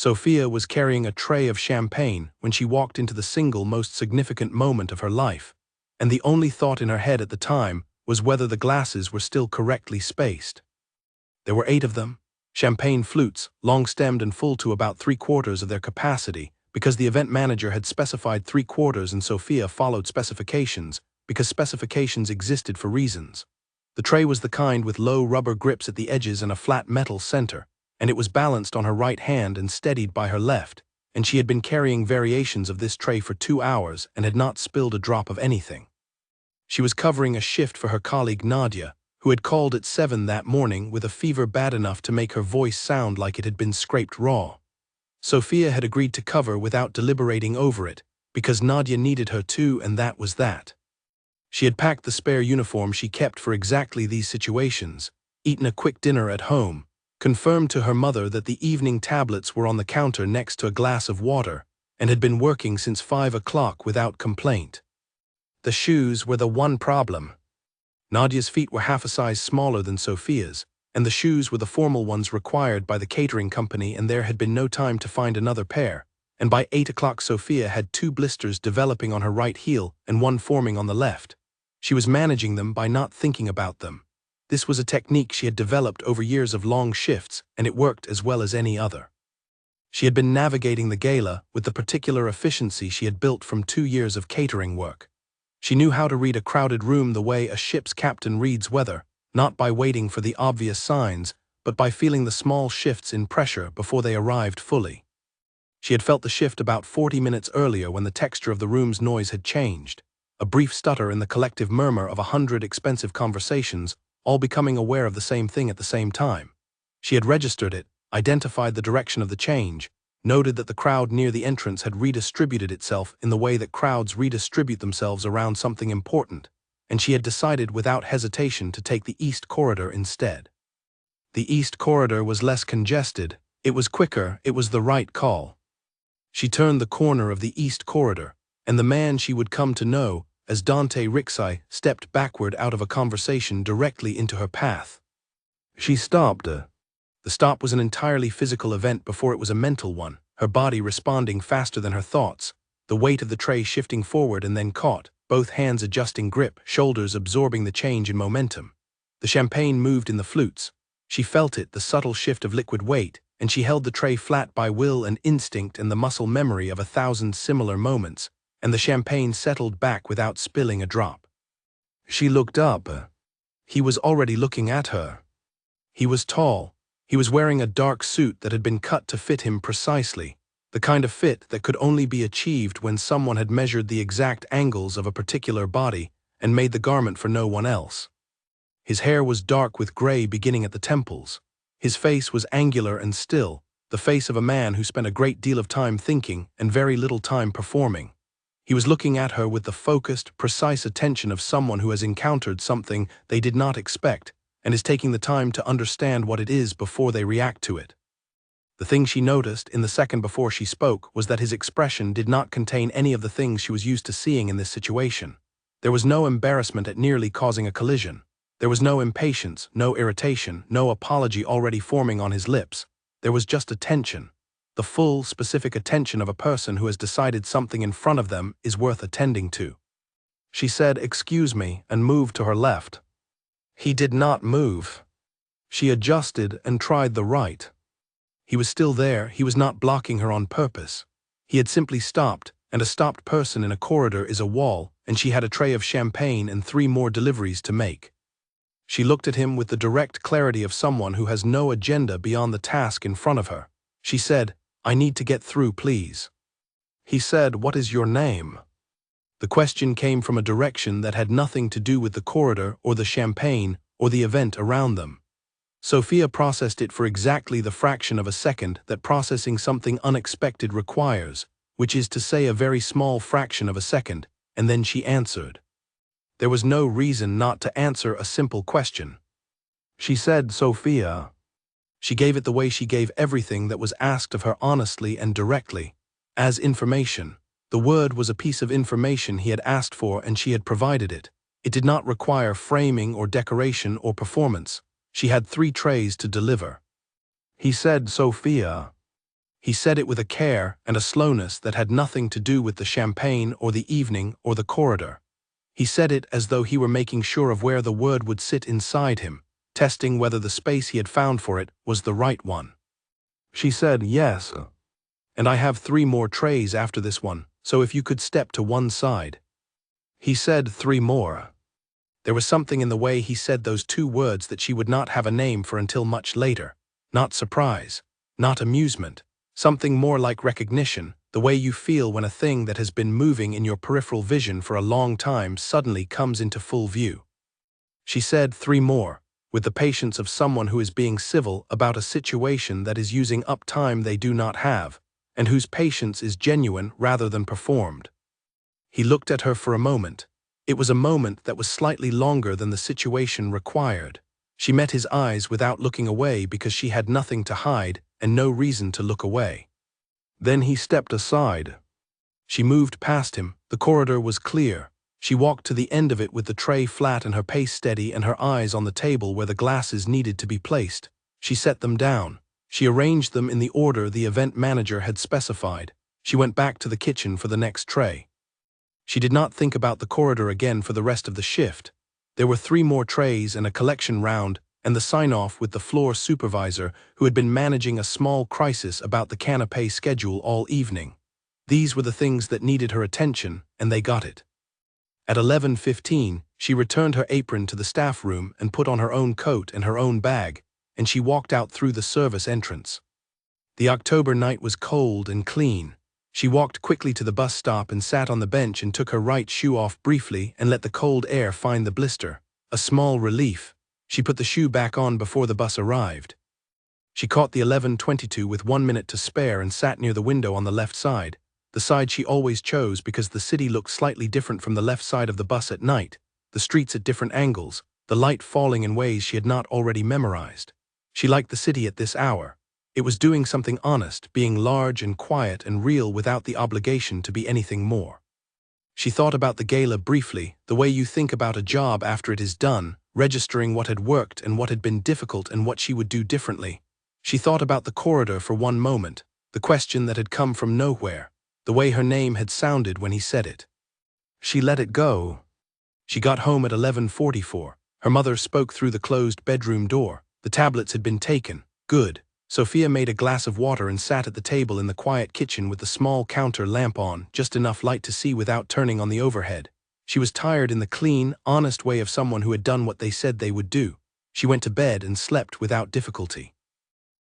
Sophia was carrying a tray of champagne when she walked into the single most significant moment of her life, and the only thought in her head at the time was whether the glasses were still correctly spaced. There were 8 of them, champagne flutes, long-stemmed and full to about 3/4 of their capacity, because the event manager had specified 3/4 and Sophia followed specifications, because specifications existed for reasons. The tray was the kind with low rubber grips at the edges and a flat metal center, and it was balanced on her right hand and steadied by her left, and she had been carrying variations of this tray for 2 hours and had not spilled a drop of anything. She was covering a shift for her colleague Nadia, who had called at 7 that morning with a fever bad enough to make her voice sound like it had been scraped raw. Sophia had agreed to cover without deliberating over it, because Nadia needed her too, and that was that. She had packed the spare uniform she kept for exactly these situations, eaten a quick dinner at home, confirmed to her mother that the evening tablets were on the counter next to a glass of water, and had been working since 5 o'clock without complaint. The shoes were the one problem. Nadia's feet were half a size smaller than Sophia's, and the shoes were the formal ones required by the catering company, and there had been no time to find another pair, and by 8 o'clock Sophia had 2 blisters developing on her right heel and 1 forming on the left. She was managing them by not thinking about them. This was a technique she had developed over years of long shifts, and it worked as well as any other. She had been navigating the gala with the particular efficiency she had built from 2 years of catering work. She knew how to read a crowded room the way a ship's captain reads weather, not by waiting for the obvious signs, but by feeling the small shifts in pressure before they arrived fully. She had felt the shift about 40 minutes earlier when the texture of the room's noise had changed, a brief stutter in the collective murmur of 100 expensive conversations, all becoming aware of the same thing at the same time. She had registered it, identified the direction of the change, noted that the crowd near the entrance had redistributed itself in the way that crowds redistribute themselves around something important, and she had decided without hesitation to take the East Corridor instead. The East Corridor was less congested, it was quicker, it was the right call. She turned the corner of the East Corridor, and the man she would come to know as Dante Rixai stepped backward out of a conversation directly into her path. She stopped. The stop was an entirely physical event before it was a mental one, her body responding faster than her thoughts, the weight of the tray shifting forward and then caught, both hands adjusting grip, shoulders absorbing the change in momentum. The champagne moved in the flutes. She felt it, the subtle shift of liquid weight, and she held the tray flat by will and instinct and the muscle memory of 1,000 similar moments, and the champagne settled back without spilling a drop. She looked up. He was already looking at her. He was tall. He was wearing a dark suit that had been cut to fit him precisely, the kind of fit that could only be achieved when someone had measured the exact angles of a particular body and made the garment for no one else. His hair was dark with gray beginning at the temples. His face was angular and still, the face of a man who spent a great deal of time thinking and very little time performing. He was looking at her with the focused, precise attention of someone who has encountered something they did not expect and is taking the time to understand what it is before they react to it. The thing she noticed in the second before she spoke was that his expression did not contain any of the things she was used to seeing in this situation. There was no embarrassment at nearly causing a collision. There was no impatience, no irritation, no apology already forming on his lips. There was just attention. The full, specific attention of a person who has decided something in front of them is worth attending to. She said, "Excuse me," and moved to her left. He did not move. She adjusted and tried the right. He was still there, he was not blocking her on purpose. He had simply stopped, and a stopped person in a corridor is a wall, and she had a tray of champagne and 3 more deliveries to make. She looked at him with the direct clarity of someone who has no agenda beyond the task in front of her. She said, "I need to get through, please." He said, "What is your name?" The question came from a direction that had nothing to do with the corridor or the champagne or the event around them. Sophia processed it for exactly the fraction of a second that processing something unexpected requires, which is to say a very small fraction of a second, and then she answered. There was no reason not to answer a simple question. She said, "Sophia." She gave it the way she gave everything that was asked of her honestly and directly, as information. The word was a piece of information he had asked for and she had provided it. It did not require framing or decoration or performance. She had 3 trays to deliver. He said, "Sophia." He said it with a care and a slowness that had nothing to do with the champagne or the evening or the corridor. He said it as though he were making sure of where the word would sit inside him, testing whether the space he had found for it was the right one. She said, "Yes. And I have 3 more trays after this one, so if you could step to one side." He said 3 more. There was something in the way he said those 2 words that she would not have a name for until much later. Not surprise, not amusement, something more like recognition, the way you feel when a thing that has been moving in your peripheral vision for a long time suddenly comes into full view. She said 3 more, with the patience of someone who is being civil about a situation that is using up time they do not have, and whose patience is genuine rather than performed. He looked at her for a moment. It was a moment that was slightly longer than the situation required. She met his eyes without looking away because she had nothing to hide and no reason to look away. Then he stepped aside. She moved past him. The corridor was clear. She walked to the end of it with the tray flat and her pace steady and her eyes on the table where the glasses needed to be placed. She set them down. She arranged them in the order the event manager had specified. She went back to the kitchen for the next tray. She did not think about the corridor again for the rest of the shift. There were 3 more trays and a collection round, and the sign-off with the floor supervisor who had been managing a small crisis about the canapé schedule all evening. These were the things that needed her attention, and they got it. At 11:15, she returned her apron to the staff room and put on her own coat and her own bag, and she walked out through the service entrance. The October night was cold and clean. She walked quickly to the bus stop and sat on the bench and took her right shoe off briefly and let the cold air find the blister. A small relief. She put the shoe back on before the bus arrived. She caught the 11:22 with 1 minute to spare and sat near the window on the left side, the side she always chose because the city looked slightly different from the left side of the bus at night, the streets at different angles, the light falling in ways she had not already memorized. She liked the city at this hour. It was doing something honest, being large and quiet and real without the obligation to be anything more. She thought about the gala briefly, the way you think about a job after it is done, registering what had worked and what had been difficult and what she would do differently. She thought about the corridor for one moment, the question that had come from nowhere, the way her name had sounded when he said it. She let it go. She got home at 11:44. Her mother spoke through the closed bedroom door. The tablets had been taken. Good. Sophia made a glass of water and sat at the table in the quiet kitchen with the small counter lamp on, just enough light to see without turning on the overhead. She was tired in the clean, honest way of someone who had done what they said they would do. She went to bed and slept without difficulty.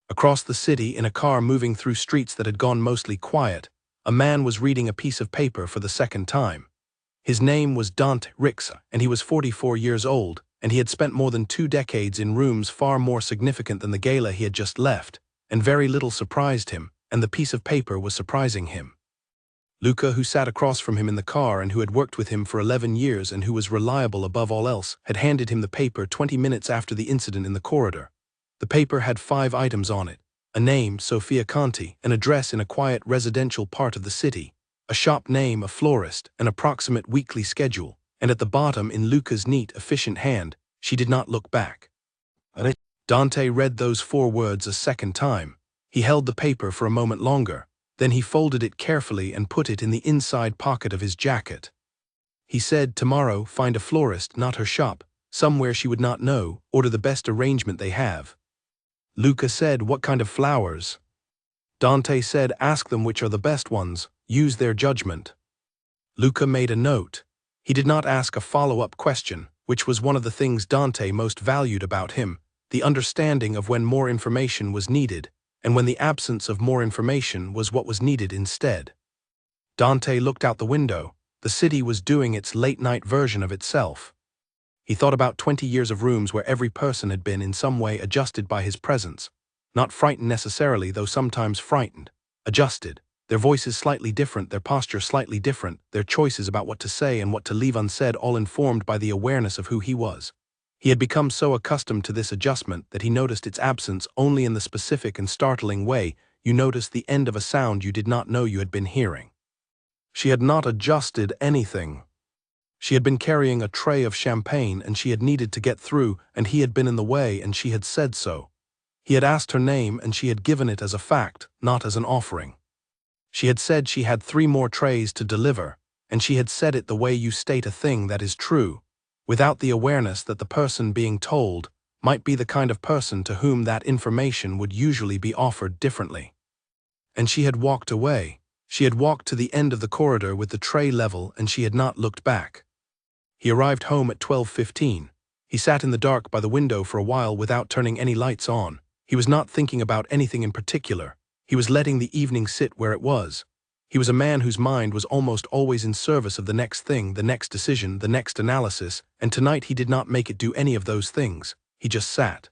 Across the city, in a car moving through streets that had gone mostly quiet, a man was reading a piece of paper for the second time. His name was Dante Rixa, and he was 44 years old, and he had spent more than 2 decades in rooms far more significant than the gala he had just left, and very little surprised him, and the piece of paper was surprising him. Luca, who sat across from him in the car and who had worked with him for 11 years and who was reliable above all else, had handed him the paper 20 minutes after the incident in the corridor. The paper had 5 items on it: a name, Sofia Conti, an address in a quiet residential part of the city, a shop name, a florist, an approximate weekly schedule, and at the bottom, in Luca's neat, efficient hand, she did not look back. Dante read those 4 words a second time. He held the paper for a moment longer. Then he folded it carefully and put it in the inside pocket of his jacket. He said, "Tomorrow, find a florist, not her shop, somewhere she would not know, order the best arrangement they have." Luca said, "What kind of flowers?" Dante said, "Ask them which are the best ones, use their judgment." Luca made a note. He did not ask a follow-up question, which was one of the things Dante most valued about him, the understanding of when more information was needed, and when the absence of more information was what was needed instead. Dante looked out the window. The city was doing its late-night version of itself. He thought about 20 years of rooms where every person had been in some way adjusted by his presence. Not frightened necessarily, though sometimes frightened. Adjusted. Their voices slightly different, their posture slightly different, their choices about what to say and what to leave unsaid, all informed by the awareness of who he was. He had become so accustomed to this adjustment that he noticed its absence only in the specific and startling way you noticed the end of a sound you did not know you had been hearing. She had not adjusted anything. She had been carrying a tray of champagne and she had needed to get through, and he had been in the way and she had said so. He had asked her name and she had given it as a fact, not as an offering. She had said she had 3 more trays to deliver, and she had said it the way you state a thing that is true, without the awareness that the person being told might be the kind of person to whom that information would usually be offered differently. And she had walked away. She had walked to the end of the corridor with the tray level and she had not looked back. He arrived home at 12:15. He sat in the dark by the window for a while without turning any lights on. He was not thinking about anything in particular. He was letting the evening sit where it was. He was a man whose mind was almost always in service of the next thing, the next decision, the next analysis, and tonight he did not make it do any of those things. He just sat.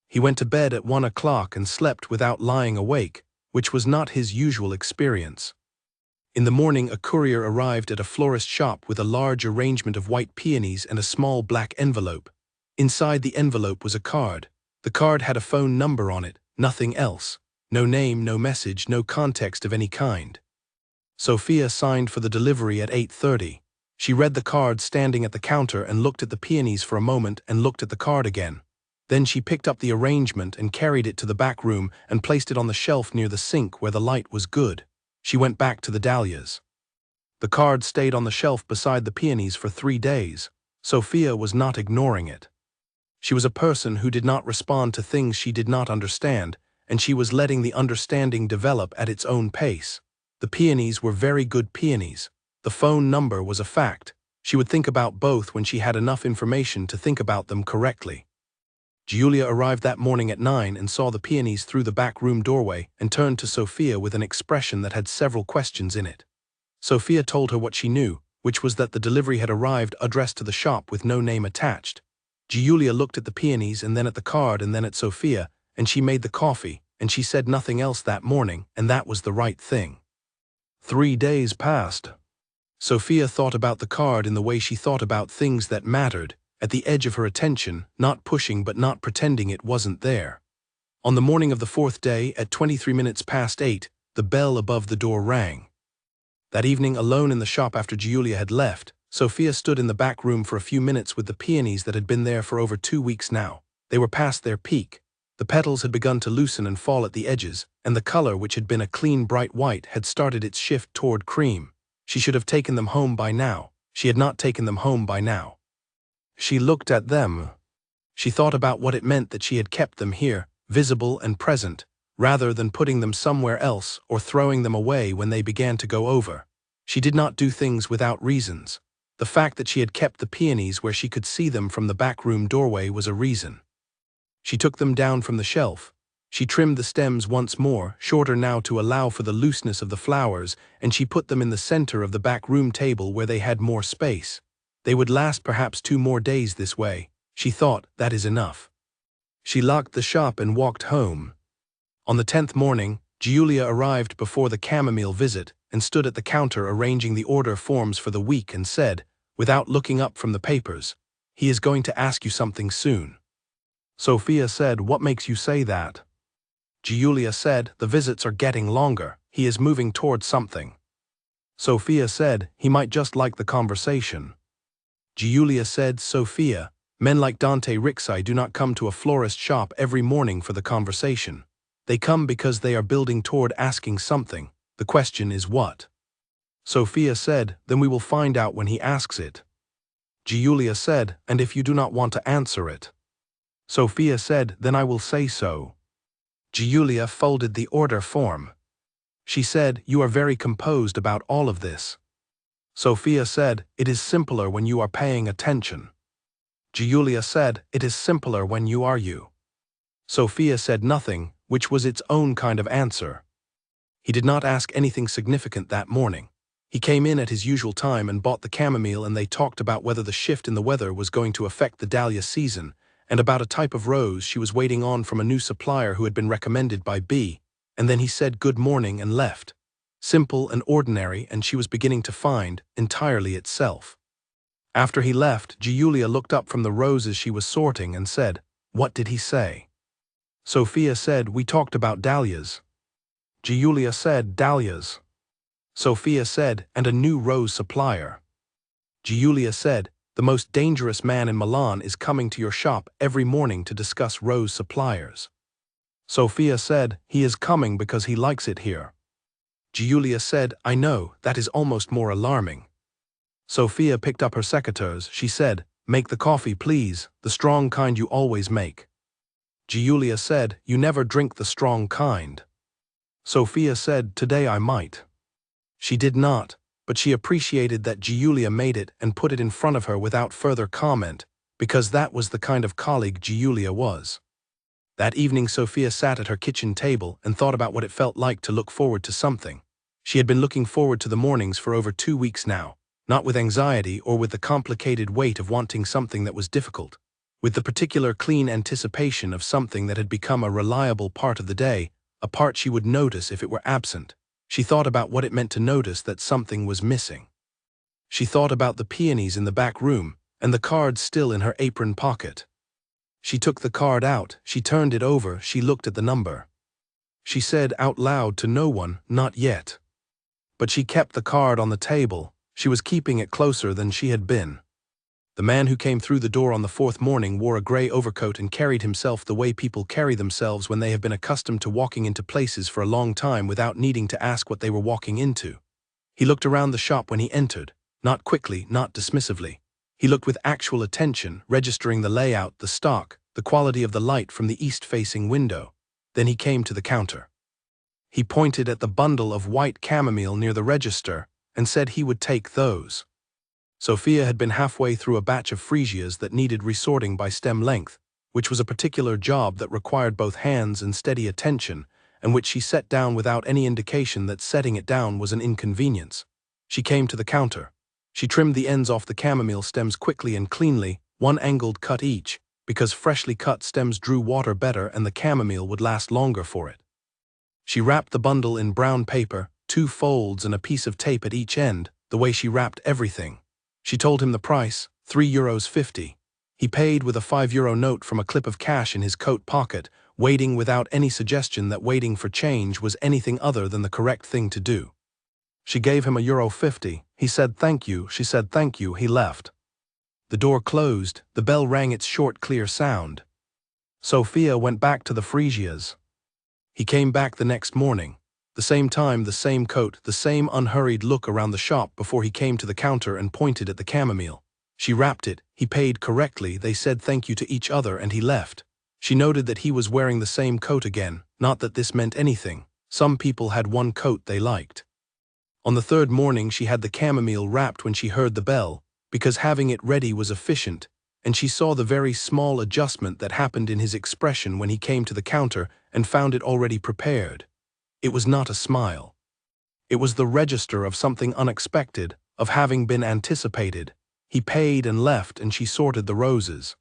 He went to bed at 1 o'clock and slept without lying awake, which was not his usual experience. In the morning, a courier arrived at a florist shop with a large arrangement of white peonies and a small black envelope. Inside the envelope was a card. The card had a phone number on it, nothing else. No name, no message, no context of any kind. Sophia signed for the delivery at 8:30. She read the card standing at the counter and looked at the peonies for a moment and looked at the card again. Then she picked up the arrangement and carried it to the back room and placed it on the shelf near the sink where the light was good. She went back to the dahlias. The card stayed on the shelf beside the peonies for 3 days. Sophia was not ignoring it. She was a person who did not respond to things she did not understand, and she was letting the understanding develop at its own pace. The peonies were very good peonies. The phone number was a fact. She would think about both when she had enough information to think about them correctly. Giulia arrived that morning at 9 and saw the peonies through the back room doorway and turned to Sophia with an expression that had several questions in it. Sophia told her what she knew, which was that the delivery had arrived addressed to the shop with no name attached. Giulia looked at the peonies and then at the card and then at Sophia, and she made the coffee, and she said nothing else that morning, and that was the right thing. 3 days passed. Sophia thought about the card in the way she thought about things that mattered, at the edge of her attention, not pushing but not pretending it wasn't there. On the morning of the 4th day, at 23 minutes past 8, the bell above the door rang. That evening, alone in the shop after Giulia had left, Sophia stood in the back room for a few minutes with the peonies that had been there for over 2 weeks now. They were past their peak. The petals had begun to loosen and fall at the edges, and the color, which had been a clean bright white, had started its shift toward cream. She should have taken them home by now. She had not taken them home by now. She looked at them. She thought about what it meant that she had kept them here, visible and present, rather than putting them somewhere else or throwing them away when they began to go over. She did not do things without reasons. The fact that she had kept the peonies where she could see them from the back room doorway was a reason. She took them down from the shelf. She trimmed the stems once more, shorter now to allow for the looseness of the flowers, and she put them in the center of the back room table where they had more space. They would last perhaps 2 more days this way. She thought, that is enough. She locked the shop and walked home. On the 10th morning, Giulia arrived before the chamomile visit and stood at the counter arranging the order forms for the week and said, without looking up from the papers, "He is going to ask you something soon." Sophia said, "What makes you say that?" Giulia said, "The visits are getting longer. He is moving toward something." Sophia said, "He might just like the conversation." Giulia said, "Sophia, men like Dante Rixai do not come to a florist shop every morning for the conversation. They come because they are building toward asking something. The question is what?" Sophia said, "Then we will find out when he asks it." Giulia said, "And if you do not want to answer it?" Sophia said, "Then I will say so." Giulia folded the order form. She said, "You are very composed about all of this." Sophia said, "It is simpler when you are paying attention." Giulia said, "It is simpler when you are you." Sophia said nothing, which was its own kind of answer. He did not ask anything significant that morning. He came in at his usual time and bought the chamomile, and they talked about whether the shift in the weather was going to affect the dahlia season, and about a type of rose she was waiting on from a new supplier who had been recommended by B, and then he said good morning and left. Simple and ordinary, and she was beginning to find entirely itself. After he left, Giulia looked up from the roses she was sorting and said, "What did he say?" Sophia said, "We talked about dahlias." Giulia said, "Dahlias." Sophia said, "And a new rose supplier." Giulia said, "The most dangerous man in Milan is coming to your shop every morning to discuss rose suppliers." Sophia said, "He is coming because he likes it here." Giulia said, "I know, that is almost more alarming." Sophia picked up her secateurs. She said, "Make the coffee, please, the strong kind you always make." Giulia said, "You never drink the strong kind." Sophia said, "Today I might." She did not, but she appreciated that Giulia made it and put it in front of her without further comment, because that was the kind of colleague Giulia was. That evening Sophia sat at her kitchen table and thought about what it felt like to look forward to something. She had been looking forward to the mornings for over 2 weeks now, not with anxiety or with the complicated weight of wanting something that was difficult, with the particular clean anticipation of something that had become a reliable part of the day, a part she would notice if it were absent. She thought about what it meant to notice that something was missing. She thought about the peonies in the back room and the card still in her apron pocket. She took the card out, she turned it over, she looked at the number. She said out loud to no one, "Not yet." But she kept the card on the table. She was keeping it closer than she had been. The man who came through the door on the 4th morning wore a gray overcoat and carried himself the way people carry themselves when they have been accustomed to walking into places for a long time without needing to ask what they were walking into. He looked around the shop when he entered, not quickly, not dismissively. He looked with actual attention, registering the layout, the stock, the quality of the light from the east-facing window. Then he came to the counter. He pointed at the bundle of white chamomile near the register and said he would take those. Sophia had been halfway through a batch of freesias that needed resorting by stem length, which was a particular job that required both hands and steady attention, and which she set down without any indication that setting it down was an inconvenience. She came to the counter. She trimmed the ends off the chamomile stems quickly and cleanly, one angled cut each, because freshly cut stems drew water better and the chamomile would last longer for it. She wrapped the bundle in brown paper, 2 folds and a piece of tape at each end, the way she wrapped everything. She told him the price, €3.50. He paid with a €5 note from a clip of cash in his coat pocket, waiting without any suggestion that waiting for change was anything other than the correct thing to do. She gave him €1.50. He said thank you, she said thank you, he left. The door closed, the bell rang its short, clear sound. Sophia went back to the freesias. He came back the next morning. The same time, the same coat, the same unhurried look around the shop before he came to the counter and pointed at the chamomile. She wrapped it, he paid correctly, they said thank you to each other and he left. She noted that he was wearing the same coat again, not that this meant anything. Some people had one coat they liked. On the 3rd morning she had the chamomile wrapped when she heard the bell, because having it ready was efficient, and she saw the very small adjustment that happened in his expression when he came to the counter and found it already prepared. It was not a smile. It was the register of something unexpected, of having been anticipated. He paid and left and she sorted the roses.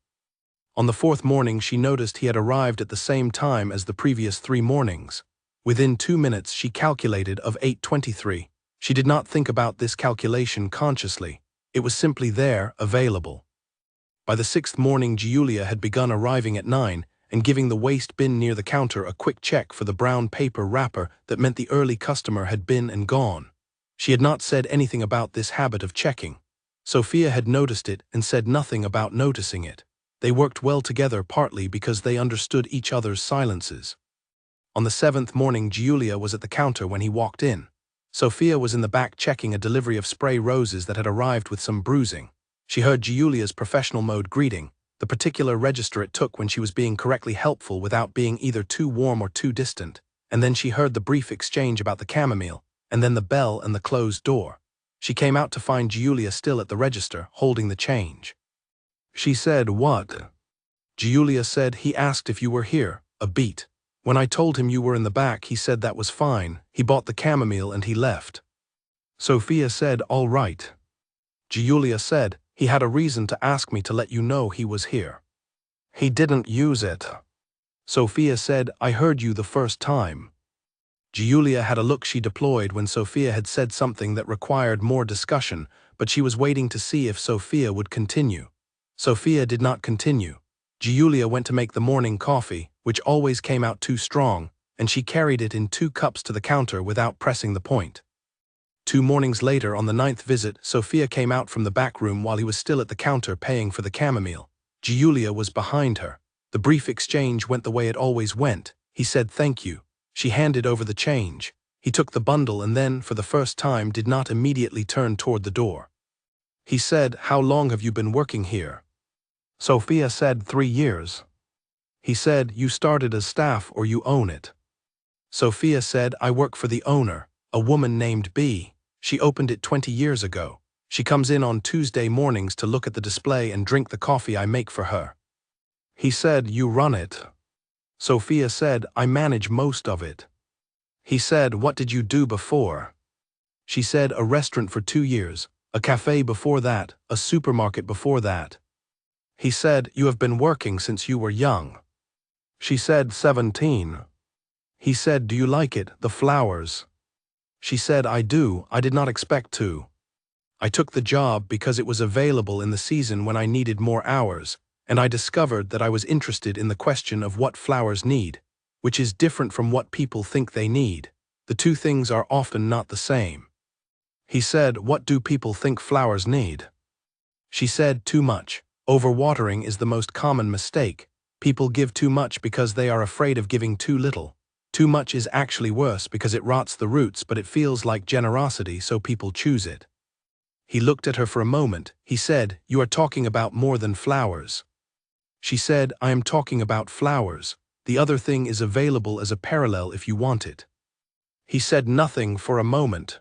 On the 4th morning she noticed he had arrived at the same time as the previous 3 mornings. Within 2 minutes she calculated of 8:23. She did not think about this calculation consciously. It was simply there, available. By the 6th morning Giulia had begun arriving at 9 and giving the waste bin near the counter a quick check for the brown paper wrapper that meant the early customer had been and gone. She had not said anything about this habit of checking. Sophia had noticed it and said nothing about noticing it. They worked well together partly because they understood each other's silences. On the 7th morning Giulia was at the counter when he walked in. Sophia was in the back checking a delivery of spray roses that had arrived with some bruising. She heard Giulia's professional mode greeting, the particular register it took when she was being correctly helpful without being either too warm or too distant, and then she heard the brief exchange about the chamomile, and then the bell and the closed door. She came out to find Giulia still at the register, holding the change. She said, "What?" Giulia said, "He asked if you were here, a beat. When I told him you were in the back, he said that was fine. He bought the chamomile and he left." Sophia said, "All right." Giulia said, "He had a reason to ask me to let you know he was here. He didn't use it." Sophia said, "I heard you the first time." Giulia had a look she deployed when Sophia had said something that required more discussion, but she was waiting to see if Sophia would continue. Sophia did not continue. Giulia went to make the morning coffee, which always came out too strong, and she carried it in 2 cups to the counter without pressing the point. 2 mornings later, on the 9th visit, Sophia came out from the back room while he was still at the counter paying for the chamomile. Giulia was behind her. The brief exchange went the way it always went. He said thank you. She handed over the change. He took the bundle and then, for the first time, did not immediately turn toward the door. He said, "How long have you been working here?" Sophia said, 3 years. He said, "You started as staff or you own it?" Sophia said, "I work for the owner, a woman named B. She opened it 20 years ago. She comes in on Tuesday mornings to look at the display and drink the coffee I make for her." He said, "You run it?" Sophia said, "I manage most of it." He said, "What did you do before?" She said, "A restaurant for 2 years, a cafe before that, a supermarket before that." He said, "You have been working since you were young." She said, 17. He said, "Do you like it, the flowers?" She said, "I do. I did not expect to. I took the job because it was available in the season when I needed more hours, and I discovered that I was interested in the question of what flowers need, which is different from what people think they need. The two things are often not the same." He said, "What do people think flowers need?" She said, "Too much. Overwatering is the most common mistake. People give too much because they are afraid of giving too little. Too much is actually worse because it rots the roots, but it feels like generosity, so people choose it." He looked at her for a moment. He said, "You are talking about more than flowers." She said, "I am talking about flowers. The other thing is available as a parallel if you want it." He said nothing for a moment.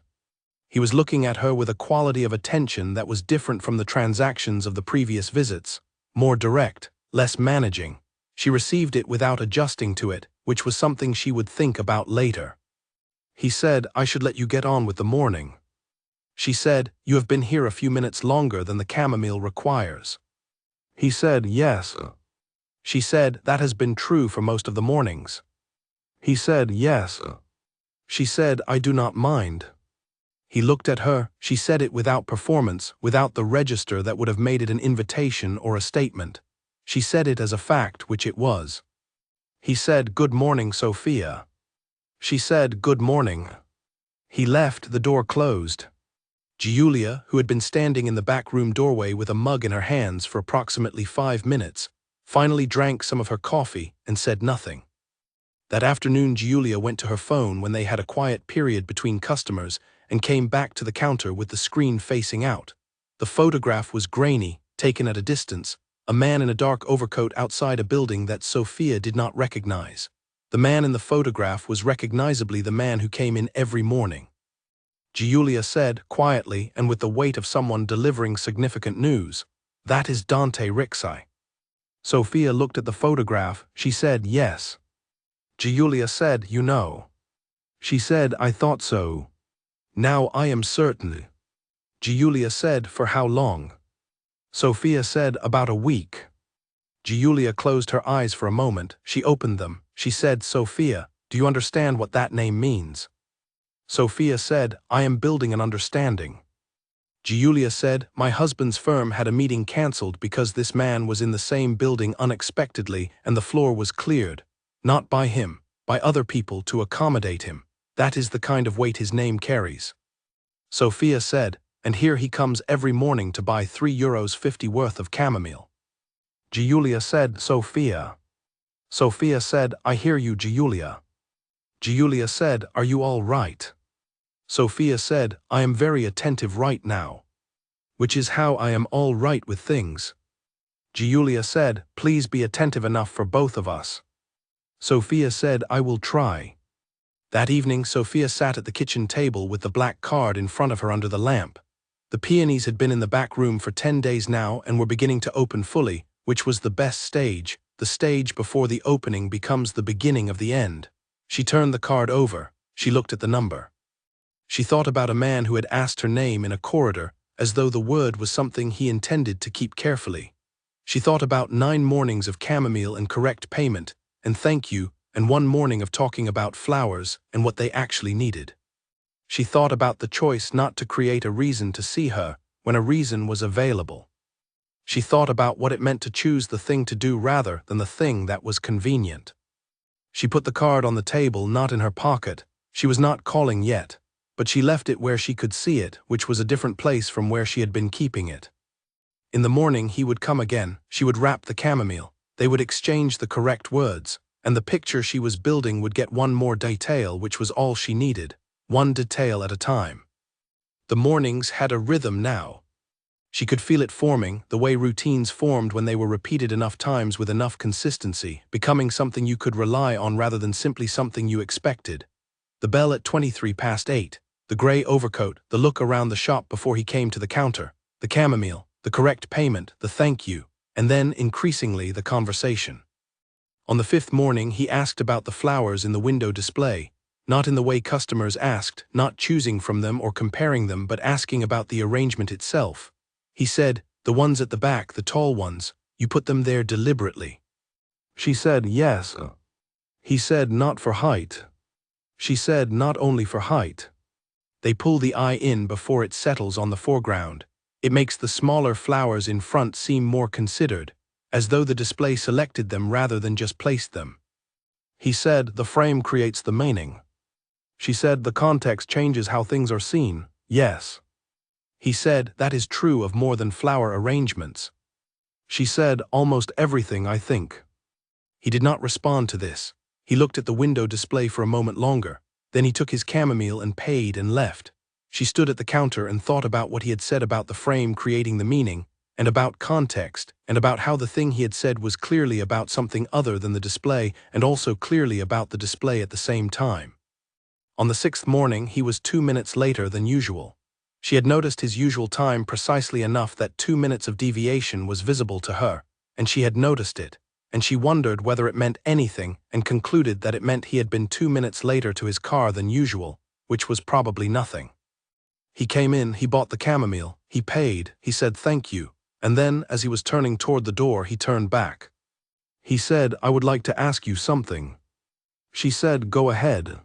He was looking at her with a quality of attention that was different from the transactions of the previous visits, more direct, less managing. She received it without adjusting to it, which was something she would think about later. He said, "I should let you get on with the morning." She said, "You have been here a few minutes longer than the chamomile requires." He said, "Yes." She said, "That has been true for most of the mornings." He said, "Yes." She said, "I do not mind." He looked at her. She said it without performance, without the register that would have made it an invitation or a statement. She said it as a fact, which it was. He said, "Good morning, Sophia." She said, "Good morning." He left, the door closed. Giulia, who had been standing in the back room doorway with a mug in her hands for approximately 5 minutes, finally drank some of her coffee and said nothing. That afternoon, Giulia went to her phone when they had a quiet period between customers and came back to the counter with the screen facing out. The photograph was grainy, taken at a distance, a man in a dark overcoat outside a building that Sophia did not recognize. The man in the photograph was recognizably the man who came in every morning. Giulia said, quietly and with the weight of someone delivering significant news, "That is Dante Rixai." Sophia looked at the photograph. She said, "Yes." Giulia said, "You know." She said, "I thought so. Now I am certain." Giulia said, "For how long?" Sophia said, "About a week." Giulia closed her eyes for a moment. She opened them. She said, "Sophia, do you understand what that name means?" Sophia said, "I am building an understanding." Giulia said, "My husband's firm had a meeting cancelled because this man was in the same building unexpectedly and the floor was cleared. Not by him, by other people to accommodate him. That is the kind of weight his name carries." Sophia said, "And here he comes every morning to buy €3.50 worth of chamomile." Giulia said, "Sophia." Sophia said, "I hear you, Giulia." Giulia said, "Are you all right?" Sophia said, "I am very attentive right now." Which is how I am all right with things. Giulia said, "Please be attentive enough for both of us." Sophia said, "I will try." That evening, Sophia sat at the kitchen table with the black card in front of her under the lamp. The peonies had been in the back room for 10 days now and were beginning to open fully, which was the best stage. The stage before the opening becomes the beginning of the end. She turned the card over. She looked at the number. She thought about a man who had asked her name in a corridor, as though the word was something he intended to keep carefully. She thought about 9 mornings of chamomile and correct payment, and thank you, and 1 morning of talking about flowers and what they actually needed. She thought about the choice not to create a reason to see her when a reason was available. She thought about what it meant to choose the thing to do rather than the thing that was convenient. She put the card on the table, not in her pocket. She was not calling yet, but she left it where she could see it, which was a different place from where she had been keeping it. In the morning he would come again. She would wrap the chamomile. They would exchange the correct words. and the picture she was building would get one more detail, which was all she needed, one detail at a time. The mornings had a rhythm now. She could feel it forming, the way routines formed when they were repeated enough times with enough consistency, becoming something you could rely on rather than simply something you expected. The bell at 8:23, the grey overcoat, the look around the shop before he came to the counter, the chamomile, the correct payment, the thank you, and then, increasingly, the conversation. On the fifth morning, he asked about the flowers in the window display, not in the way customers asked, not choosing from them or comparing them, but asking about the arrangement itself. He said, "The ones at the back, the tall ones, you put them there deliberately." She said, "Yes." He said, "Not for height." She said, "Not only for height. They pull the eye in before it settles on the foreground. It makes the smaller flowers in front seem more considered, as though the display selected them rather than just placed them." He said, "The frame creates the meaning." She said, "The context changes how things are seen." Yes. He said, "That is true of more than flower arrangements." She said, "Almost everything, I think." He did not respond to this. He looked at the window display for a moment longer. Then he took his chamomile and paid and left. She stood at the counter and thought about what he had said about the frame creating the meaning, and about context, and about how the thing he had said was clearly about something other than the display, and also clearly about the display at the same time. On the sixth morning, he was 2 minutes later than usual. She had noticed his usual time precisely enough that 2 minutes of deviation was visible to her, and she had noticed it, and she wondered whether it meant anything and concluded that it meant he had been 2 minutes later to his car than usual, which was probably nothing. He came in, he bought the chamomile, he paid, he said thank you, and then, as he was turning toward the door, he turned back. He said, "I would like to ask you something." She said, "Go ahead."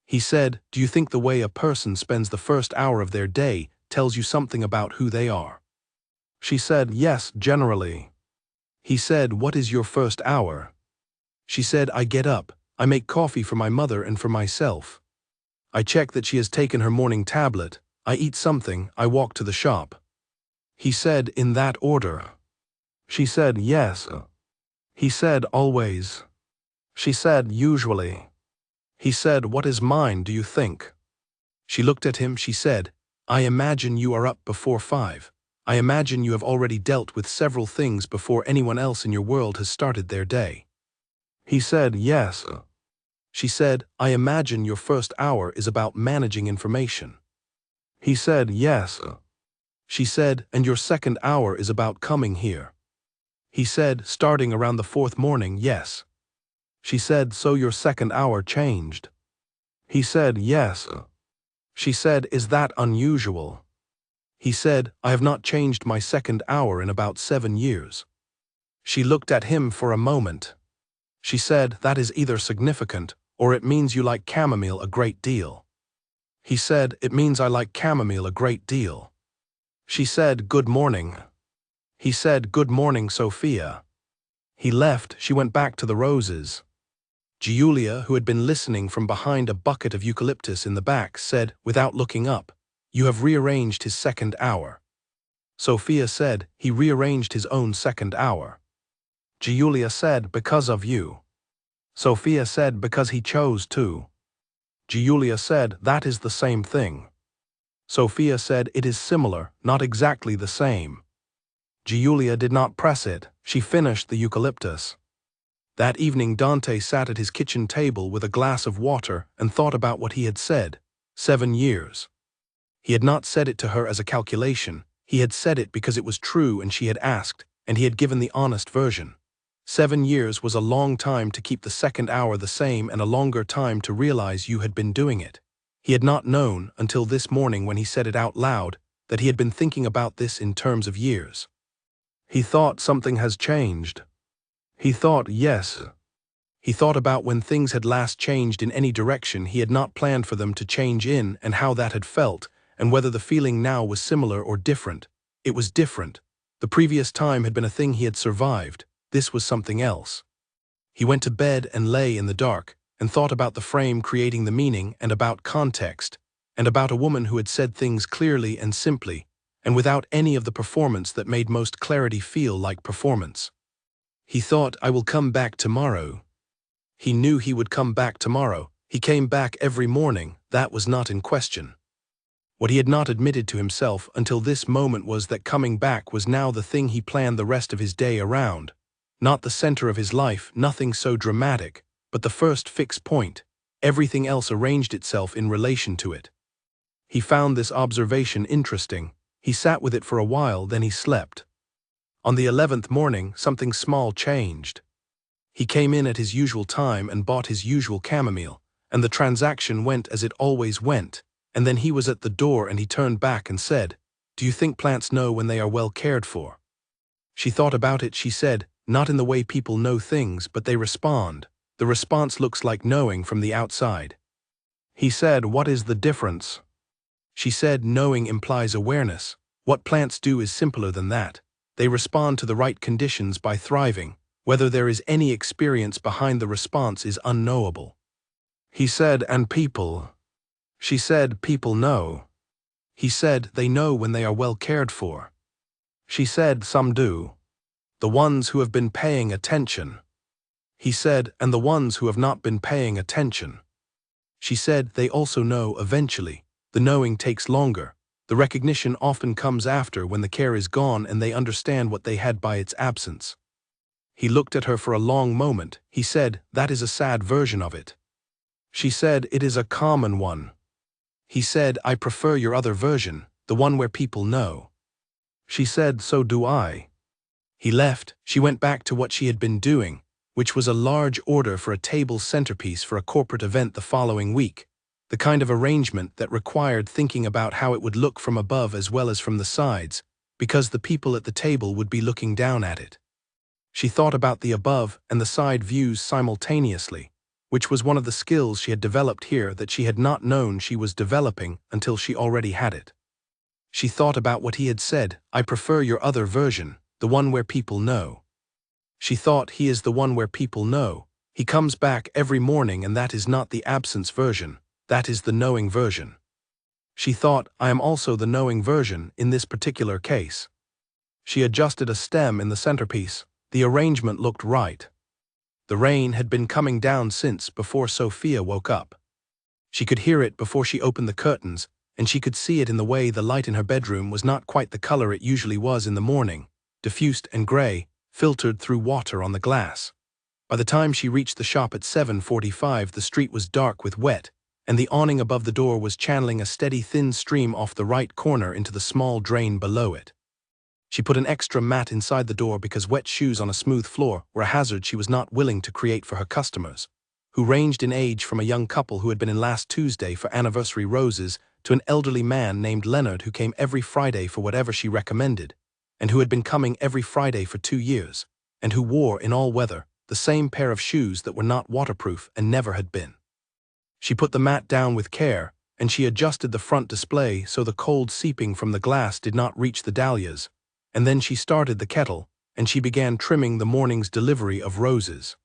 He said, "Do you think the way a person spends the first hour of their day tells you something about who they are?" She said, "Yes, generally." He said, "What is your first hour?" She said, "I get up, I make coffee for my mother and for myself. I check that she has taken her morning tablet, I eat something, I walk to the shop." He said, "In that order?" She said, "Yes." He said, "Always?" She said, "Usually." He said, "What is mine, do you think?" She looked at him, she said, "I imagine you are up before 5. I imagine you have already dealt with several things before anyone else in your world has started their day." He said, "Yes." She said, "I imagine your first hour is about managing information." He said, "Yes." She said, "And your second hour is about coming here." He said, "Starting around the 4th morning, yes." She said, "So your second hour changed?" He said, "Yes." She said, "Is that unusual?" He said, "I have not changed my second hour in about 7 years." She looked at him for a moment. She said, "That is either significant, or it means you like chamomile a great deal." He said, "It means I like chamomile a great deal." She said, "Good morning." He said, "Good morning, Sophia." He left, she went back to the roses. Giulia, who had been listening from behind a bucket of eucalyptus in the back, said, without looking up, "You have rearranged his second hour." Sophia said, "He rearranged his own second hour." Giulia said, "Because of you." Sophia said, "Because he chose to." Giulia said, "That is the same thing." Sophia said, "It is similar, not exactly the same." Giulia did not press it. She finished the eucalyptus. That evening Dante sat at his kitchen table with a glass of water and thought about what he had said. 7 years. He had not said it to her as a calculation. He had said it because it was true and she had asked, and he had given the honest version. 7 years was a long time to keep the second hour the same and a longer time to realize you had been doing it. He had not known, until this morning when he said it out loud, that he had been thinking about this in terms of years. He thought something has changed. He thought, yes. He thought about when things had last changed in any direction he had not planned for them to change in and how that had felt, and whether the feeling now was similar or different. It was different. The previous time had been a thing he had survived. This was something else. He went to bed and lay in the dark, and thought about the frame creating the meaning and about context, and about a woman who had said things clearly and simply, and without any of the performance that made most clarity feel like performance. He thought, "I will come back tomorrow." He knew he would come back tomorrow. He came back every morning, that was not in question. What he had not admitted to himself until this moment was that coming back was now the thing he planned the rest of his day around. Not the center of his life, nothing so dramatic, but the first fixed point. Everything else arranged itself in relation to it. He found this observation interesting. He sat with it for a while, then he slept. On the 11th morning, something small changed. He came in at his usual time and bought his usual chamomile, and the transaction went as it always went. And then he was at the door and he turned back and said, "Do you think plants know when they are well cared for?" She thought about it. She said, "Not in the way people know things, but they respond. The response looks like knowing from the outside." He said, "What is the difference?" She said, "Knowing implies awareness. What plants do is simpler than that. They respond to the right conditions by thriving. Whether there is any experience behind the response is unknowable." He said, "And people?" She said, "People know." He said, "They know when they are well cared for." She said, "Some do. The ones who have been paying attention." He said, "And the ones who have not been paying attention." She said, "They also know eventually. The knowing takes longer. The recognition often comes after, when the care is gone and they understand what they had by its absence." He looked at her for a long moment. He said, "That is a sad version of it." She said, "It is a common one." He said, "I prefer your other version, the one where people know." She said, "So do I." He left. She went back to what she had been doing, which was a large order for a table centerpiece for a corporate event the following week, the kind of arrangement that required thinking about how it would look from above as well as from the sides, because the people at the table would be looking down at it. She thought about the above and the side views simultaneously, which was one of the skills she had developed here that she had not known she was developing until she already had it. She thought about what he had said, "I prefer your other version, the one where people know." She thought, he is the one where people know. He comes back every morning, and that is not the absence version, that is the knowing version. She thought, I am also the knowing version in this particular case. She adjusted a stem in the centerpiece. The arrangement looked right. The rain had been coming down since before Sophia woke up. She could hear it before she opened the curtains, and she could see it in the way the light in her bedroom was not quite the color it usually was in the morning, diffused and gray, filtered through water on the glass. By the time she reached the shop at 7:45, the street was dark with wet, and the awning above the door was channeling a steady thin stream off the right corner into the small drain below it. She put an extra mat inside the door because wet shoes on a smooth floor were a hazard she was not willing to create for her customers, who ranged in age from a young couple who had been in last Tuesday for anniversary roses to an elderly man named Leonard who came every Friday for whatever she recommended, and who had been coming every Friday for 2 years, and who wore, in all weather, the same pair of shoes that were not waterproof and never had been. She put the mat down with care, and she adjusted the front display so the cold seeping from the glass did not reach the dahlias, and then she started the kettle, and she began trimming the morning's delivery of roses.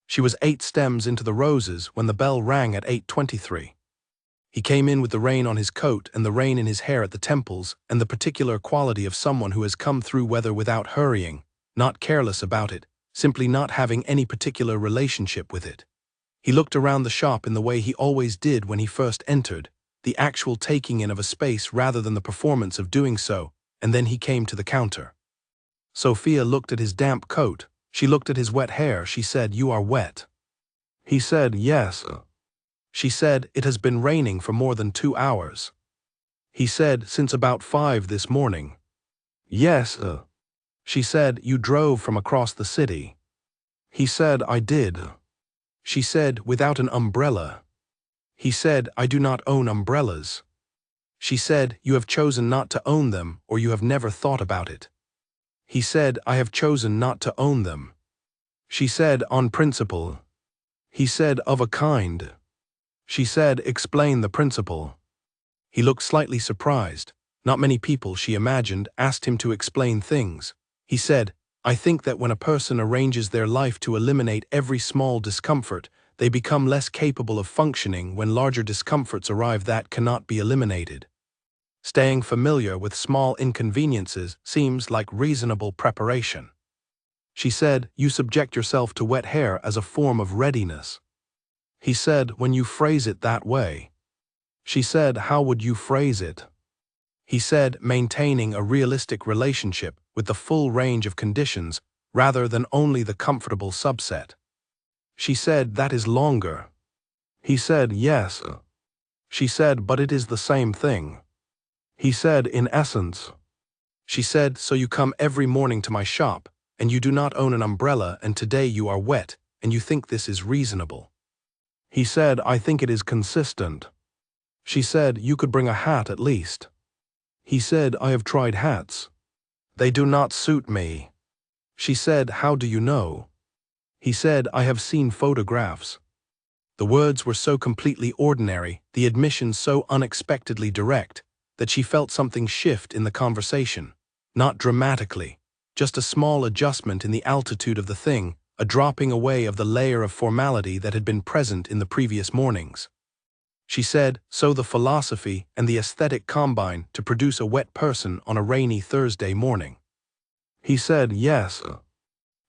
She was 8 stems into the roses when the bell rang at 8:23. He came in with the rain on his coat and the rain in his hair at the temples, and the particular quality of someone who has come through weather without hurrying, not careless about it, simply not having any particular relationship with it. He looked around the shop in the way he always did when he first entered, the actual taking in of a space rather than the performance of doing so, and then he came to the counter. Sophia looked at his damp coat. She looked at his wet hair. She said, "You are wet." He said, "Yes." She said, "It has been raining for more than 2 hours." He said, "Since about 5 this morning." "Yes." She said, "You drove from across the city." He said, "I did." She said, "Without an umbrella." He said, "I do not own umbrellas." She said, "You have chosen not to own them, or you have never thought about it." He said, "I have chosen not to own them." She said, "On principle." He said, "Of a kind." She said, "Explain the principle." He looked slightly surprised. Not many people, she imagined, asked him to explain things. He said, "I think that when a person arranges their life to eliminate every small discomfort, they become less capable of functioning when larger discomforts arrive that cannot be eliminated. Staying familiar with small inconveniences seems like reasonable preparation." She said, you subject yourself to wet hair as a form of readiness. He said, when you phrase it that way. She said, how would you phrase it? He said, maintaining a realistic relationship with the full range of conditions rather than only the comfortable subset. She said, that is longer. He said, yes. She said, but it is the same thing. He said, in essence. She said, so you come every morning to my shop, and you do not own an umbrella, and today you are wet, and you think this is reasonable. He said, I think it is consistent. She said, you could bring a hat at least. He said, I have tried hats. They do not suit me. She said, how do you know? He said, I have seen photographs. The words were so completely ordinary, the admission so unexpectedly direct, that she felt something shift in the conversation. Not dramatically, just a small adjustment in the altitude of the thing, a dropping away of the layer of formality that had been present in the previous mornings. She said, so the philosophy and the aesthetic combine to produce a wet person on a rainy Thursday morning. He said, yes.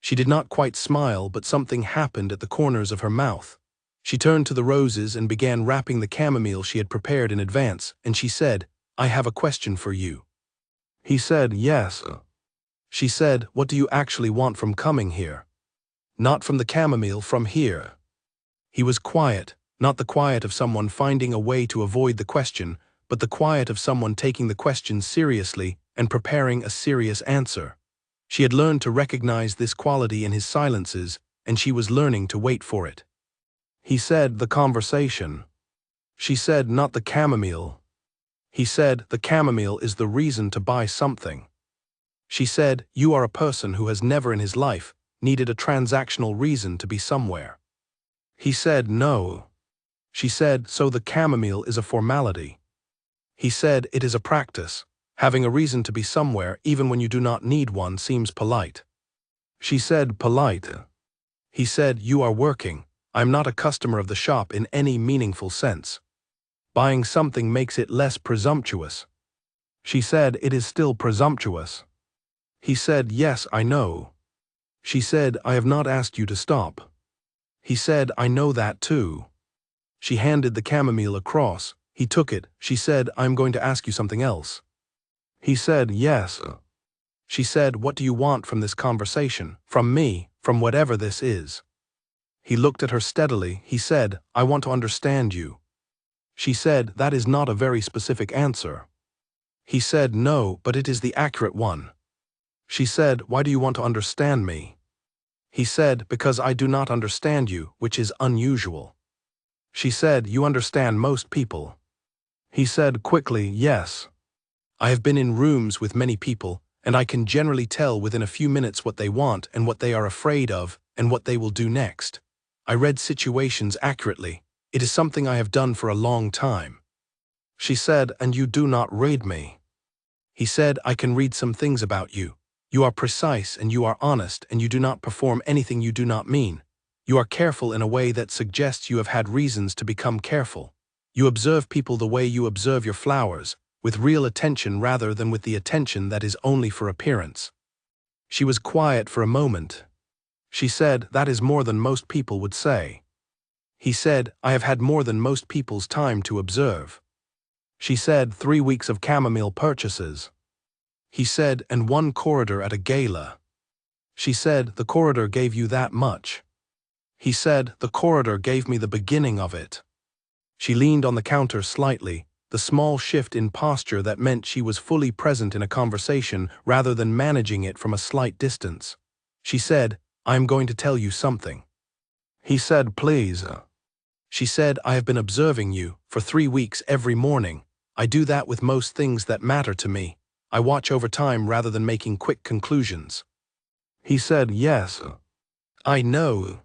She did not quite smile, but something happened at the corners of her mouth. She turned to the roses and began wrapping the chamomile she had prepared in advance, and she said, I have a question for you. He said, yes. She said, what do you actually want from coming here? Not from the chamomile, from here. He was quiet, not the quiet of someone finding a way to avoid the question, but the quiet of someone taking the question seriously and preparing a serious answer. She had learned to recognize this quality in his silences, and she was learning to wait for it. He said, the conversation. She said, not the chamomile. He said, the chamomile is the reason to buy something. She said, you are a person who has never in his life needed a transactional reason to be somewhere. He said, no. She said, so the chamomile is a formality. He said, it is a practice. Having a reason to be somewhere even when you do not need one seems polite. She said, polite. He said, you are working. I am not a customer of the shop in any meaningful sense. Buying something makes it less presumptuous. She said, it is still presumptuous. He said, yes, I know. She said, I have not asked you to stop. He said, I know that too. She handed the chamomile across. He took it. She said, I'm going to ask you something else. He said, yes. She said, what do you want from this conversation? From me, from whatever this is. He looked at her steadily. He said, I want to understand you. She said, that is not a very specific answer. He said, no, but it is the accurate one. She said, why do you want to understand me? He said, because I do not understand you, which is unusual. She said, you understand most people. He said quickly, yes. I have been in rooms with many people, and I can generally tell within a few minutes what they want and what they are afraid of and what they will do next. I read situations accurately. It is something I have done for a long time. She said, and you do not read me. He said, I can read some things about you. You are precise and you are honest and you do not perform anything you do not mean. You are careful in a way that suggests you have had reasons to become careful. You observe people the way you observe your flowers, with real attention rather than with the attention that is only for appearance. She was quiet for a moment. She said, that is more than most people would say. He said, I have had more than most people's time to observe. She said, 3 weeks of chamomile purchases. He said, and 1 corridor at a gala. She said, the corridor gave you that much. He said, the corridor gave me the beginning of it. She leaned on the counter slightly, the small shift in posture that meant she was fully present in a conversation rather than managing it from a slight distance. She said, I am going to tell you something. He said, please. She said, I have been observing you for 3 weeks every morning. I do that with most things that matter to me. I watch over time rather than making quick conclusions. He said, yes. I know.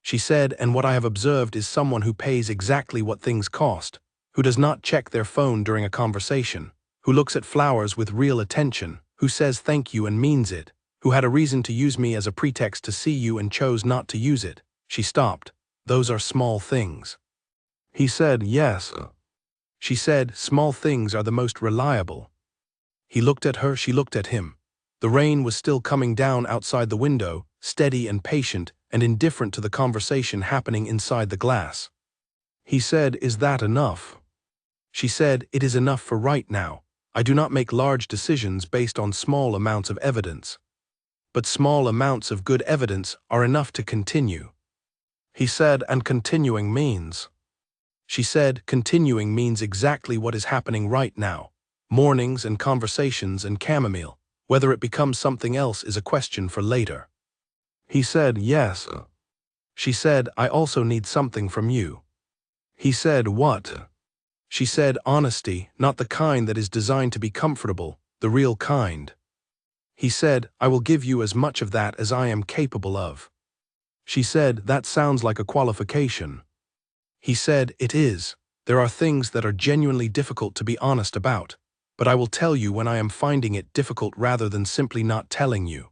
She said, and what I have observed is someone who pays exactly what things cost, who does not check their phone during a conversation, who looks at flowers with real attention, who says thank you and means it, who had a reason to use me as a pretext to see you and chose not to use it. She stopped. Those are small things. He said, yes. She said, small things are the most reliable. He looked at her, she looked at him. The rain was still coming down outside the window, steady and patient and indifferent to the conversation happening inside the glass. He said, "Is that enough?" She said, "It is enough for right now. I do not make large decisions based on small amounts of evidence. But small amounts of good evidence are enough to continue." He said, "And continuing means?" She said, "Continuing means exactly what is happening right now. Mornings and conversations and chamomile. Whether it becomes something else is a question for later." He said, "Yes." She said, "I also need something from you." He said, "What?" She said, "Honesty, not the kind that is designed to be comfortable, the real kind." He said, "I will give you as much of that as I am capable of." She said, "That sounds like a qualification." He said, "It is. There are things that are genuinely difficult to be honest about, but I will tell you when I am finding it difficult rather than simply not telling you."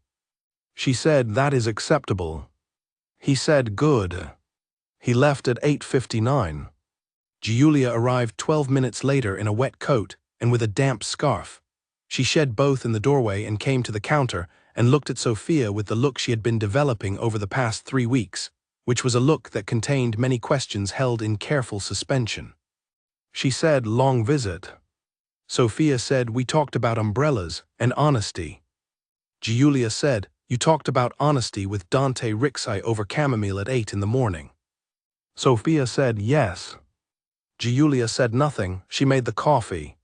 She said, "That is acceptable." He said, "Good." He left at 8:59. Giulia arrived 12 minutes later in a wet coat and with a damp scarf. She shed both in the doorway and came to the counter and looked at Sophia with the look she had been developing over the past 3 weeks, which was a look that contained many questions held in careful suspension. She said, "Long visit." Sophia said, "We talked about umbrellas and honesty." Giulia said, "You talked about honesty with Dante Rixai over chamomile at 8 in the morning." Sophia said, "Yes." Giulia said nothing. She made the coffee.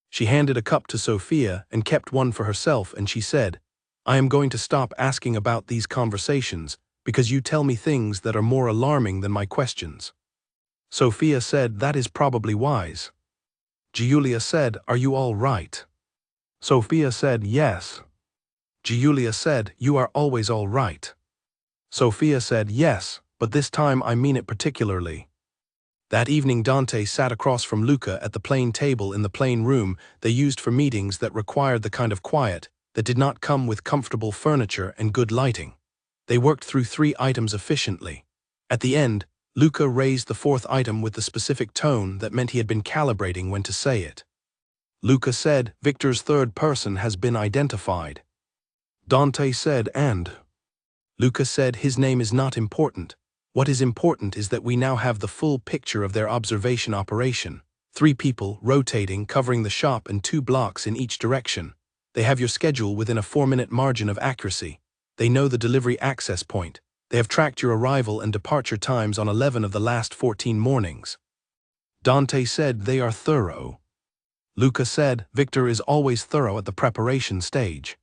She handed a cup to Sophia and kept one for herself, and she said, "I am going to stop asking about these conversations because you tell me things that are more alarming than my questions." Sophia said, "That is probably wise." Giulia said, "Are you all right?" Sophia said, "Yes." Giulia said, "You are always all right." Sophia said, "Yes, but this time I mean it particularly." That evening Dante sat across from Luca at the plain table in the plain room they used for meetings that required the kind of quiet that did not come with comfortable furniture and good lighting. They worked through 3 items efficiently. At the end, Luca raised the 4th item with the specific tone that meant he had been calibrating when to say it. Luca said, "Victor's 3rd person has been identified." Dante said, "And?" Luca said, "His name is not important. What is important is that we now have the full picture of their observation operation. 3 people, rotating, covering the shop and 2 blocks in each direction. They have your schedule within a 4-minute margin of accuracy. They know the delivery access point. They have tracked your arrival and departure times on 11 of the last 14 mornings." Dante said, "They are thorough." Luca said, "Victor is always thorough at the preparation stage."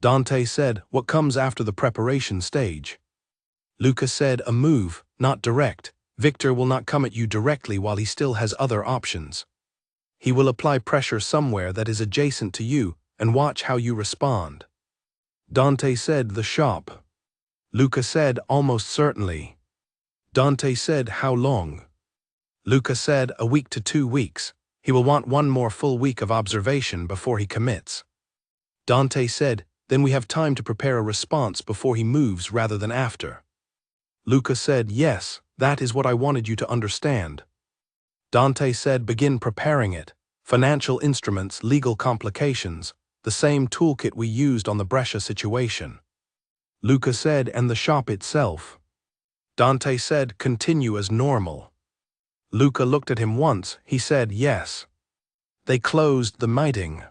Dante said, "What comes after the preparation stage?" Luca said, "A move, not direct. Victor will not come at you directly while he still has other options. He will apply pressure somewhere that is adjacent to you and watch how you respond." Dante said, "The shop." Luca said, "Almost certainly." Dante said, "How long?" Luca said, "A week to 2 weeks. He will want 1 more full week of observation before he commits." Dante said, "Then we have time to prepare a response before he moves rather than after." Luca said, "Yes, that is what I wanted you to understand." Dante said, "Begin preparing it. Financial instruments, legal complications, the same toolkit we used on the Brescia situation." Luca said, "And the shop itself?" Dante said, "Continue as normal." Luca looked at him once. He said, "Yes." They closed the meeting.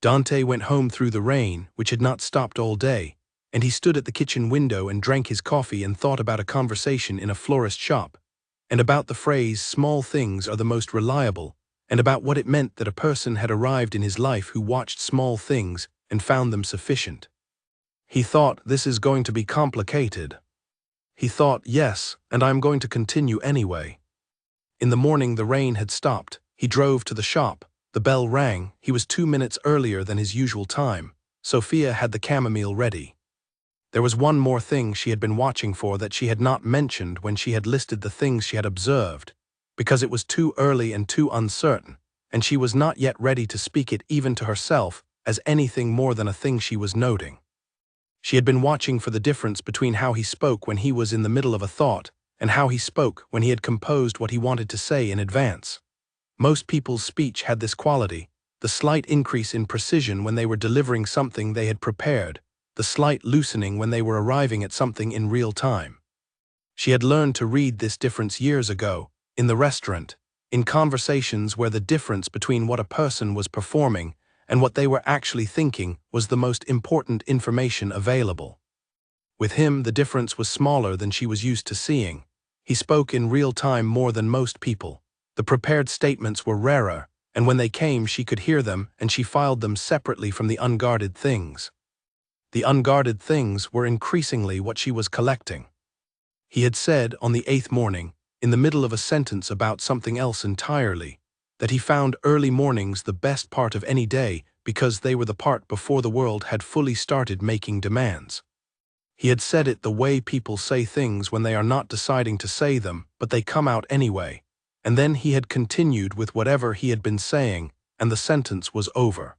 Dante went home through the rain, which had not stopped all day, and he stood at the kitchen window and drank his coffee and thought about a conversation in a florist shop, and about the phrase "small things are the most reliable," and about what it meant that a person had arrived in his life who watched small things and found them sufficient. He thought, "This is going to be complicated." He thought, "Yes, and I am going to continue anyway." In the morning the rain had stopped. He drove to the shop. The bell rang. He was 2 minutes earlier than his usual time. Sophia had the chamomile ready. There was one more thing she had been watching for that she had not mentioned when she had listed the things she had observed, because it was too early and too uncertain, and she was not yet ready to speak it even to herself as anything more than a thing she was noting. She had been watching for the difference between how he spoke when he was in the middle of a thought and how he spoke when he had composed what he wanted to say in advance. Most people's speech had this quality. the slight increase in precision when they were delivering something they had prepared, the slight loosening when they were arriving at something in real time. She had learned to read this difference years ago, in the restaurant, in conversations where the difference between what a person was performing and what they were actually thinking was the most important information available. With him, the difference was smaller than she was used to seeing. He spoke in real time more than most people. The prepared statements were rarer, and when they came she could hear them and she filed them separately from the unguarded things. The unguarded things were increasingly what she was collecting. He had said on the 8th morning, in the middle of a sentence about something else entirely, that he found early mornings the best part of any day because they were the part before the world had fully started making demands. He had said it the way people say things when they are not deciding to say them, but they come out anyway. And then he had continued with whatever he had been saying, and the sentence was over.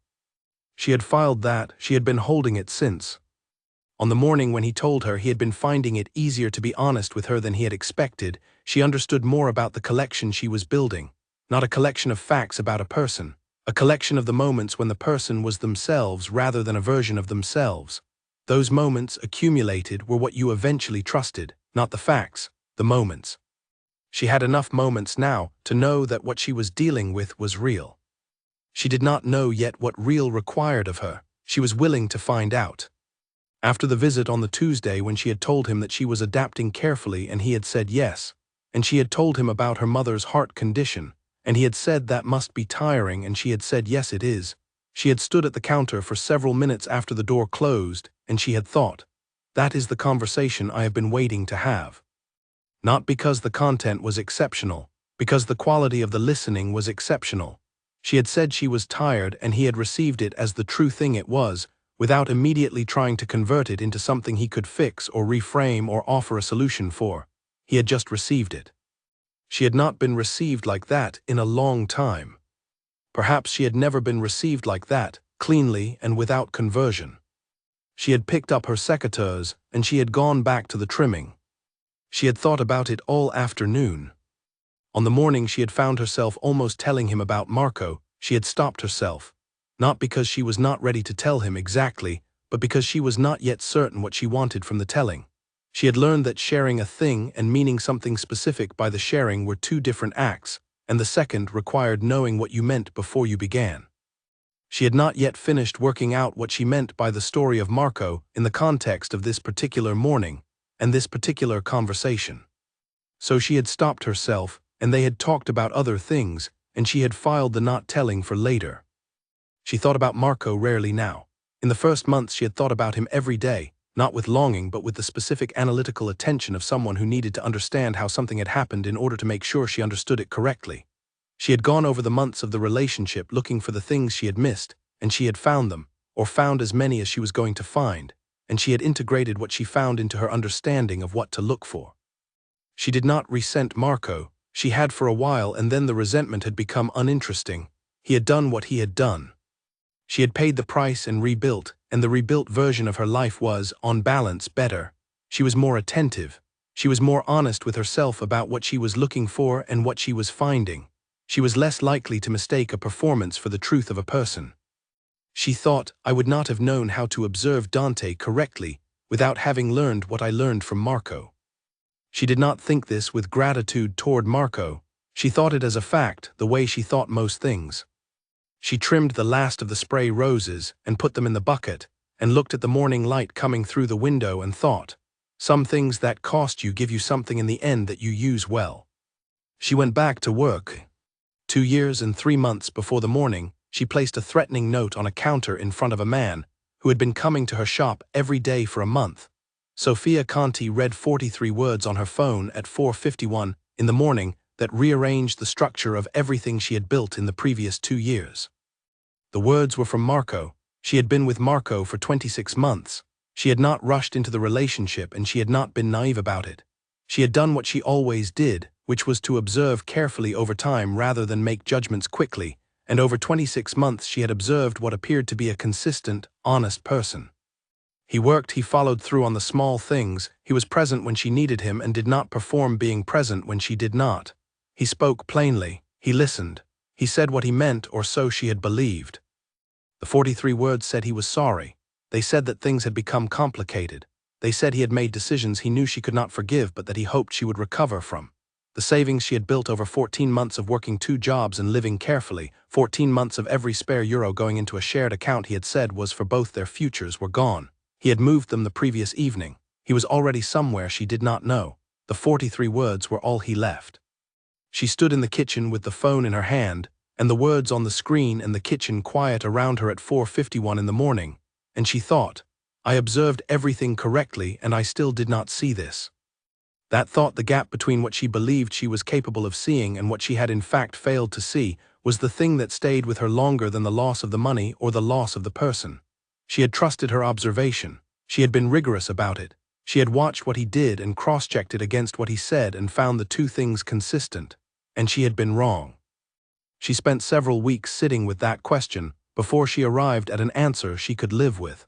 She had filed that, she had been holding it since. On the morning when he told her he had been finding it easier to be honest with her than he had expected, she understood more about the collection she was building. Not a collection of facts about a person, a collection of the moments when the person was themselves rather than a version of themselves. Those moments accumulated were what you eventually trusted, not the facts, the moments. She had enough moments now to know that what she was dealing with was real. She did not know yet what real required of her. She was willing to find out. After the visit on the Tuesday when she had told him that she was adapting carefully and he had said yes, and she had told him about her mother's heart condition, and he had said that must be tiring and she had said yes it is, she had stood at the counter for several minutes after the door closed and she had thought, that is the conversation I have been waiting to have. Not because the content was exceptional, because the quality of the listening was exceptional. She had said she was tired and he had received it as the true thing it was, without immediately trying to convert it into something he could fix or reframe or offer a solution for. He had just received it. She had not been received like that in a long time. Perhaps she had never been received like that, cleanly and without conversion. She had picked up her secateurs and she had gone back to the trimming. She had thought about it all afternoon. On the morning she had found herself almost telling him about Marco, she had stopped herself, not because she was not ready to tell him exactly, but because she was not yet certain what she wanted from the telling. She had learned that sharing a thing and meaning something specific by the sharing were two different acts, and the second required knowing what you meant before you began. She had not yet finished working out what she meant by the story of Marco in the context of this particular morning and this particular conversation. So she had stopped herself, and they had talked about other things, and she had filed the not telling for later. She thought about Marco rarely now. In the first months she had thought about him every day, not with longing but with the specific analytical attention of someone who needed to understand how something had happened in order to make sure she understood it correctly. She had gone over the months of the relationship looking for the things she had missed, and she had found them, or found as many as she was going to find, and she had integrated what she found into her understanding of what to look for. She did not resent Marco. She had for a while, and then the resentment had become uninteresting. He had done what he had done. She had paid the price and rebuilt, and the rebuilt version of her life was, on balance, better. She was more attentive. She was more honest with herself about what she was looking for and what she was finding. She was less likely to mistake a performance for the truth of a person. She thought, I would not have known how to observe Dante correctly without having learned what I learned from Marco. She did not think this with gratitude toward Marco. She thought it as a fact, the way she thought most things. She trimmed the last of the spray roses and put them in the bucket and looked at the morning light coming through the window and thought, some things that cost you give you something in the end that you use well. She went back to work. 2 years and 3 months before the morning, she placed a threatening note on a counter in front of a man who had been coming to her shop every day for a month. Sophia Conti read 43 words on her phone at 4:51 in the morning that rearranged the structure of everything she had built in the previous 2 years. The words were from Marco. She had been with Marco for 26 months. She had not rushed into the relationship and she had not been naive about it. She had done what she always did, which was to observe carefully over time rather than make judgments quickly, and over 26 months she had observed what appeared to be a consistent, honest person. He worked, he followed through on the small things, he was present when she needed him and did not perform being present when she did not. He spoke plainly, he listened. He said what he meant, or so she had believed. The 43 words said he was sorry. They said that things had become complicated. They said he had made decisions he knew she could not forgive but that he hoped she would recover from. The savings she had built over 14 months of working 2 jobs and living carefully, 14 months of every spare euro going into a shared account he had said was for both their futures, were gone. He had moved them the previous evening. He was already somewhere she did not know. The 43 words were all he left. She stood in the kitchen with the phone in her hand, and the words on the screen and the kitchen quiet around her at 4:51 in the morning, and she thought, I observed everything correctly and I still did not see this. That thought, the gap between what she believed she was capable of seeing and what she had in fact failed to see, was the thing that stayed with her longer than the loss of the money or the loss of the person. She had trusted her observation. She had been rigorous about it. She had watched what he did and cross-checked it against what he said and found the two things consistent. And she had been wrong. She spent several weeks sitting with that question before she arrived at an answer she could live with.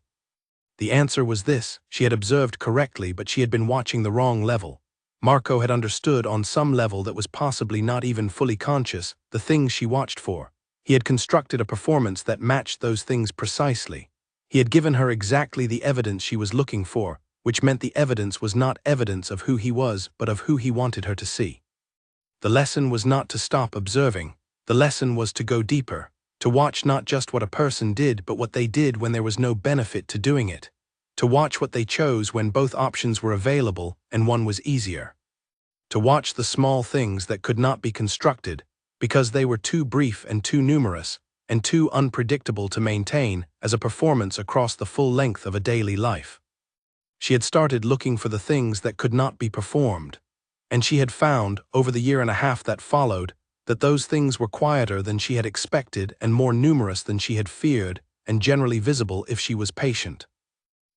The answer was this: she had observed correctly, but she had been watching the wrong level. Marco had understood on some level that was possibly not even fully conscious the things she watched for. He had constructed a performance that matched those things precisely. He had given her exactly the evidence she was looking for, which meant the evidence was not evidence of who he was, but of who he wanted her to see. The lesson was not to stop observing. The lesson was to go deeper, to watch not just what a person did, but what they did when there was no benefit to doing it. To watch what they chose when both options were available and one was easier. To watch the small things that could not be constructed because they were too brief and too numerous and too unpredictable to maintain as a performance across the full length of a daily life. She had started looking for the things that could not be performed, and she had found, over the year and a half that followed, that those things were quieter than she had expected and more numerous than she had feared, and generally visible if she was patient.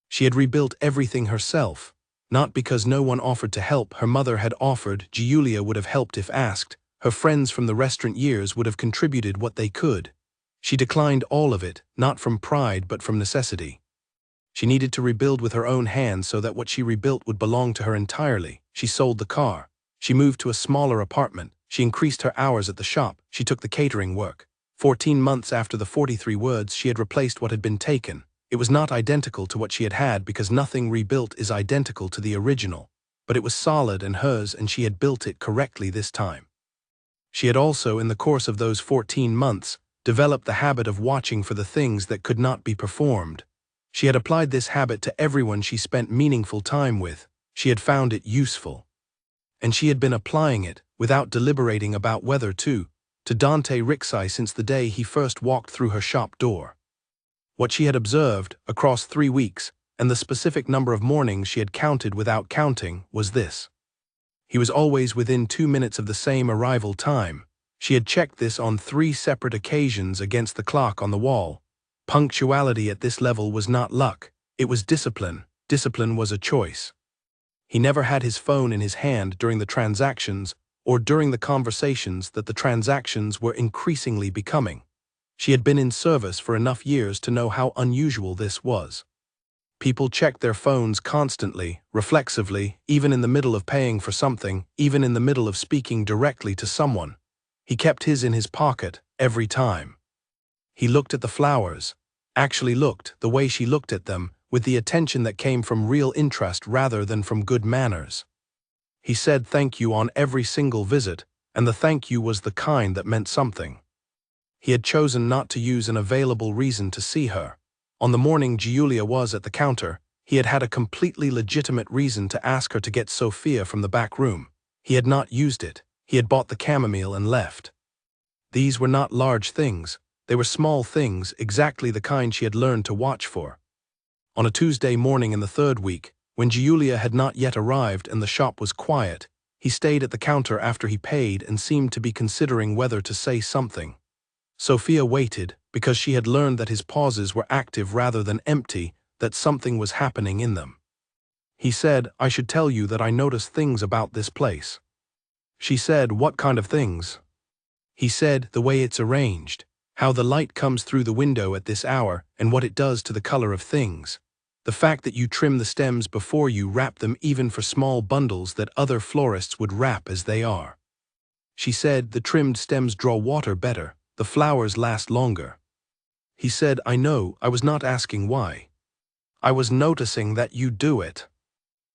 She had rebuilt everything herself, not because no one offered to help. Her mother had offered, Giulia would have helped if asked, her friends from the restaurant years would have contributed what they could. She declined all of it, not from pride but from necessity. She needed to rebuild with her own hands so that what she rebuilt would belong to her entirely. She sold the car. She moved to a smaller apartment. She increased her hours at the shop. She took the catering work. 14 months after the 43 words, she had replaced what had been taken. It was not identical to what she had had because nothing rebuilt is identical to the original, but it was solid and hers, and she had built it correctly this time. She had also, in the course of those 14 months, developed the habit of watching for the things that could not be performed. She had applied this habit to everyone she spent meaningful time with. She had found it useful. And she had been applying it, without deliberating about whether to Dante Rixai since the day he first walked through her shop door. What she had observed, across 3 weeks, and the specific number of mornings she had counted without counting, was this. He was always within 2 minutes of the same arrival time. She had checked this on 3 separate occasions against the clock on the wall. Punctuality at this level was not luck, it was discipline. Discipline was a choice. He never had his phone in his hand during the transactions or during the conversations that the transactions were increasingly becoming. She had been in service for enough years to know how unusual this was. People checked their phones constantly, reflexively, even in the middle of paying for something, even in the middle of speaking directly to someone. He kept his in his pocket, every time. He looked at the flowers, actually looked, the way she looked at them, with the attention that came from real interest rather than from good manners. He said thank you on every single visit, and the thank you was the kind that meant something. He had chosen not to use an available reason to see her. On the morning Giulia was at the counter, he had had a completely legitimate reason to ask her to get Sophia from the back room. He had not used it. He had bought the chamomile and left. These were not large things. They were small things, exactly the kind she had learned to watch for. On a Tuesday morning in the 3rd week, when Giulia had not yet arrived and the shop was quiet, he stayed at the counter after he paid and seemed to be considering whether to say something. Sophia waited, because she had learned that his pauses were active rather than empty, that something was happening in them. He said, I should tell you that I noticed things about this place. She said, what kind of things? He said, the way it's arranged, how the light comes through the window at this hour and what it does to the color of things. The fact that you trim the stems before you wrap them, even for small bundles that other florists would wrap as they are. She said, the trimmed stems draw water better. The flowers last longer. He said, I know, I was not asking why. I was noticing that you do it.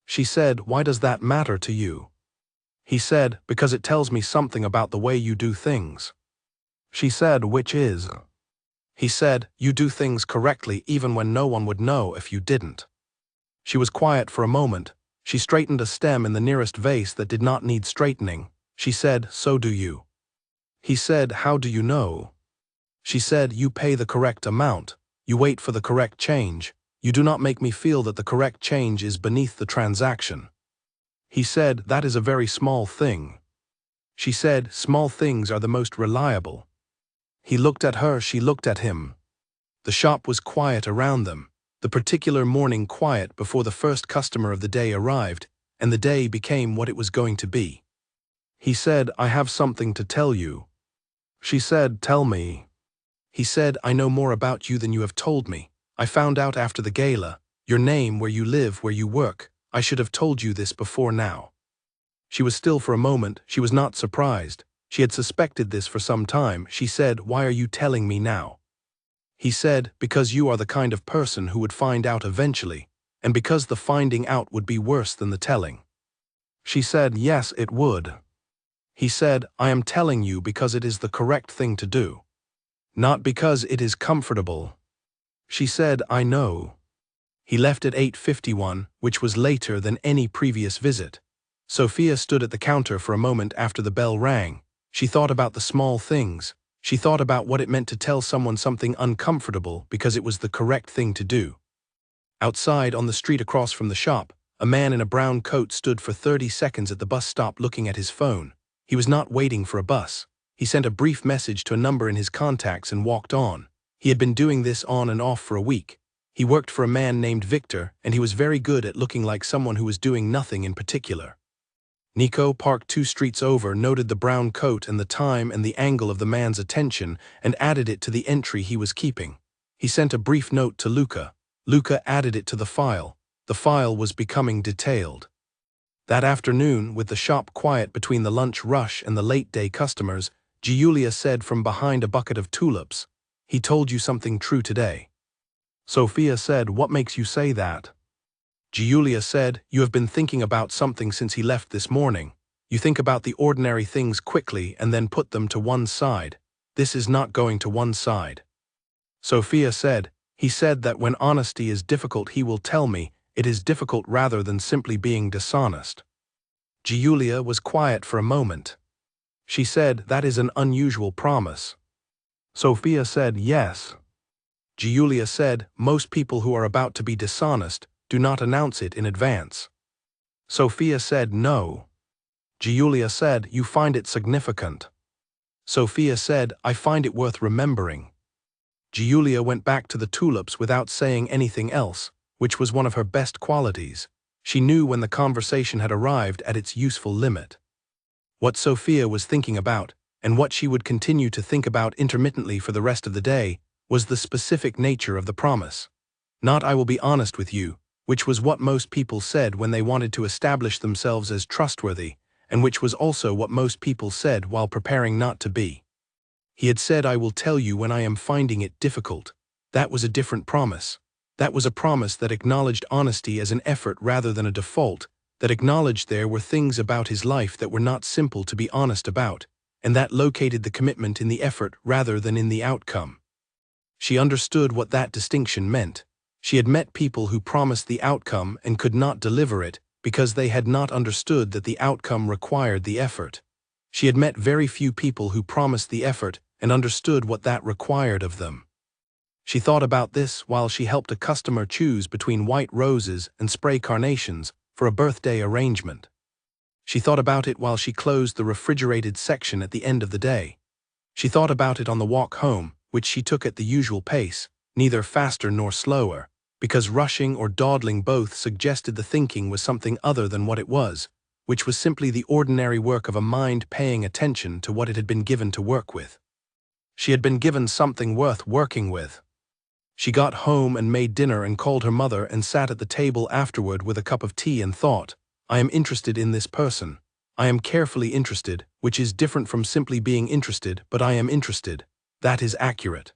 She said, why does that matter to you? He said, because it tells me something about the way you do things. She said, which is? He said, you do things correctly even when no one would know if you didn't. She was quiet for a moment. She straightened a stem in the nearest vase that did not need straightening. She said, so do you. He said, how do you know? She said, you pay the correct amount. You wait for the correct change. You do not make me feel that the correct change is beneath the transaction. He said, that is a very small thing. She said, small things are the most reliable. He looked at her, she looked at him. The shop was quiet around them, the particular morning quiet before the first customer of the day arrived, and the day became what it was going to be. He said, I have something to tell you. She said, tell me. He said, I know more about you than you have told me. I found out after the gala, your name, where you live, where you work. I should have told you this before now. She was still for a moment. She was not surprised. She had suspected this for some time. She said, why are you telling me now? He said, because you are the kind of person who would find out eventually, and because the finding out would be worse than the telling. She said, yes, it would. He said, I am telling you because it is the correct thing to do. Not because it is comfortable. She said, I know. He left at 8:51, which was later than any previous visit. Sophia stood at the counter for a moment after the bell rang. She thought about the small things. She thought about what it meant to tell someone something uncomfortable because it was the correct thing to do. Outside, on the street across from the shop, a man in a brown coat stood for 30 seconds at the bus stop looking at his phone. He was not waiting for a bus. He sent a brief message to a number in his contacts and walked on. He had been doing this on and off for a week. He worked for a man named Victor, and he was very good at looking like someone who was doing nothing in particular. Nico, parked 2 streets over, noted the brown coat and the time and the angle of the man's attention and added it to the entry he was keeping. He sent a brief note to Luca. Luca added it to the file. The file was becoming detailed. That afternoon, with the shop quiet between the lunch rush and the late-day customers, Giulia said from behind a bucket of tulips, he told you something true today. Sophia said, what makes you say that? Giulia said, you have been thinking about something since he left this morning. You think about the ordinary things quickly and then put them to one side. This is not going to one side. Sophia said, he said that when honesty is difficult he will tell me, it is difficult rather than simply being dishonest. Giulia was quiet for a moment. She said, that is an unusual promise. Sophia said, yes. Giulia said, most people who are about to be dishonest do not announce it in advance. Sophia said, no. Giulia said, you find it significant. Sophia said, I find it worth remembering. Giulia went back to the tulips without saying anything else, which was one of her best qualities. She knew when the conversation had arrived at its useful limit. What Sophia was thinking about, and what she would continue to think about intermittently for the rest of the day, was the specific nature of the promise. Not I will be honest with you, which was what most people said when they wanted to establish themselves as trustworthy, and which was also what most people said while preparing not to be. He had said, I will tell you when I am finding it difficult. That was a different promise. That was a promise that acknowledged honesty as an effort rather than a default, that acknowledged there were things about his life that were not simple to be honest about, and that located the commitment in the effort rather than in the outcome. She understood what that distinction meant. She had met people who promised the outcome and could not deliver it because they had not understood that the outcome required the effort. She had met very few people who promised the effort and understood what that required of them. She thought about this while she helped a customer choose between white roses and spray carnations for a birthday arrangement. She thought about it while she closed the refrigerated section at the end of the day. She thought about it on the walk home, which she took at the usual pace, neither faster nor slower, because rushing or dawdling both suggested the thinking was something other than what it was, which was simply the ordinary work of a mind paying attention to what it had been given to work with. She had been given something worth working with. She got home and made dinner and called her mother and sat at the table afterward with a cup of tea and thought, I am interested in this person. I am carefully interested, which is different from simply being interested, but I am interested. That is accurate.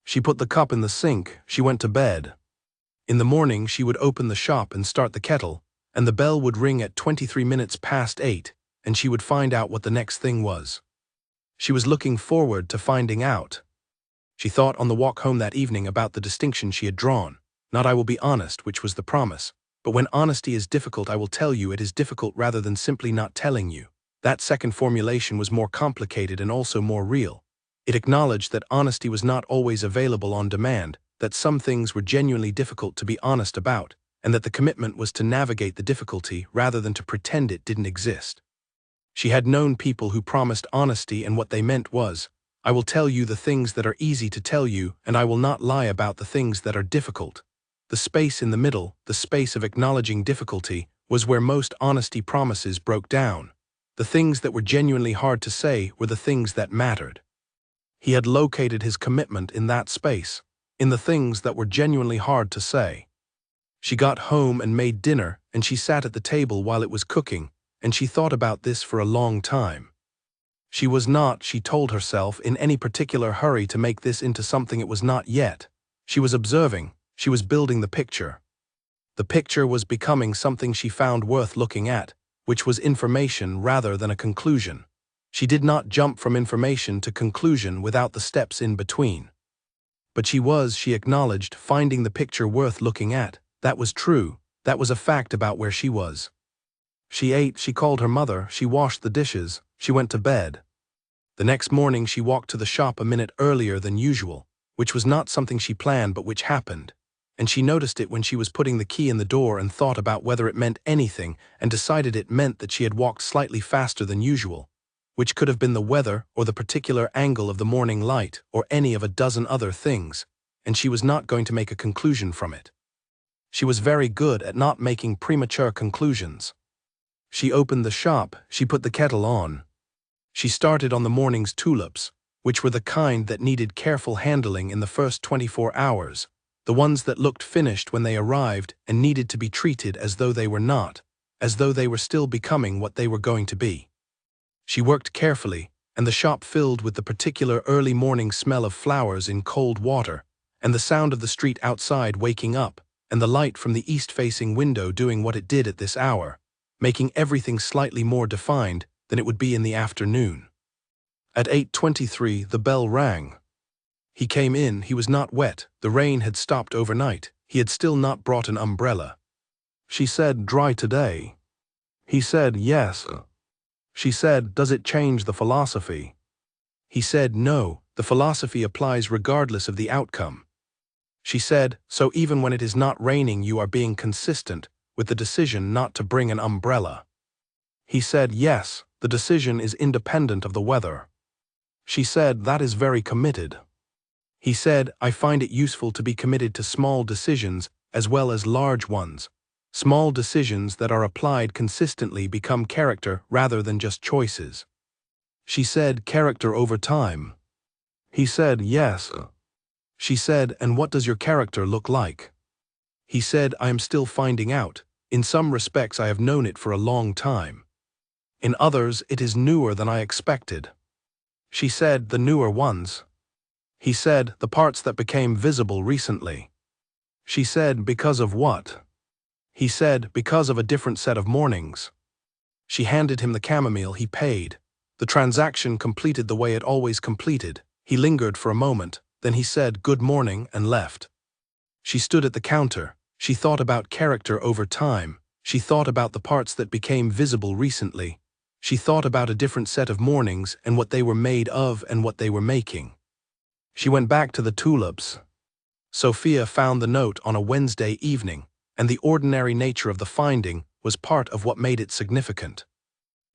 She put the cup in the sink, she went to bed. In the morning she would open the shop and start the kettle, and the bell would ring at 23 minutes past 8, and she would find out what the next thing was. She was looking forward to finding out. She thought on the walk home that evening about the distinction she had drawn. Not I will be honest, which was the promise. But when honesty is difficult, I will tell you it is difficult rather than simply not telling you. That second formulation was more complicated and also more real. It acknowledged that honesty was not always available on demand, that some things were genuinely difficult to be honest about, and that the commitment was to navigate the difficulty rather than to pretend it didn't exist. She had known people who promised honesty, and what they meant was, I will tell you the things that are easy to tell you, and I will not lie about the things that are difficult. The space in the middle, the space of acknowledging difficulty, was where most honesty promises broke down. The things that were genuinely hard to say were the things that mattered. He had located his commitment in that space, in the things that were genuinely hard to say. She got home and made dinner, and she sat at the table while it was cooking, and she thought about this for a long time. She was not, she told herself, in any particular hurry to make this into something it was not yet. She was observing, she was building the picture. The picture was becoming something she found worth looking at, which was information rather than a conclusion. She did not jump from information to conclusion without the steps in between. But she acknowledged, finding the picture worth looking at. That was true, that was a fact about where she was. She ate, she called her mother, she washed the dishes, she went to bed. The next morning she walked to the shop a minute earlier than usual, which was not something she planned but which happened. And she noticed it when she was putting the key in the door and thought about whether it meant anything and decided it meant that she had walked slightly faster than usual, which could have been the weather or the particular angle of the morning light or any of a dozen other things, and she was not going to make a conclusion from it. She was very good at not making premature conclusions. She opened the shop, she put the kettle on. She started on the morning's tulips, which were the kind that needed careful handling in the first 24 hours, the ones that looked finished when they arrived and needed to be treated as though they were not, as though they were still becoming what they were going to be. She worked carefully, and the shop filled with the particular early morning smell of flowers in cold water, and the sound of the street outside waking up, and the light from the east-facing window doing what it did at this hour, making everything slightly more defined than it would be in the afternoon. At 8:23 the bell rang. He came in, he was not wet, the rain had stopped overnight, he had still not brought an umbrella. She said, "Dry today?" He said, "Yes." She said, "Does it change the philosophy?" He said, "No, the philosophy applies regardless of the outcome." She said, "So even when it is not raining you are being consistent with the decision not to bring an umbrella?" He said, "Yes, the decision is independent of the weather." She said, "That is very committed." He said, "I find it useful to be committed to small decisions as well as large ones. Small decisions that are applied consistently become character rather than just choices." She said, "Character over time?" He said, "Yes." She said, "And what does your character look like?" He said, "I am still finding out. In some respects I have known it for a long time. In others it is newer than I expected." She said, "The newer ones?" He said, "The parts that became visible recently." She said, "Because of what?" He said, "Because of a different set of mornings." She handed him the chamomile, he paid. The transaction completed the way it always completed. He lingered for a moment, then he said, "Good morning," and left. She stood at the counter. She thought about character over time. She thought about the parts that became visible recently. She thought about a different set of mornings and what they were made of and what they were making. She went back to the tulips. Sophia found the note on a Wednesday evening, and the ordinary nature of the finding was part of what made it significant.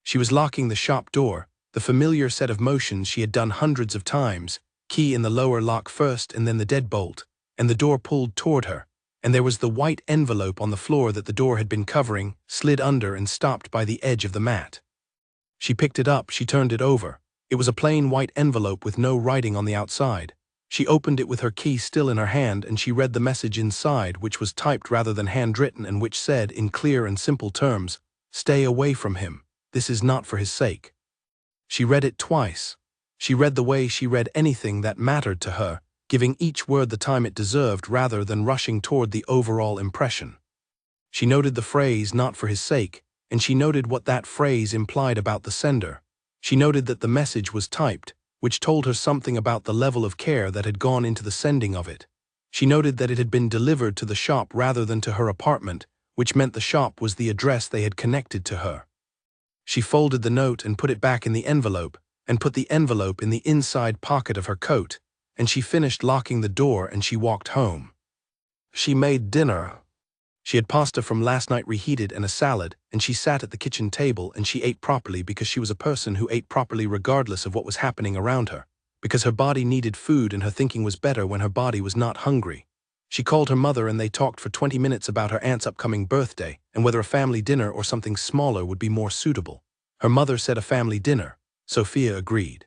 She was locking the shop door, the familiar set of motions she had done hundreds of times, key in the lower lock first and then the deadbolt, and the door pulled toward her, and there was the white envelope on the floor that the door had been covering, slid under and stopped by the edge of the mat. She picked it up, she turned it over. It was a plain white envelope with no writing on the outside. She opened it with her key still in her hand and she read the message inside, which was typed rather than handwritten and which said, in clear and simple terms, "Stay away from him. This is not for his sake." She read it twice. She read the way she read anything that mattered to her, giving each word the time it deserved rather than rushing toward the overall impression. She noted the phrase, "not for his sake," and she noted what that phrase implied about the sender. She noted that the message was typed, which told her something about the level of care that had gone into the sending of it. She noted that it had been delivered to the shop rather than to her apartment, which meant the shop was the address they had connected to her. She folded the note and put it back in the envelope, and put the envelope in the inside pocket of her coat, and she finished locking the door and she walked home. She made dinner. She had pasta from last night reheated and a salad, and she sat at the kitchen table and she ate properly because she was a person who ate properly regardless of what was happening around her, because her body needed food and her thinking was better when her body was not hungry. She called her mother and they talked for 20 minutes about her aunt's upcoming birthday and whether a family dinner or something smaller would be more suitable. Her mother said a family dinner. Sophia agreed.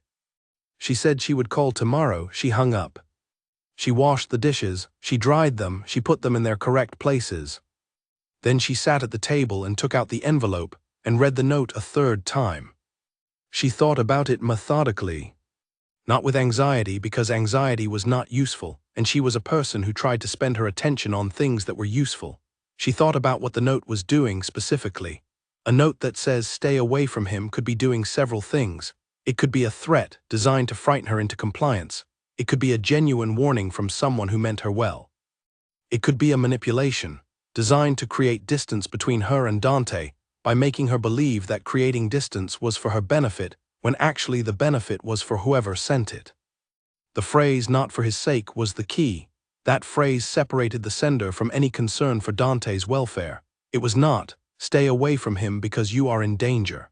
She said she would call tomorrow. She hung up. She washed the dishes, she dried them, she put them in their correct places. Then she sat at the table and took out the envelope and read the note a third time. She thought about it methodically. Not with anxiety, because anxiety was not useful, and she was a person who tried to spend her attention on things that were useful. She thought about what the note was doing specifically. A note that says stay away from him could be doing several things. It could be a threat designed to frighten her into compliance. It could be a genuine warning from someone who meant her well. It could be a manipulation designed to create distance between her and Dante by making her believe that creating distance was for her benefit when actually the benefit was for whoever sent it. The phrase "not for his sake" was the key. That phrase separated the sender from any concern for Dante's welfare. It was not, "stay away from him because you are in danger."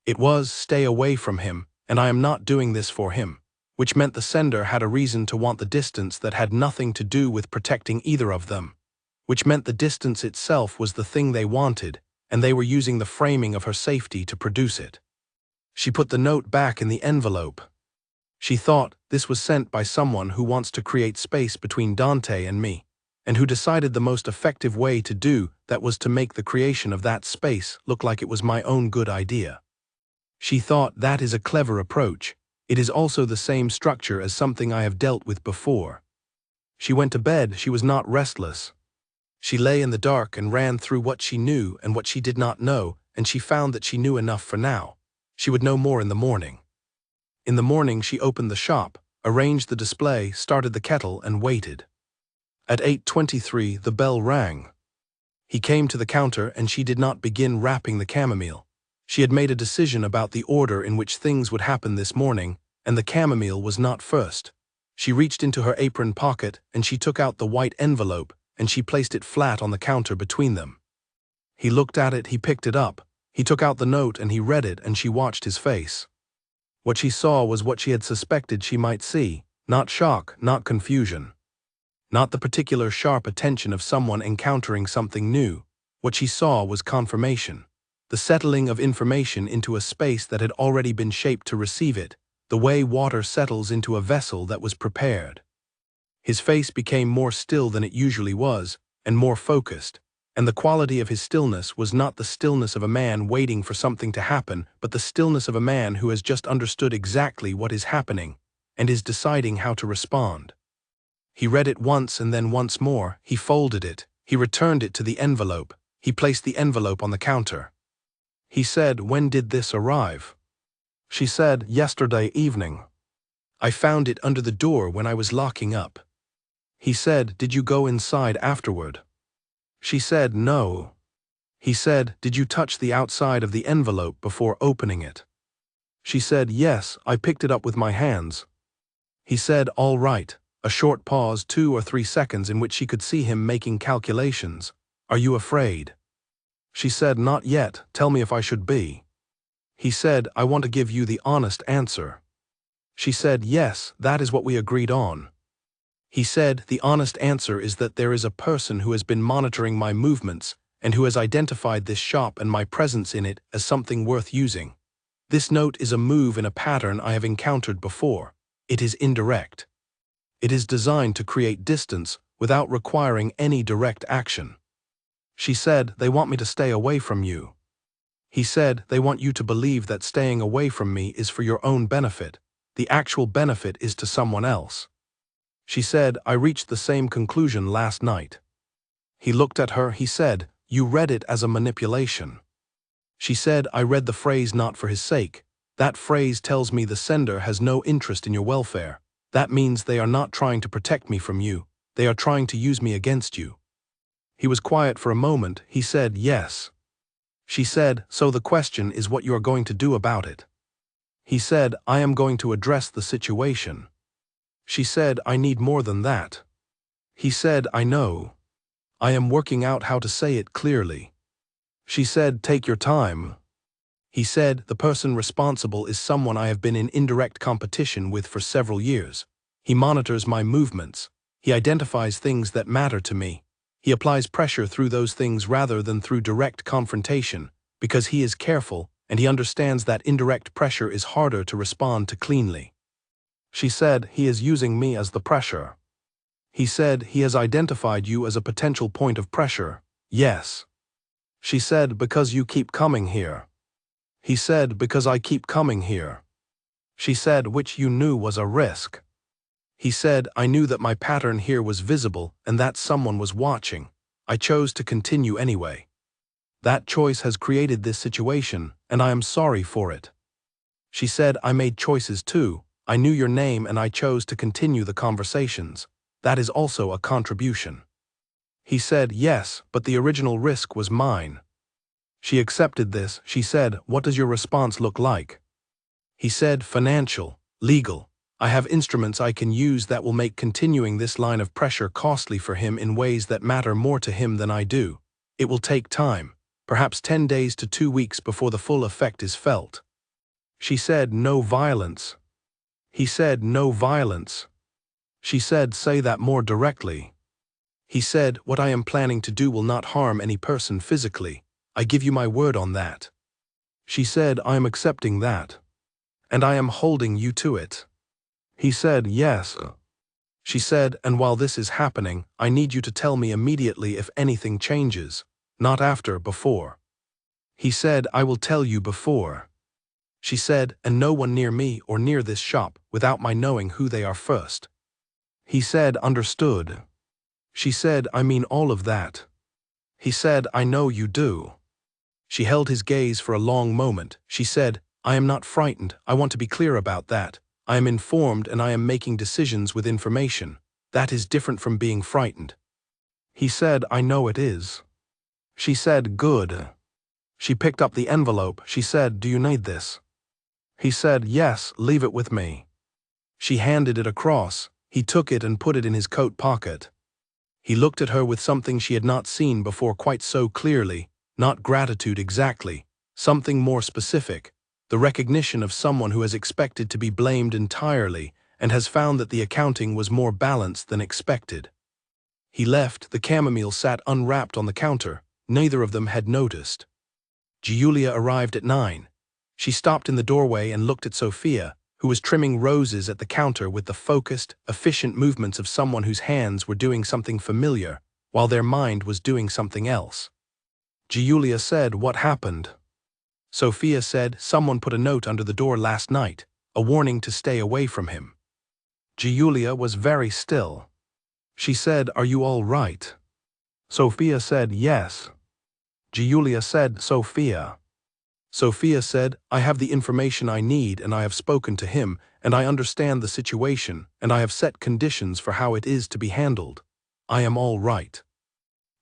It was, "stay away from him, and I am not doing this for him," which meant the sender had a reason to want the distance that had nothing to do with protecting either of them, which meant the distance itself was the thing they wanted, and they were using the framing of her safety to produce it. She put the note back in the envelope. She thought, this was sent by someone who wants to create space between Dante and me, and who decided the most effective way to do that was to make the creation of that space look like it was my own good idea. She thought, that is a clever approach. It is also the same structure as something I have dealt with before. She went to bed. She was not restless. She lay in the dark and ran through what she knew and what she did not know, and she found that she knew enough for now. She would know more in the morning. In the morning she opened the shop, arranged the display, started the kettle, and waited. At 8:23 the bell rang. He came to the counter and she did not begin wrapping the chamomile. She had made a decision about the order in which things would happen this morning, and the chamomile was not first. She reached into her apron pocket and she took out the white envelope and she placed it flat on the counter between them. He looked at it, he picked it up, he took out the note and he read it, and she watched his face. What she saw was what she had suspected she might see, not shock, not confusion. Not the particular sharp attention of someone encountering something new. What she saw was confirmation. The settling of information into a space that had already been shaped to receive it, the way water settles into a vessel that was prepared. His face became more still than it usually was, and more focused, and the quality of his stillness was not the stillness of a man waiting for something to happen, but the stillness of a man who has just understood exactly what is happening, and is deciding how to respond. He read it once and then once more. He folded it. He returned it to the envelope. He placed the envelope on the counter. He said, "When did this arrive?" She said, "Yesterday evening. I found it under the door when I was locking up." He said, "Did you go inside afterward?" She said, "No." He said, "Did you touch the outside of the envelope before opening it?" She said, "Yes, I picked it up with my hands." He said, "All right." A short pause, 2 or 3 seconds in which she could see him making calculations. "Are you afraid?" She said, "Not yet. Tell me if I should be." He said, "I want to give you the honest answer." She said, "Yes, that is what we agreed on." He said, "The honest answer is that there is a person who has been monitoring my movements and who has identified this shop and my presence in it as something worth using. This note is a move in a pattern I have encountered before. It is indirect. It is designed to create distance without requiring any direct action." She said, "They want me to stay away from you." He said, "They want you to believe that staying away from me is for your own benefit. The actual benefit is to someone else. She said, I reached the same conclusion last night. He looked at her, he said, you read it as a manipulation. She said, I read the phrase not for his sake. That phrase tells me the sender has no interest in your welfare. That means they are not trying to protect me from you. They are trying to use me against you. He was quiet for a moment. He said, yes. She said, so the question is what you are going to do about it. He said, I am going to address the situation. She said, I need more than that. He said, I know. I am working out how to say it clearly. She said, take your time. He said, the person responsible is someone I have been in indirect competition with for several years. He monitors my movements. He identifies things that matter to me. He applies pressure through those things rather than through direct confrontation, because he is careful and he understands that indirect pressure is harder to respond to cleanly. She said, he is using me as the pressure. He said, he has identified you as a potential point of pressure. Yes. She said, because you keep coming here. He said, because I keep coming here. She said, which you knew was a risk. He said, I knew that my pattern here was visible and that someone was watching. I chose to continue anyway. That choice has created this situation, and I am sorry for it. She said, I made choices too. I knew your name and I chose to continue the conversations. That is also a contribution. He said, yes, but the original risk was mine. She accepted this. She said, what does your response look like? He said, financial, legal. I have instruments I can use that will make continuing this line of pressure costly for him in ways that matter more to him than I do. It will take time, perhaps 10 days to 2 weeks before the full effect is felt. She said, no violence. He said, no violence. She said, say that more directly. He said, what I am planning to do will not harm any person physically. I give you my word on that. She said, I am accepting that. And I am holding you to it. He said, yes. She said, and while this is happening, I need you to tell me immediately if anything changes, not after, before. He said, I will tell you before. She said, and no one near me or near this shop without my knowing who they are first. He said, understood. She said, I mean all of that. He said, I know you do. She held his gaze for a long moment. She said, I am not frightened. I want to be clear about that. I am informed and I am making decisions with information. That is different from being frightened. He said, I know it is. She said, good. She picked up the envelope. She said, do you need this? He said, yes, leave it with me. She handed it across. He took it and put it in his coat pocket. He looked at her with something she had not seen before quite so clearly, not gratitude exactly, something more specific, the recognition of someone who has expected to be blamed entirely and has found that the accounting was more balanced than expected. He left. The chamomile sat unwrapped on the counter. Neither of them had noticed. Giulia arrived at 9. She stopped in the doorway and looked at Sophia, who was trimming roses at the counter with the focused, efficient movements of someone whose hands were doing something familiar, while their mind was doing something else. Giulia said, what happened? Sophia said, someone put a note under the door last night, a warning to stay away from him. Giulia was very still. She said, are you all right? Sophia said, yes. Giulia said, Sophia. Sophia said, I have the information I need and I have spoken to him and I understand the situation and I have set conditions for how it is to be handled. I am all right.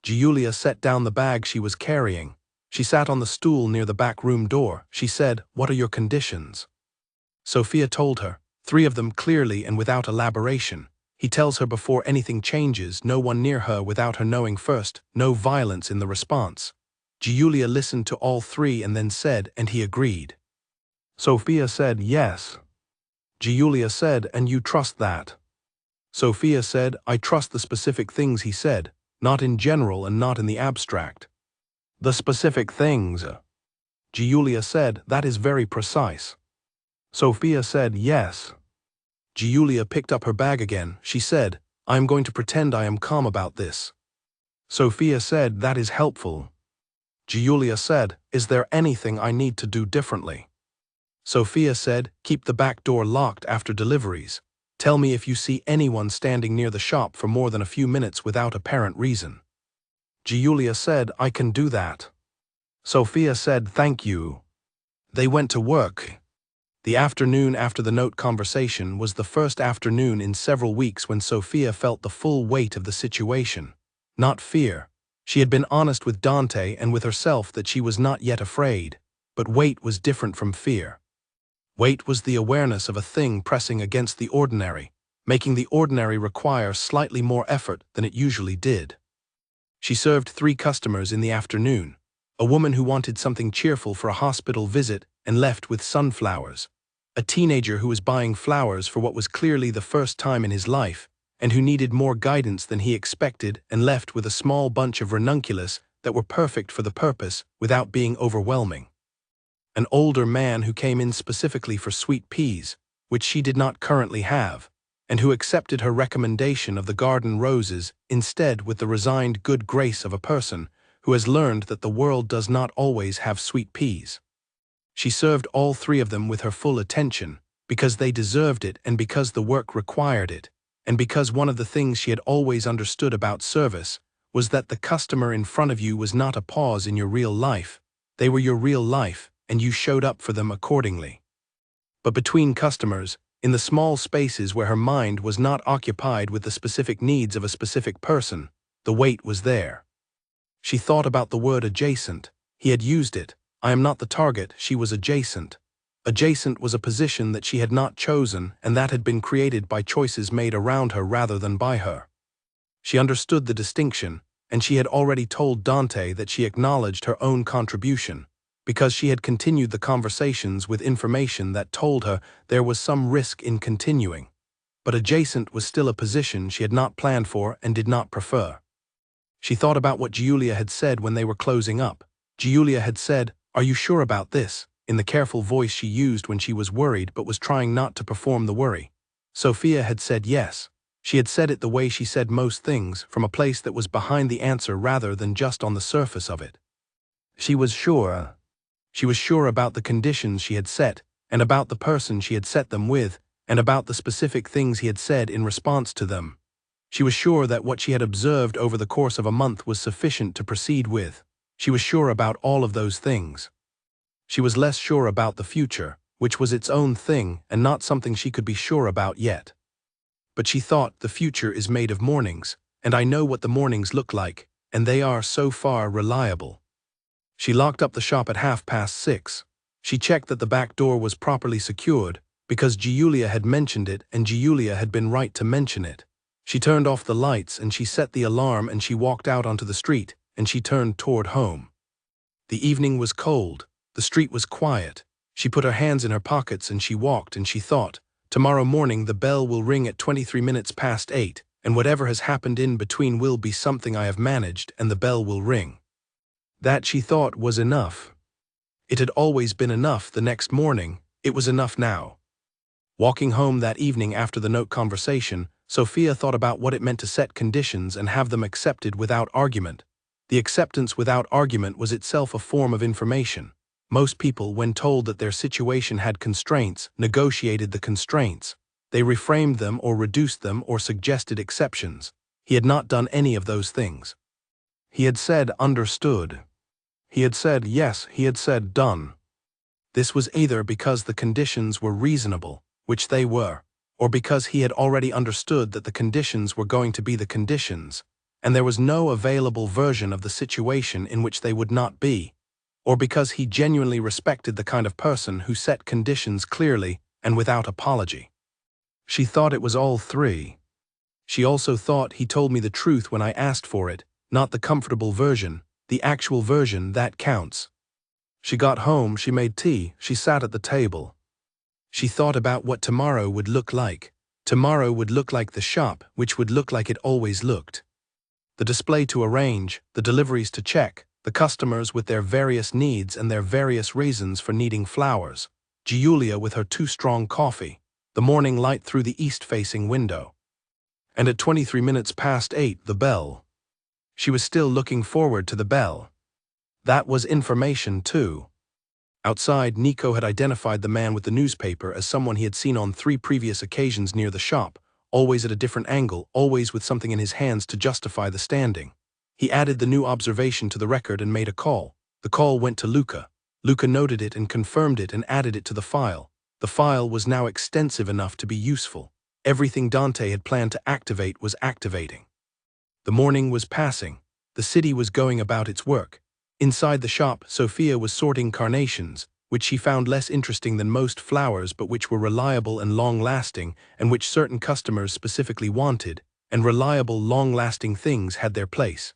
Giulia set down the bag she was carrying. She sat on the stool near the back room door. She said, what are your conditions? Sophia told her, 3 of them clearly and without elaboration. He tells her before anything changes, no one near her without her knowing first, no violence in the response. Giulia listened to all 3 and then said, and he agreed. Sophia said, yes. Giulia said, and you trust that? Sophia said, I trust the specific things he said, not in general and not in the abstract. The specific things. Giulia said, that is very precise. Sophia said, yes. Giulia picked up her bag again. She said, I am going to pretend I am calm about this. Sophia said, that is helpful. Giulia said, is there anything I need to do differently? Sophia said, "Keep the back door locked after deliveries. Tell me if you see anyone standing near the shop for more than a few minutes without apparent reason." Giulia said, "I can do that." Sophia said, "Thank you." They went to work. The afternoon after the note conversation was the first afternoon in several weeks when Sophia felt the full weight of the situation. Not fear. She had been honest with Dante and with herself that she was not yet afraid, but weight was different from fear. Weight was the awareness of a thing pressing against the ordinary, making the ordinary require slightly more effort than it usually did. She served 3 customers in the afternoon, a woman who wanted something cheerful for a hospital visit and left with sunflowers, a teenager who was buying flowers for what was clearly the first time in his life, and who needed more guidance than he expected and left with a small bunch of ranunculus that were perfect for the purpose without being overwhelming. An older man who came in specifically for sweet peas, which she did not currently have, and who accepted her recommendation of the garden roses instead with the resigned good grace of a person who has learned that the world does not always have sweet peas. She served all 3 of them with her full attention, because they deserved it and because the work required it, and because one of the things she had always understood about service was that the customer in front of you was not a pause in your real life, they were your real life, and you showed up for them accordingly. But between customers, in the small spaces where her mind was not occupied with the specific needs of a specific person, the weight was there. She thought about the word adjacent. He had used it. I am not the target, she was adjacent. Adjacent was a position that she had not chosen and that had been created by choices made around her rather than by her. She understood the distinction, and she had already told Dante that she acknowledged her own contribution, because she had continued the conversations with information that told her there was some risk in continuing. But adjacent was still a position she had not planned for and did not prefer. She thought about what Giulia had said when they were closing up. Giulia had said, "Are you sure about this?" in the careful voice she used when she was worried but was trying not to perform the worry. Sophia had said yes. She had said it the way she said most things, from a place that was behind the answer rather than just on the surface of it. She was sure. She was sure about the conditions she had set, and about the person she had set them with, and about the specific things he had said in response to them. She was sure that what she had observed over the course of a month was sufficient to proceed with. She was sure about all of those things. She was less sure about the future, which was its own thing and not something she could be sure about yet. But she thought, the future is made of mornings, and I know what the mornings look like, and they are so far reliable. She locked up the shop at 6:30. She checked that the back door was properly secured, because Giulia had mentioned it and Giulia had been right to mention it. She turned off the lights and she set the alarm and she walked out onto the street and she turned toward home. The evening was cold, the street was quiet. She put her hands in her pockets and she walked and she thought, tomorrow morning the bell will ring at 8:23, and whatever has happened in between will be something I have managed and the bell will ring. That, she thought, was enough. It had always been enough the next morning, it was enough now. Walking home that evening after the note conversation, Sophia thought about what it meant to set conditions and have them accepted without argument. The acceptance without argument was itself a form of information. Most people, when told that their situation had constraints, negotiated the constraints. They reframed them or reduced them or suggested exceptions. He had not done any of those things. He had said understood. He had said yes, he had said done. This was either because the conditions were reasonable, which they were, or because he had already understood that the conditions were going to be the conditions, and there was no available version of the situation in which they would not be, or because he genuinely respected the kind of person who set conditions clearly and without apology. She thought it was all 3. She also thought he told me the truth when I asked for it, not the comfortable version, the actual version that counts. She got home, she made tea, she sat at the table. She thought about what tomorrow would look like. Tomorrow would look like the shop, which would look like it always looked. The display to arrange, the deliveries to check, the customers with their various needs and their various reasons for needing flowers, Giulia with her too strong coffee, the morning light through the east-facing window. And at 8:23, the bell. She was still looking forward to the bell. That was information too. Outside, Nico had identified the man with the newspaper as someone he had seen on 3 previous occasions near the shop, always at a different angle, always with something in his hands to justify the standing. He added the new observation to the record and made a call. The call went to Luca. Luca noted it and confirmed it and added it to the file. The file was now extensive enough to be useful. Everything Dante had planned to activate was activating. The morning was passing. The city was going about its work. Inside the shop, Sophia was sorting carnations, which she found less interesting than most flowers but which were reliable and long-lasting, and which certain customers specifically wanted, and reliable, long-lasting things had their place.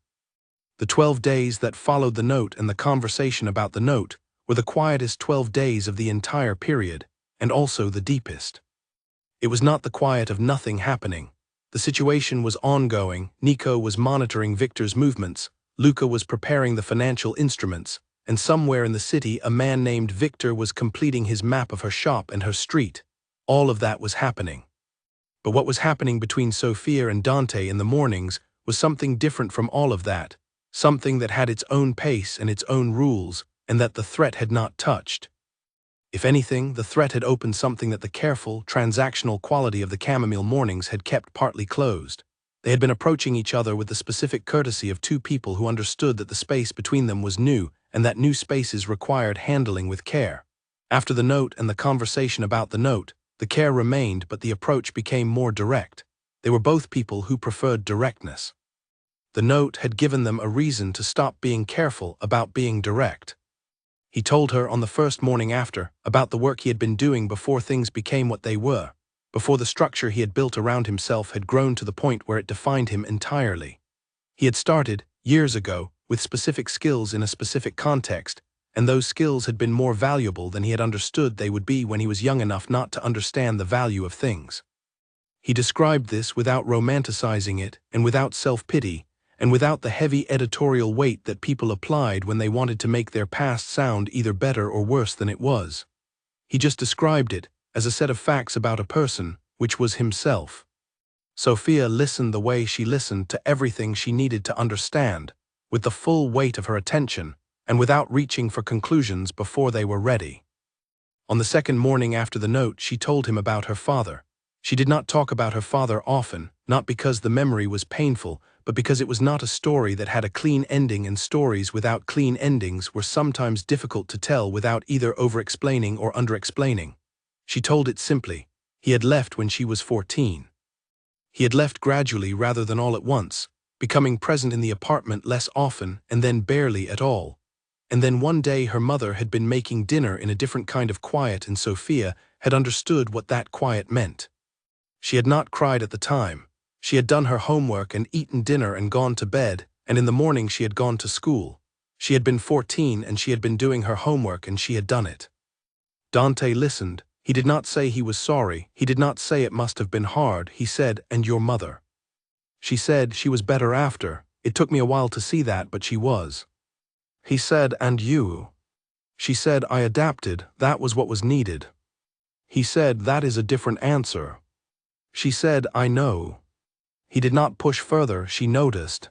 The 12 days that followed the note and the conversation about the note were the quietest 12 days of the entire period, and also the deepest. It was not the quiet of nothing happening. The situation was ongoing. Nico was monitoring Victor's movements, Luca was preparing the financial instruments, and somewhere in the city a man named Victor was completing his map of her shop and her street. All of that was happening. But what was happening between Sophia and Dante in the mornings was something different from all of that, something that had its own pace and its own rules, and that the threat had not touched. If anything, the threat had opened something that the careful, transactional quality of the chamomile mornings had kept partly closed. They had been approaching each other with the specific courtesy of 2 people who understood that the space between them was new and that new spaces required handling with care. After the note and the conversation about the note, the care remained but the approach became more direct. They were both people who preferred directness. The note had given them a reason to stop being careful about being direct. He told her on the first morning after about the work he had been doing before things became what they were, before the structure he had built around himself had grown to the point where it defined him entirely. He had started, years ago, with specific skills in a specific context, and those skills had been more valuable than he had understood they would be when he was young enough not to understand the value of things. He described this without romanticizing it and without self-pity, and without the heavy editorial weight that people applied when they wanted to make their past sound either better or worse than it was. He just described it as a set of facts about a person, which was himself. Sophia listened the way she listened to everything she needed to understand, with the full weight of her attention, and without reaching for conclusions before they were ready. On the second morning after the note, she told him about her father. She did not talk about her father often, not because the memory was painful, but because it was not a story that had a clean ending, and stories without clean endings were sometimes difficult to tell without either over-explaining or under-explaining. She told it simply. He had left when she was 14. He had left gradually rather than all at once, becoming present in the apartment less often and then barely at all. And then one day her mother had been making dinner in a different kind of quiet, and Sophia had understood what that quiet meant. She had not cried at the time. She had done her homework and eaten dinner and gone to bed, and in the morning she had gone to school. She had been 14 and she had been doing her homework and she had done it. Dante listened. He did not say he was sorry. He did not say it must have been hard. He said, "And your mother?" She said she was better after. It took me a while to see that, but she was. He said, "And you?" She said, "I adapted. That was what was needed." He said, "That is a different answer." She said, "I know." He did not push further, she noticed.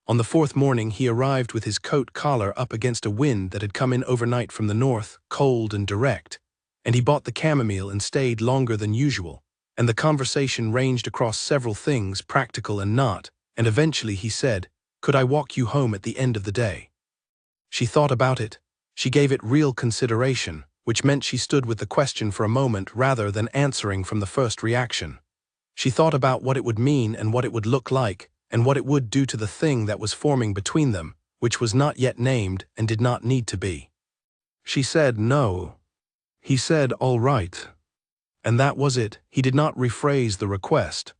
On the 4th morning he arrived with his coat collar up against a wind that had come in overnight from the north, cold and direct, and he bought the chamomile and stayed longer than usual, and the conversation ranged across several things, practical and not, and eventually he said, "Could I walk you home at the end of the day?" She thought about it. She gave it real consideration, which meant she stood with the question for a moment rather than answering from the first reaction. She thought about what it would mean and what it would look like, and what it would do to the thing that was forming between them, which was not yet named and did not need to be. She said no. He said, "All right." And that was it. He did not rephrase the request.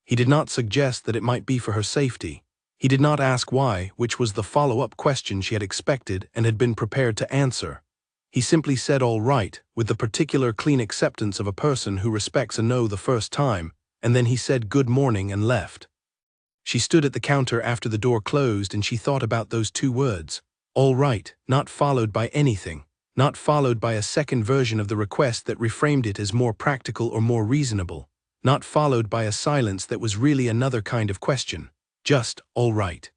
He did not suggest that it might be for her safety. He did not ask why, which was the follow-up question she had expected and had been prepared to answer. He simply said all right, with the particular clean acceptance of a person who respects a no the first time, and then he said good morning and left. She stood at the counter after the door closed and she thought about those 2 words, all right, not followed by anything, not followed by a second version of the request that reframed it as more practical or more reasonable, not followed by a silence that was really another kind of question, just all right.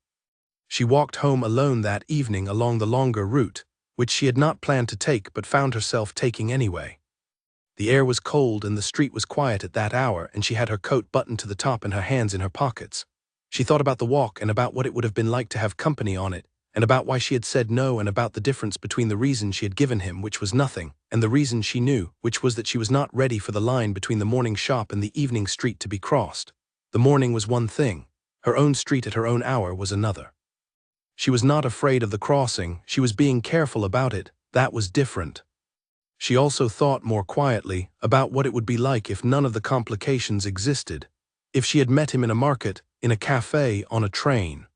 She walked home alone that evening along the longer route, which she had not planned to take but found herself taking anyway. The air was cold and the street was quiet at that hour, and she had her coat buttoned to the top and her hands in her pockets. She thought about the walk and about what it would have been like to have company on it, and about why she had said no, and about the difference between the reason she had given him, which was nothing, and the reason she knew, which was that she was not ready for the line between the morning shop and the evening street to be crossed. The morning was one thing. Her own street at her own hour was another. She was not afraid of the crossing, she was being careful about it. That was different. She also thought more quietly about what it would be like if none of the complications existed. If she had met him in a market, in a cafe, on a train.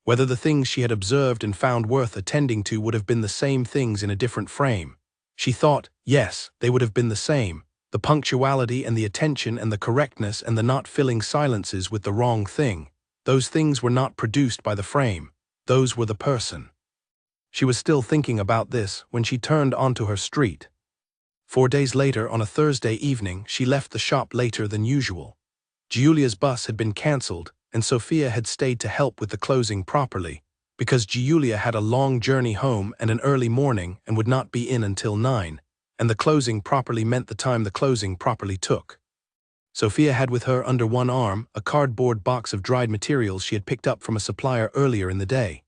Whether the things she had observed and found worth attending to would have been the same things in a different frame. She thought, yes, they would have been the same. The punctuality and the attention and the correctness and the not filling silences with the wrong thing. Those things were not produced by the frame. Those were the person. She was still thinking about this when she turned onto her street. 4 days later, on a Thursday evening, she left the shop later than usual. Giulia's bus had been cancelled, and Sophia had stayed to help with the closing properly, because Giulia had a long journey home and an early morning and would not be in until 9, and the closing properly meant the time the closing properly took. Sophia had with her under one arm a cardboard box of dried materials she had picked up from a supplier earlier in the day.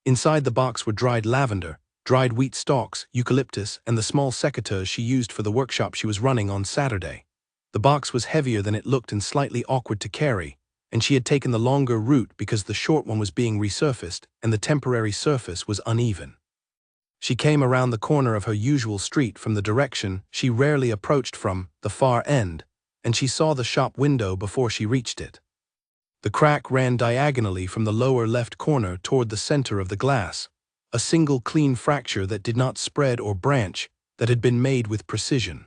Inside the box were dried lavender, dried wheat stalks, eucalyptus, and the small secateurs she used for the workshop she was running on Saturday. The box was heavier than it looked and slightly awkward to carry, and she had taken the longer route because the short one was being resurfaced and the temporary surface was uneven. She came around the corner of her usual street from the direction she rarely approached from, the far end, and she saw the shop window before she reached it. The crack ran diagonally from the lower left corner toward the center of the glass, a single clean fracture that did not spread or branch, that had been made with precision.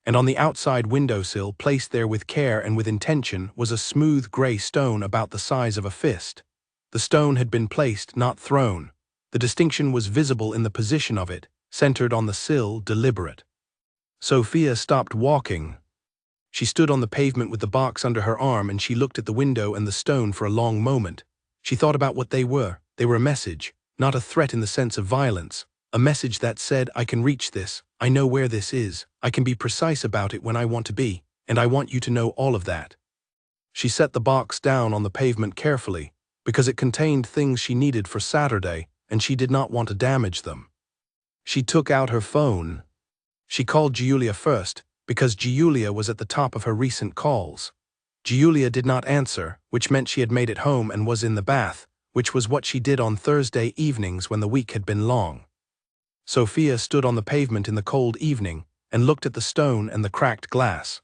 And on the outside windowsill, placed there with care and with intention, was a smooth gray stone about the size of a fist. The stone had been placed, not thrown. The distinction was visible in the position of it, centered on the sill, deliberate. Sophia stopped walking. She stood on the pavement with the box under her arm, and she looked at the window and the stone for a long moment. She thought about what they were. They were a message, not a threat in the sense of violence. A message that said, I can reach this, I know where this is, I can be precise about it when I want to be, and I want you to know all of that. She set the box down on the pavement carefully, because it contained things she needed for Saturday, and she did not want to damage them. She took out her phone. She called Giulia first, because Giulia was at the top of her recent calls. Giulia did not answer, which meant she had made it home and was in the bath, which was what she did on Thursday evenings when the week had been long. Sophia stood on the pavement in the cold evening and looked at the stone and the cracked glass.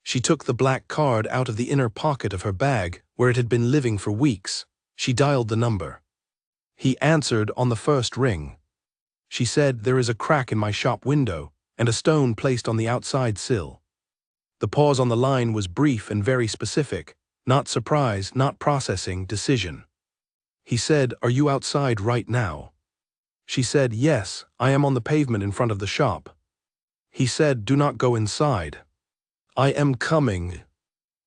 She took the black card out of the inner pocket of her bag, where it had been living for weeks. She dialed the number. He answered on the first ring. She said, there is a crack in my shop window, and a stone placed on the outside sill. The pause on the line was brief and very specific, not surprise, not processing, decision. He said, are you outside right now? She said, yes, I am on the pavement in front of the shop. He said, do not go inside. I am coming.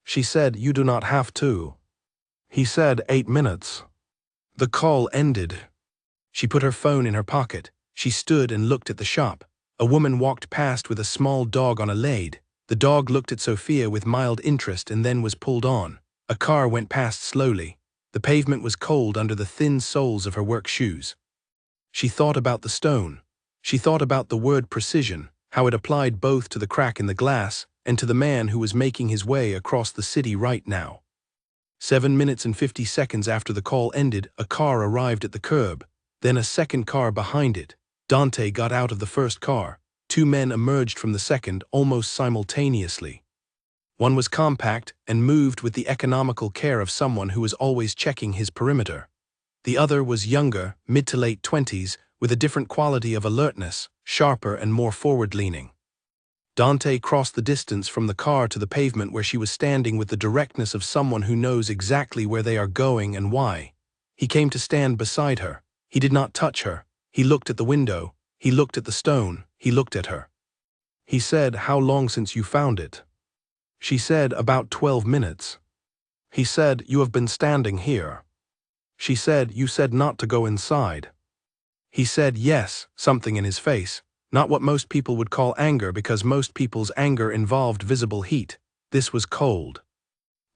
She said, you do not have to. He said, 8 minutes. The call ended. She put her phone in her pocket. She stood and looked at the shop. A woman walked past with a small dog on a lead. The dog looked at Sophia with mild interest and then was pulled on. A car went past slowly. The pavement was cold under the thin soles of her work shoes. She thought about the stone. She thought about the word precision, how it applied both to the crack in the glass and to the man who was making his way across the city right now. 7 minutes and 50 seconds after the call ended, a car arrived at the curb, then a second car behind it. Dante got out of the first car. 2 men emerged from the second almost simultaneously. One was compact and moved with the economical care of someone who was always checking his perimeter. The other was younger, mid to late 20s, with a different quality of alertness, sharper and more forward-leaning. Dante crossed the distance from the car to the pavement where she was standing with the directness of someone who knows exactly where they are going and why. He came to stand beside her. He did not touch her. He looked at the window. He looked at the stone. He looked at her. He said, how long since you found it? She said, about 12 minutes. He said, you have been standing here. She said, you said not to go inside. He said yes, something in his face, not what most people would call anger because most people's anger involved visible heat. This was cold.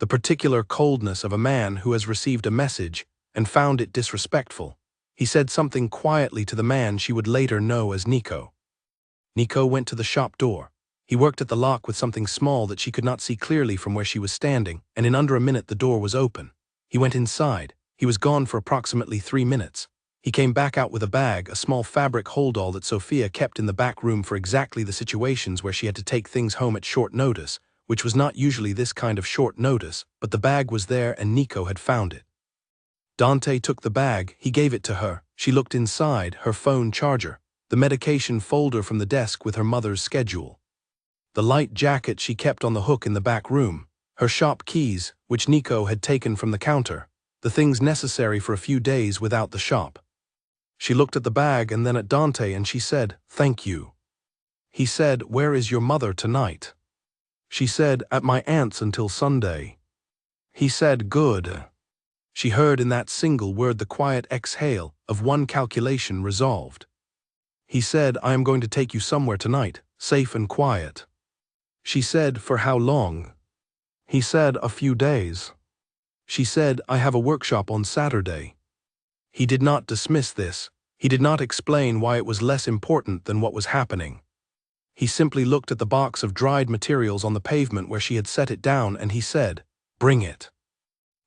The particular coldness of a man who has received a message and found it disrespectful. He said something quietly to the man she would later know as Nico. Nico went to the shop door. He worked at the lock with something small that she could not see clearly from where she was standing, and in under a minute the door was open. He went inside. He was gone for approximately 3 minutes. He came back out with a bag, a small fabric holdall that Sophia kept in the back room for exactly the situations where she had to take things home at short notice, which was not usually this kind of short notice, but the bag was there and Nico had found it. Dante took the bag, he gave it to her. She looked inside, her phone charger, the medication folder from the desk with her mother's schedule, the light jacket she kept on the hook in the back room, her shop keys, which Nico had taken from the counter, the things necessary for a few days without the shop. She looked at the bag and then at Dante and she said, "Thank you." He said, "Where is your mother tonight?" She said, "At my aunt's until Sunday." He said, "Good." She heard in that single word the quiet exhale of one calculation resolved. He said, "I am going to take you somewhere tonight, safe and quiet." She said, "For how long?" He said, "A few days." She said, "I have a workshop on Saturday." He did not dismiss this. He did not explain why it was less important than what was happening. He simply looked at the box of dried materials on the pavement where she had set it down and he said, "Bring it."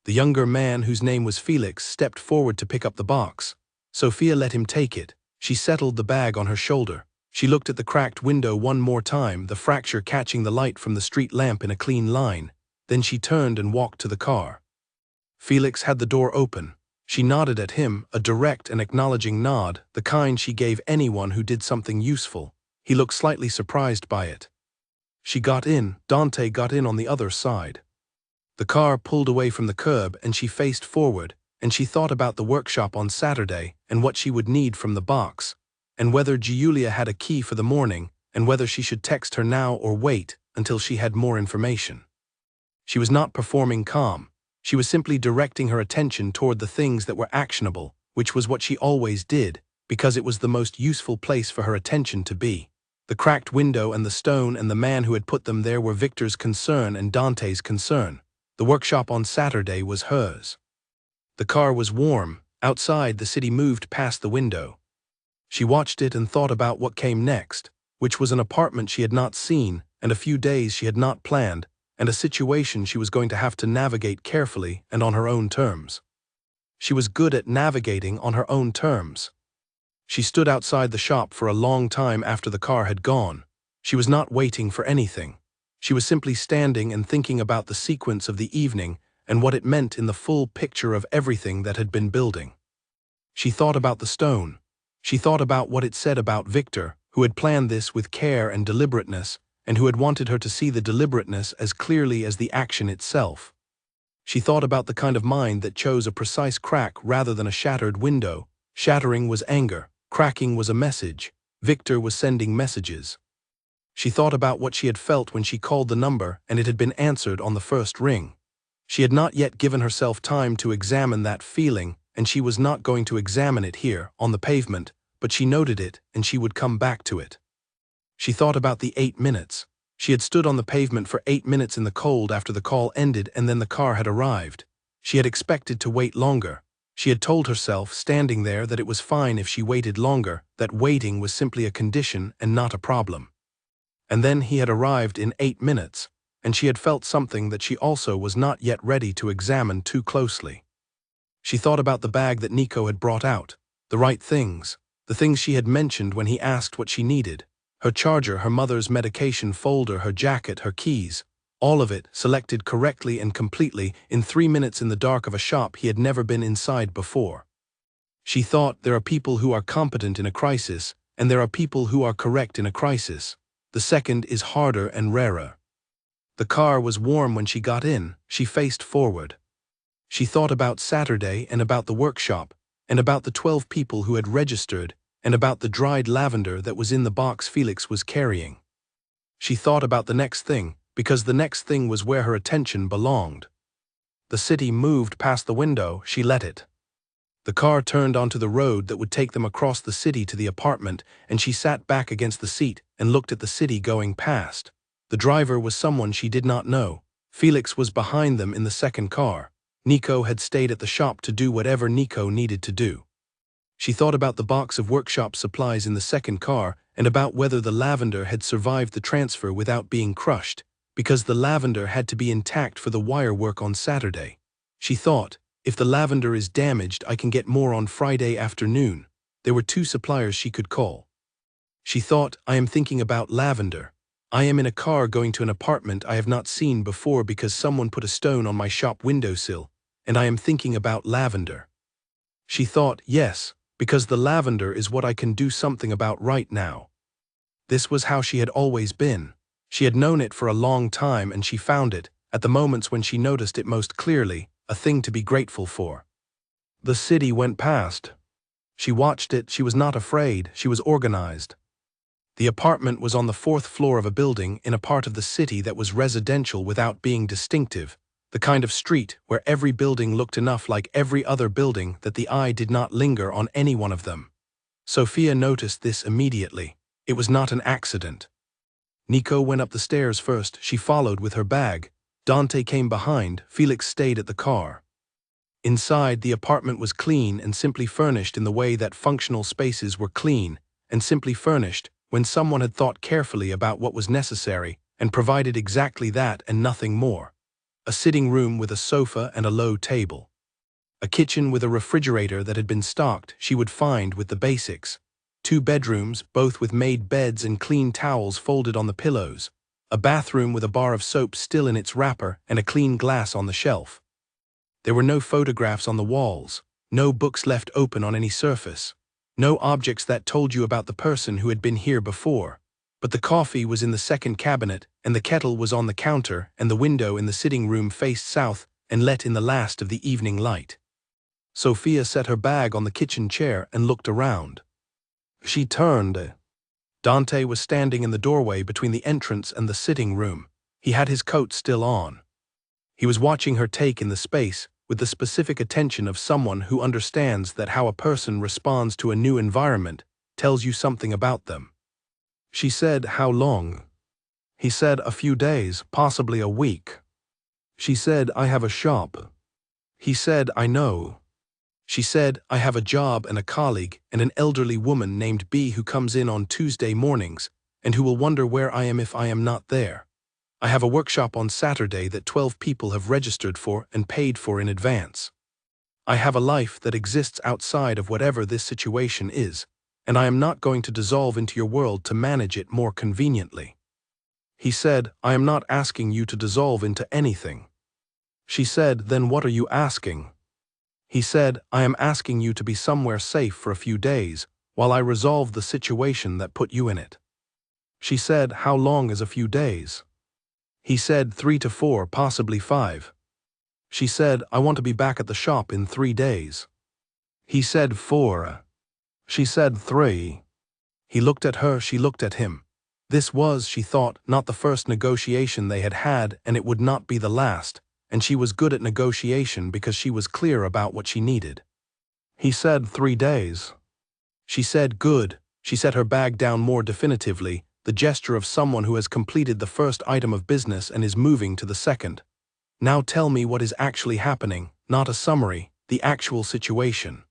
The younger man, whose name was Felix, stepped forward to pick up the box. Sophia let him take it. She settled the bag on her shoulder. She looked at the cracked window one more time, the fracture catching the light from the street lamp in a clean line. Then she turned and walked to the car. Felix had the door open. She nodded at him, a direct and acknowledging nod, the kind she gave anyone who did something useful. He looked slightly surprised by it. She got in. Dante got in on the other side. The car pulled away from the curb and she faced forward, and she thought about the workshop on Saturday and what she would need from the box, and whether Giulia had a key for the morning, and whether she should text her now or wait until she had more information. She was not performing calm. She was simply directing her attention toward the things that were actionable, which was what she always did, because it was the most useful place for her attention to be. The cracked window and the stone and the man who had put them there were Victor's concern and Dante's concern. The workshop on Saturday was hers. The car was warm. Outside, the city moved past the window. She watched it and thought about what came next, which was an apartment she had not seen, and a few days she had not planned, and a situation she was going to have to navigate carefully and on her own terms. She was good at navigating on her own terms. She stood outside the shop for a long time after the car had gone. She was not waiting for anything. She was simply standing and thinking about the sequence of the evening and what it meant in the full picture of everything that had been building. She thought about the stone. She thought about what it said about Victor, who had planned this with care and deliberateness, and who had wanted her to see the deliberateness as clearly as the action itself. She thought about the kind of mind that chose a precise crack rather than a shattered window. Shattering was anger. Cracking was a message. Victor was sending messages. She thought about what she had felt when she called the number and it had been answered on the first ring. She had not yet given herself time to examine that feeling, and she was not going to examine it here, on the pavement, but she noted it and she would come back to it. She thought about the 8 minutes. She had stood on the pavement for 8 minutes in the cold after the call ended and then the car had arrived. She had expected to wait longer. She had told herself, standing there, that it was fine if she waited longer, that waiting was simply a condition and not a problem. And then he had arrived in 8 minutes, and she had felt something that she also was not yet ready to examine too closely. She thought about the bag that Nico had brought out, the right things, the things she had mentioned when he asked what she needed, her charger, her mother's medication folder, her jacket, her keys, all of it selected correctly and completely in 3 minutes in the dark of a shop he had never been inside before. She thought, there are people who are competent in a crisis, and there are people who are correct in a crisis. The second is harder and rarer. The car was warm when she got in. She faced forward. She thought about Saturday and about the workshop, and about the 12 people who had registered, and about the dried lavender that was in the box Felix was carrying. She thought about the next thing, because the next thing was where her attention belonged. The city moved past the window. She let it. The car turned onto the road that would take them across the city to the apartment, and she sat back against the seat and looked at the city going past. The driver was someone she did not know. Felix was behind them in the second car. Nico had stayed at the shop to do whatever Nico needed to do. She thought about the box of workshop supplies in the second car and about whether the lavender had survived the transfer without being crushed, because the lavender had to be intact for the wire work on Saturday. She thought, if the lavender is damaged, I can get more on Friday afternoon. There were 2 suppliers she could call. She thought, I am thinking about lavender. I am in a car going to an apartment I have not seen before because someone put a stone on my shop windowsill, and I am thinking about lavender. She thought, yes, because the lavender is what I can do something about right now. This was how she had always been. She had known it for a long time, and she found it, at the moments when she noticed it most clearly, a thing to be grateful for. The city went past. She watched it. She was not afraid. She was organized. The apartment was on the 4th floor of a building in a part of the city that was residential without being distinctive, the kind of street where every building looked enough like every other building that the eye did not linger on any one of them. Sophia noticed this immediately. It was not an accident. Nico went up the stairs first. She followed with her bag. Dante came behind. Felix stayed at the car. Inside, the apartment was clean and simply furnished in the way that functional spaces were clean and simply furnished when someone had thought carefully about what was necessary and provided exactly that and nothing more. A sitting room with a sofa and a low table. A kitchen with a refrigerator that had been stocked she would find with the basics. 2 bedrooms, both with made beds and clean towels folded on the pillows. A bathroom with a bar of soap still in its wrapper and a clean glass on the shelf. There were no photographs on the walls, no books left open on any surface, no objects that told you about the person who had been here before. But the coffee was in the second cabinet, and the kettle was on the counter, and the window in the sitting room faced south and let in the last of the evening light. Sophia set her bag on the kitchen chair and looked around. She turned. Dante was standing in the doorway between the entrance and the sitting room. He had his coat still on. He was watching her take in the space with the specific attention of someone who understands that how a person responds to a new environment tells you something about them. She said, "How long?" He said, "A few days, possibly a week." She said, "I have a shop." He said, "I know." She said, "I have a job and a colleague and an elderly woman named B who comes in on Tuesday mornings and who will wonder where I am if I am not there. I have a workshop on Saturday that 12 people have registered for and paid for in advance. I have a life that exists outside of whatever this situation is, and I am not going to dissolve into your world to manage it more conveniently." He said, "I am not asking you to dissolve into anything." She said, "Then what are you asking?" He said, "I am asking you to be somewhere safe for a few days while I resolve the situation that put you in it." She said, "How long is a few days?" He said, 3 to 4, possibly 5. She said, "I want to be back at the shop in 3 days." He said, 4. She said, 3. He looked at her, she looked at him. This was, she thought, not the first negotiation they had had, and it would not be the last, and she was good at negotiation because she was clear about what she needed. He said, 3 days. She said, "Good." She set her bag down more definitively, the gesture of someone who has completed the first item of business and is moving to the second. "Now tell me what is actually happening, not a summary, the actual situation."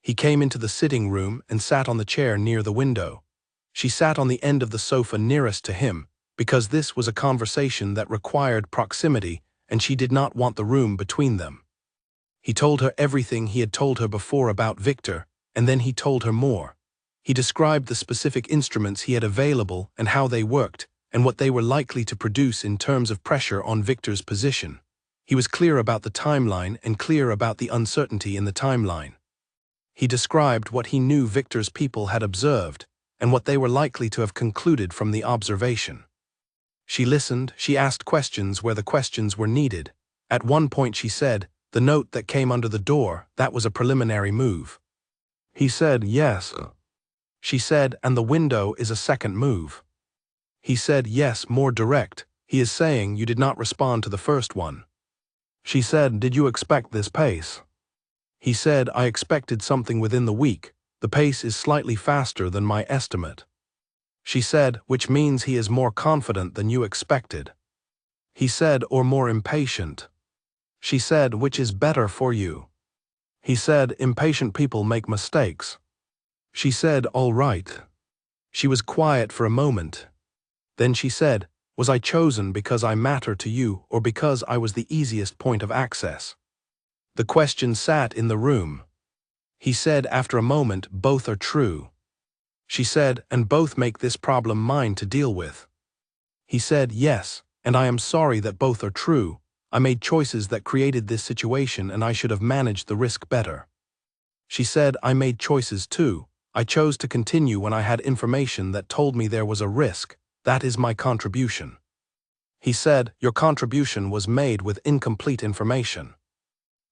He came into the sitting room and sat on the chair near the window. She sat on the end of the sofa nearest to him, because this was a conversation that required proximity and she did not want the room between them. He told her everything he had told her before about Victor, and then he told her more. He described the specific instruments he had available and how they worked, and what they were likely to produce in terms of pressure on Victor's position. He was clear about the timeline and clear about the uncertainty in the timeline. He described what he knew Victor's people had observed, and what they were likely to have concluded from the observation. She listened, she asked questions where the questions were needed. At one point she said, "The note that came under the door, that was a preliminary move." He said, "Yes." She said, "And the window is a second move." He said, "Yes, more direct. He is saying you did not respond to the first one." She said, "Did you expect this pace?" He said, I expected something within the week. The pace is slightly faster than my estimate. She said, which means he is more confident than you expected. He said, or more impatient. She said, which is better for you. He said, impatient people make mistakes. She said, all right. She was quiet for a moment. Then she said, was I chosen because I matter to you or because I was the easiest point of access? The question sat in the room. He said after a moment, both are true. She said, and both make this problem mine to deal with. He said, yes, and I am sorry that both are true. I made choices that created this situation and I should have managed the risk better. She said, I made choices too. I chose to continue when I had information that told me there was a risk. That is my contribution. He said, your contribution was made with incomplete information.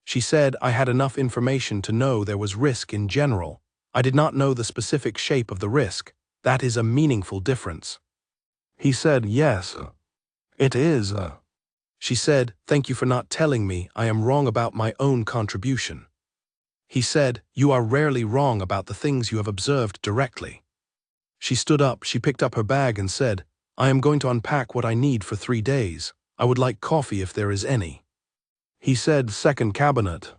She said, I had enough information to know there was risk in general. I did not know the specific shape of the risk. That is a meaningful difference. He said, yes, it is. She said, thank you for not telling me I am wrong about my own contribution. He said, you are rarely wrong about the things you have observed directly. She stood up, she picked up her bag and said, I am going to unpack what I need for 3 days. I would like coffee if there is any. He said, second cabinet.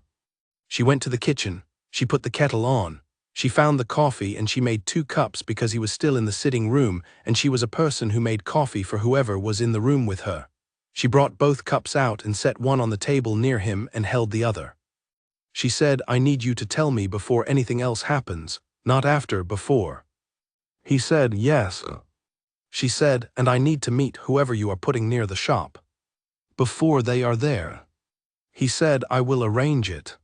She went to the kitchen. She put the kettle on. She found the coffee and she made 2 cups because he was still in the sitting room and she was a person who made coffee for whoever was in the room with her. She brought both cups out and set one on the table near him and held the other. She said, I need you to tell me before anything else happens, not after, before. He said, yes. She said, and I need to meet whoever you are putting near the shop. Before they are there. He said, I will arrange it.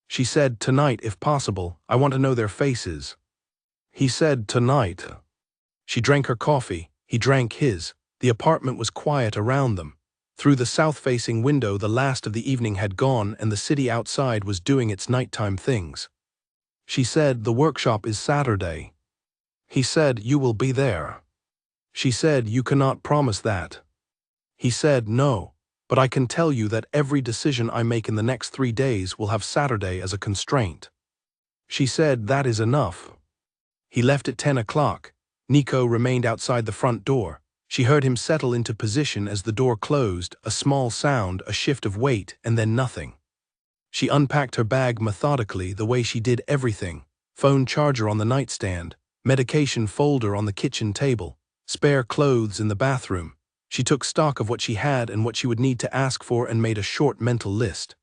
She said, tonight if possible, I want to know their faces. He said, tonight. She drank her coffee, he drank his. The apartment was quiet around them. Through the south-facing window the last of the evening had gone and the city outside was doing its nighttime things. She said, the workshop is Saturday. He said, you will be there. She said, you cannot promise that. He said, no, but I can tell you that every decision I make in the next 3 days will have Saturday as a constraint. She said, that is enough. He left at 10 o'clock. Nico remained outside the front door. She heard him settle into position as the door closed, a small sound, a shift of weight, and then nothing. She unpacked her bag methodically the way she did everything. Phone charger on the nightstand, medication folder on the kitchen table, spare clothes in the bathroom. She took stock of what she had and what she would need to ask for and made a short mental list.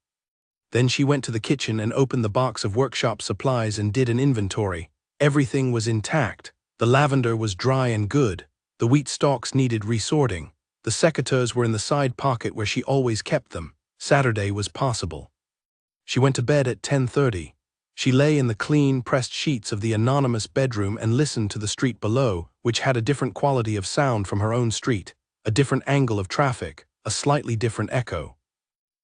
Then she went to the kitchen and opened the box of workshop supplies and did an inventory. Everything was intact. The lavender was dry and good. The wheat stalks needed resorting. The secateurs were in the side pocket where she always kept them. Saturday was possible. She went to bed at 10:30. She lay in the clean, pressed sheets of the anonymous bedroom and listened to the street below, which had a different quality of sound from her own street, a different angle of traffic, a slightly different echo.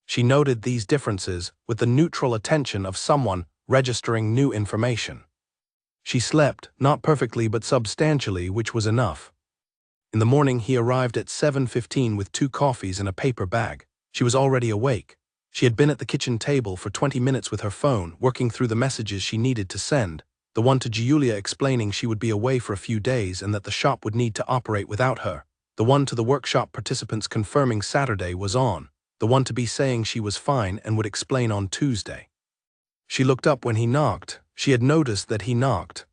She noted these differences with the neutral attention of someone registering new information. She slept, not perfectly but substantially, which was enough. In the morning he arrived at 7:15 with 2 coffees and a paper bag. She was already awake. She had been at the kitchen table for 20 minutes with her phone, working through the messages she needed to send, the one to Giulia explaining she would be away for a few days and that the shop would need to operate without her, the one to the workshop participants confirming Saturday was on, the one to be saying she was fine and would explain on Tuesday. She looked up when he knocked. She had noticed that he knocked.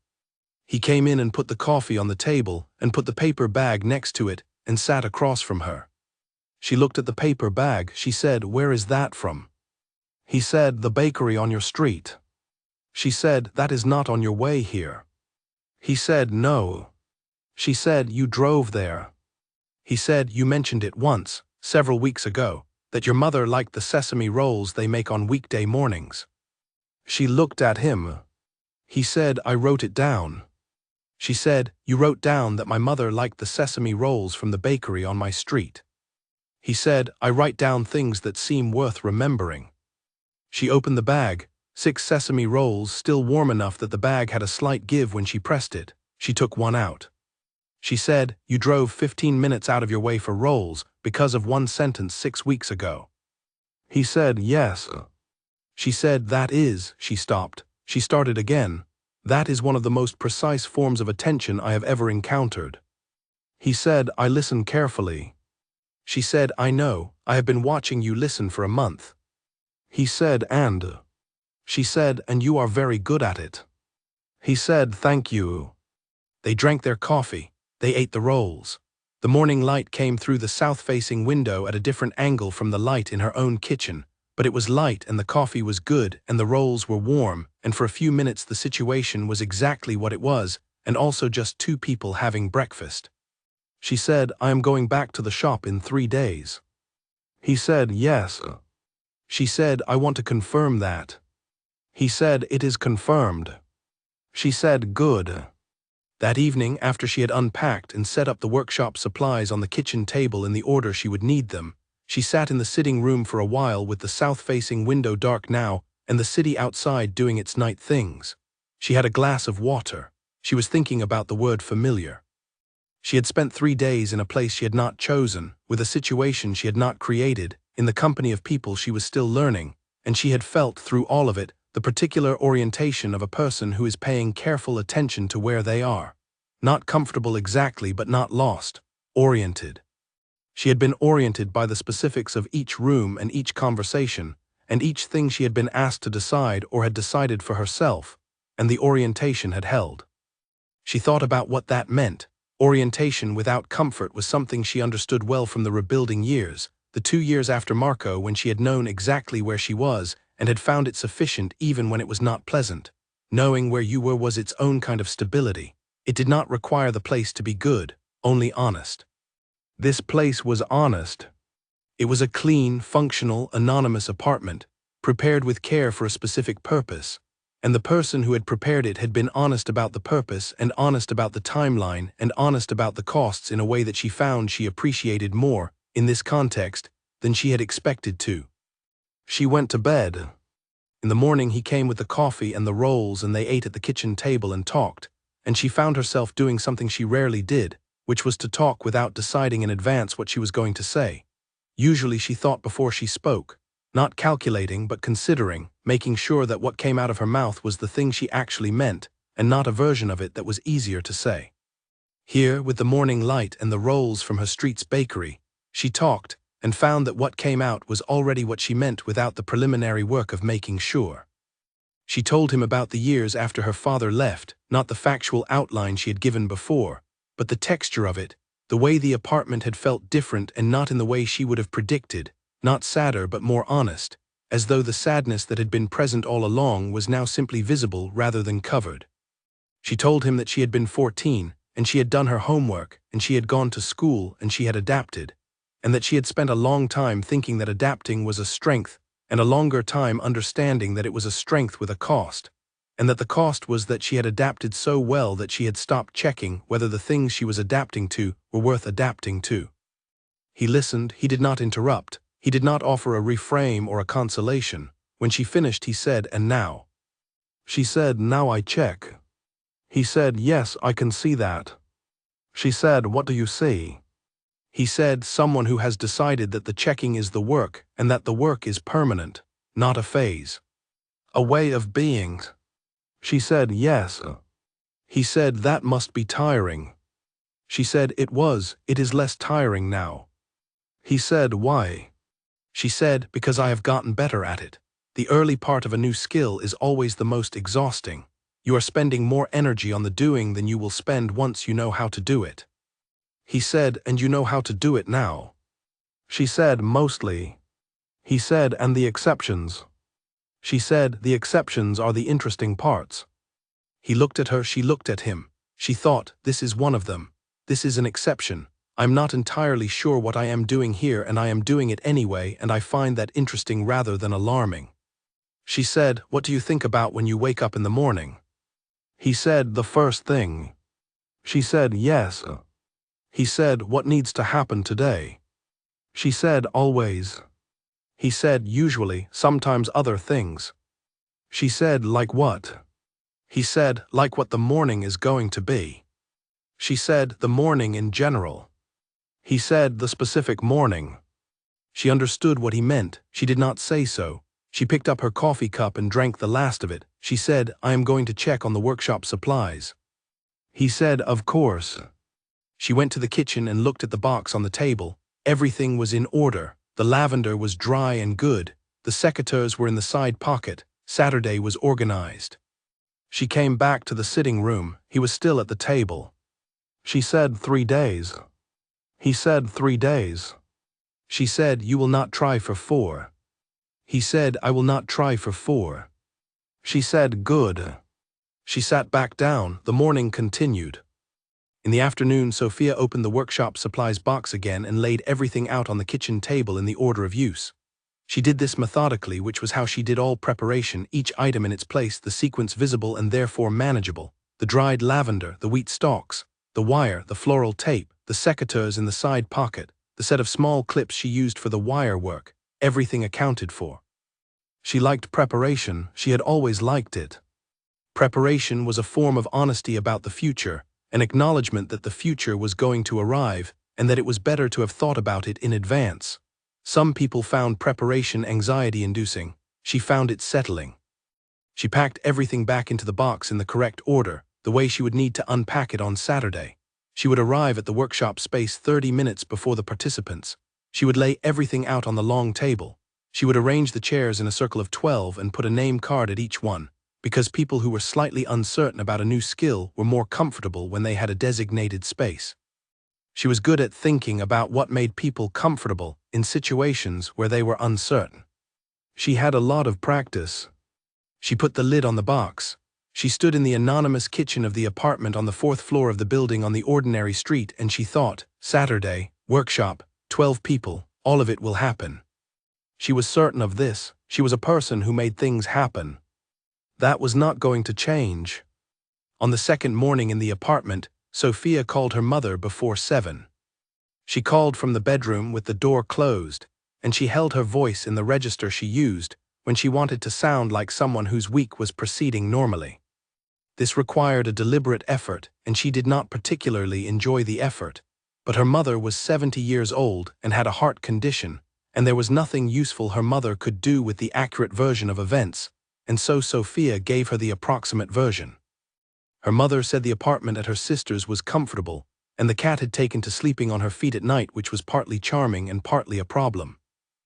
He came in and put the coffee on the table and put the paper bag next to it and sat across from her. She looked at the paper bag. She said, where is that from? He said, the bakery on your street. She said, that is not on your way here. He said, no. She said, you drove there. He said, you mentioned it once, several weeks ago, that your mother liked the sesame rolls they make on weekday mornings. She looked at him. He said, I wrote it down. She said, you wrote down that my mother liked the sesame rolls from the bakery on my street. He said, I write down things that seem worth remembering. She opened the bag, 6 sesame rolls still warm enough that the bag had a slight give when she pressed it. She took one out. She said, you drove 15 minutes out of your way for rolls because of one sentence 6 weeks ago. He said, yes. She said, that is, she stopped. She started again. That is one of the most precise forms of attention I have ever encountered. He said, I listen carefully. She said, I know, I have been watching you listen for a month. He said, and? She said, and you are very good at it. He said, thank you. They drank their coffee. They ate the rolls. The morning light came through the south-facing window at a different angle from the light in her own kitchen, but it was light and the coffee was good and the rolls were warm, and for a few minutes the situation was exactly what it was, and also just two people having breakfast. She said, I am going back to the shop in 3 days. He said, yes. She said, I want to confirm that. He said, it is confirmed. She said, good. That evening, after she had unpacked and set up the workshop supplies on the kitchen table in the order she would need them, she sat in the sitting room for a while with the south-facing window dark now and the city outside doing its night things. She had a glass of water. She was thinking about the word familiar. She had spent 3 days in a place she had not chosen, with a situation she had not created, in the company of people she was still learning, and she had felt, through all of it, the particular orientation of a person who is paying careful attention to where they are. Not comfortable exactly, but not lost. Oriented. She had been oriented by the specifics of each room and each conversation, and each thing she had been asked to decide or had decided for herself, and the orientation had held. She thought about what that meant. Orientation without comfort was something she understood well from the rebuilding years, the 2 years after Marco, when she had known exactly where she was and had found it sufficient even when it was not pleasant. Knowing where you were was its own kind of stability. It did not require the place to be good, only honest. This place was honest. It was a clean, functional, anonymous apartment, prepared with care for a specific purpose, and the person who had prepared it had been honest about the purpose and honest about the timeline and honest about the costs in a way that she found she appreciated more, in this context, than she had expected to. She went to bed. In the morning he came with the coffee and the rolls and they ate at the kitchen table and talked, and she found herself doing something she rarely did, which was to talk without deciding in advance what she was going to say. Usually she thought before she spoke, not calculating but considering, making sure that what came out of her mouth was the thing she actually meant, and not a version of it that was easier to say. Here, with the morning light and the rolls from her street's bakery, she talked, and found that what came out was already what she meant without the preliminary work of making sure. She told him about the years after her father left, not the factual outline she had given before, but the texture of it, the way the apartment had felt different and not in the way she would have predicted, not sadder but more honest, as though the sadness that had been present all along was now simply visible rather than covered. She told him that she had been 14, and she had done her homework, and she had gone to school, and she had adapted, and that she had spent a long time thinking that adapting was a strength, and a longer time understanding that it was a strength with a cost, and that the cost was that she had adapted so well that she had stopped checking whether the things she was adapting to were worth adapting to. He listened, he did not interrupt, he did not offer a reframe or a consolation. When she finished he said, and now? She said, now I check. He said, yes, I can see that. She said, what do you see? He said, someone who has decided that the checking is the work and that the work is permanent, not a phase. A way of being. She said, yes. He said, that must be tiring. She said, it is less tiring now. He said, why? She said, because I have gotten better at it. The early part of a new skill is always the most exhausting. You are spending more energy on the doing than you will spend once you know how to do it. He said, and you know how to do it now? She said, mostly. He said, and the exceptions? She said, the exceptions are the interesting parts. He looked at her, she looked at him. She thought, this is one of them. This is an exception. I'm not entirely sure what I am doing here and I am doing it anyway, and I find that interesting rather than alarming. She said, what do you think about when you wake up in the morning? He said, the first thing. She said, yes. He said, what needs to happen today? She said, always. He said, usually, sometimes other things. She said, like what? He said, like what the morning is going to be. She said, the morning in general. He said, the specific morning. She understood what he meant. She did not say so. She picked up her coffee cup and drank the last of it. She said, "I am going to check on the workshop supplies." He said, "Of course." She went to the kitchen and looked at the box on the table. Everything was in order. The lavender was dry and good. The secateurs were in the side pocket. Saturday was organized. She came back to the sitting room. He was still at the table. She said, 3 days. He said, 3 days. She said, "You will not try for 4. He said, "I will not try for 4. She said, "Good." She sat back down. The morning continued. In the afternoon, Sophia opened the workshop supplies box again and laid everything out on the kitchen table in the order of use. She did this methodically, which was how she did all preparation, each item in its place, the sequence visible and therefore manageable, the dried lavender, the wheat stalks, the wire, the floral tape, the secateurs in the side pocket, the set of small clips she used for the wire work, everything accounted for. She liked preparation. She had always liked it. Preparation was a form of honesty about the future, an acknowledgement that the future was going to arrive and that it was better to have thought about it in advance. Some people found preparation anxiety-inducing. She found it settling. She packed everything back into the box in the correct order, the way she would need to unpack it on Saturday. She would arrive at the workshop space 30 minutes before the participants. She would lay everything out on the long table. She would arrange the chairs in a circle of 12 and put a name card at each one, because people who were slightly uncertain about a new skill were more comfortable when they had a designated space. She was good at thinking about what made people comfortable in situations where they were uncertain. She had a lot of practice. She put the lid on the box. She stood in the anonymous kitchen of the apartment on the 4th floor of the building on the ordinary street, and she thought, Saturday, workshop, 12 people, all of it will happen. She was certain of this. She was a person who made things happen. That was not going to change. On the second morning in the apartment, Sophia called her mother before 7. She called from the bedroom with the door closed, and she held her voice in the register she used when she wanted to sound like someone whose week was proceeding normally. This required a deliberate effort, and she did not particularly enjoy the effort. But her mother was 70 years old and had a heart condition, and there was nothing useful her mother could do with the accurate version of events, and so Sophia gave her the approximate version. Her mother said the apartment at her sister's was comfortable, and the cat had taken to sleeping on her feet at night, which was partly charming and partly a problem.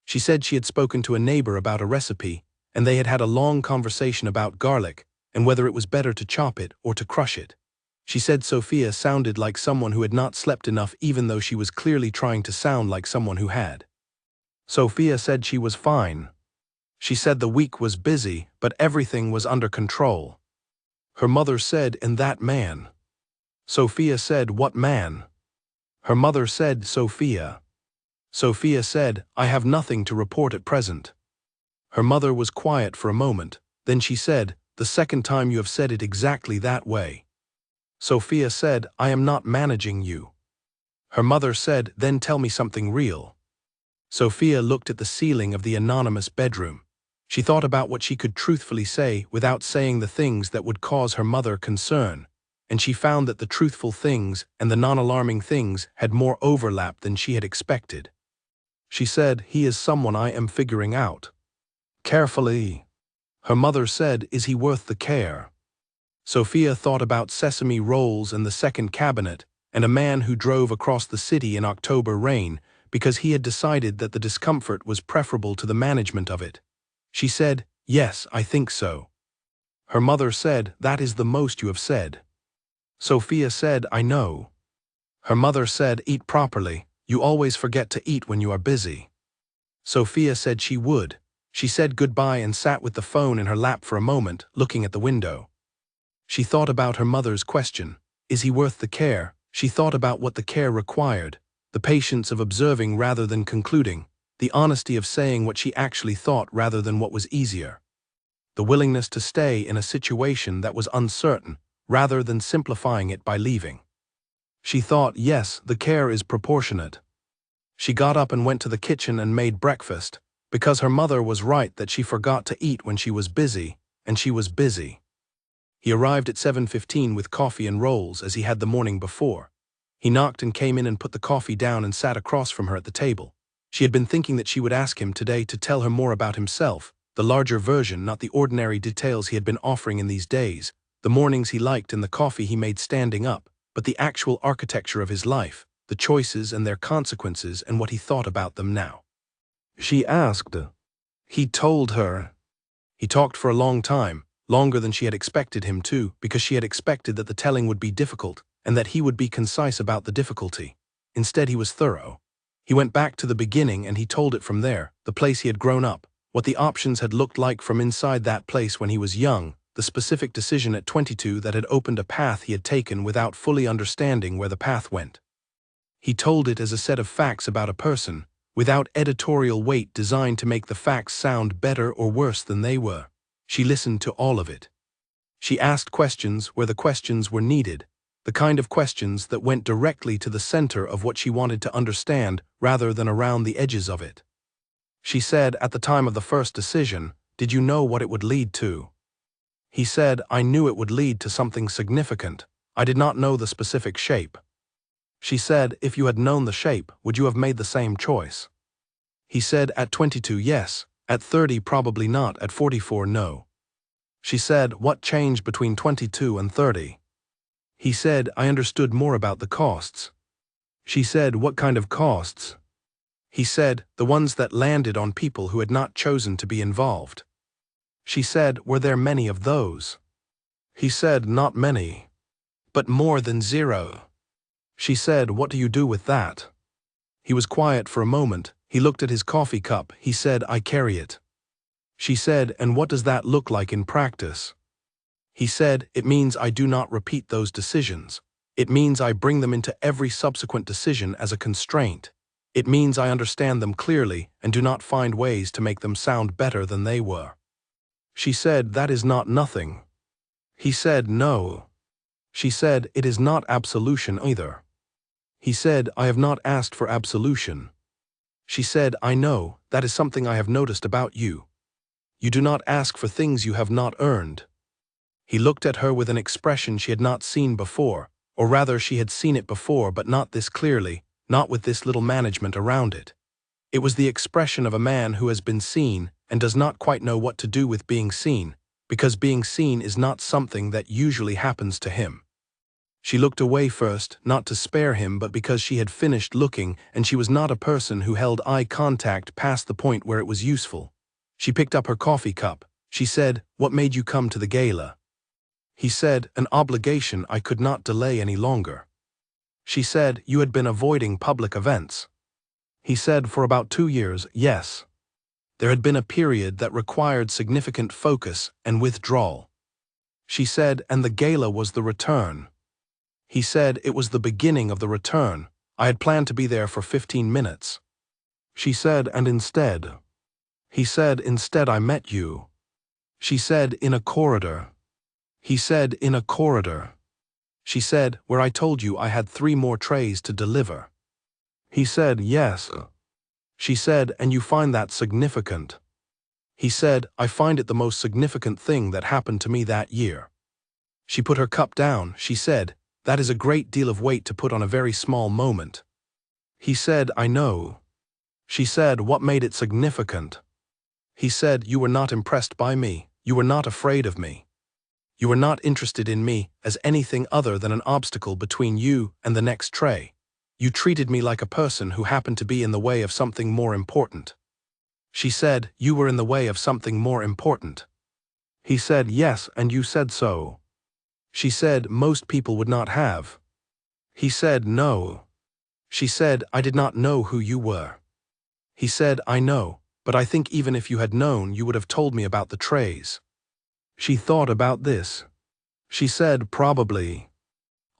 She said she had spoken to a neighbor about a recipe, and they had had a long conversation about garlic and whether it was better to chop it or to crush it. She said Sophia sounded like someone who had not slept enough, even though she was clearly trying to sound like someone who had. Sophia said she was fine. She said the week was busy, but everything was under control. Her mother said, "And that man?" Sophia said, "What man?" Her mother said, "Sophia." Sophia said, "I have nothing to report at present." Her mother was quiet for a moment. Then she said, "The second time you have said it exactly that way." Sophia said, "I am not managing you." Her mother said, "Then tell me something real." Sophia looked at the ceiling of the anonymous bedroom. She thought about what she could truthfully say without saying the things that would cause her mother concern, and she found that the truthful things and the non-alarming things had more overlap than she had expected. She said, "He is someone I am figuring out." Carefully. Her mother said, "Is he worth the care?" Sophia thought about sesame rolls and the second cabinet, and a man who drove across the city in October rain because he had decided that the discomfort was preferable to the management of it. She said, "Yes, I think so." Her mother said, "That is the most you have said." Sophia said, "I know." Her mother said, "Eat properly. You always forget to eat when you are busy." Sophia said she would. She said goodbye and sat with the phone in her lap for a moment, looking at the window. She thought about her mother's question, "Is he worth the care?" She thought about what the care required, the patience of observing rather than concluding, the honesty of saying what she actually thought rather than what was easier, the willingness to stay in a situation that was uncertain rather than simplifying it by leaving. She thought, yes, the care is proportionate. She got up and went to the kitchen and made breakfast, because her mother was right that she forgot to eat when she was busy, and she was busy. He arrived at 7:15 with coffee and rolls as he had the morning before. He knocked and came in and put the coffee down and sat across from her at the table. She had been thinking that she would ask him today to tell her more about himself, the larger version, not the ordinary details he had been offering in these days, the mornings he liked and the coffee he made standing up, but the actual architecture of his life, the choices and their consequences and what he thought about them now. She asked. He told her. He talked for a long time, longer than she had expected him to, because she had expected that the telling would be difficult, and that he would be concise about the difficulty. Instead, he was thorough. He went back to the beginning and he told it from there, the place he had grown up, what the options had looked like from inside that place when he was young, the specific decision at 22 that had opened a path he had taken without fully understanding where the path went. He told it as a set of facts about a person, without editorial weight designed to make the facts sound better or worse than they were. She listened to all of it. She asked questions where the questions were needed, the kind of questions that went directly to the center of what she wanted to understand rather than around the edges of it. She said, at the time of the first decision, "Did you know what it would lead to?" He said, "I knew it would lead to something significant. I did not know the specific shape." She said, "If you had known the shape, would you have made the same choice?" He said, "At 22, yes. At 30, probably not. At 44, no." She said, "What changed between 22 and 30? He said, "I understood more about the costs." She said, "What kind of costs?" He said, "The ones that landed on people who had not chosen to be involved." She said, "Were there many of those?" He said, "Not many. But more than zero." She said, "What do you do with that?" He was quiet for a moment. He looked at his coffee cup. He said, "I carry it." She said, "And what does that look like in practice?" He said, "It means I do not repeat those decisions. It means I bring them into every subsequent decision as a constraint. It means I understand them clearly and do not find ways to make them sound better than they were." She said, "That is not nothing." He said, "No." She said, "It is not absolution either." He said, "I have not asked for absolution." She said, "I know, that is something I have noticed about you. You do not ask for things you have not earned." He looked at her with an expression she had not seen before, or rather she had seen it before but not this clearly, not with this little management around it. It was the expression of a man who has been seen and does not quite know what to do with being seen, because being seen is not something that usually happens to him. She looked away first, not to spare him but because she had finished looking and she was not a person who held eye contact past the point where it was useful. She picked up her coffee cup. She said, "What made you come to the gala?" He said, "An obligation I could not delay any longer." She said, "You had been avoiding public events." He said, "For about 2 years, yes." There had been a period that required significant focus and withdrawal. She said, "And the gala was the return." He said, "It was the beginning of the return. I had planned to be there for 15 minutes. She said, "And instead?" He said, "Instead I met you." She said, "In a corridor." He said, "In a corridor." She said, "Where I told you I had 3 more trays to deliver." He said, "Yes." She said, "And you find that significant?" He said, "I find it the most significant thing that happened to me that year." She put her cup down. She said, "That is a great deal of weight to put on a very small moment." He said, "I know." She said, "What made it significant?" He said, "You were not impressed by me. You were not afraid of me. You were not interested in me as anything other than an obstacle between you and the next tray. You treated me like a person who happened to be in the way of something more important." She said, "You were in the way of something more important." He said, "Yes, and you said so." She said, "Most people would not have." He said, "No." She said, "I did not know who you were." He said, "I know, but I think even if you had known, you would have told me about the trays." She thought about this. She said, "Probably."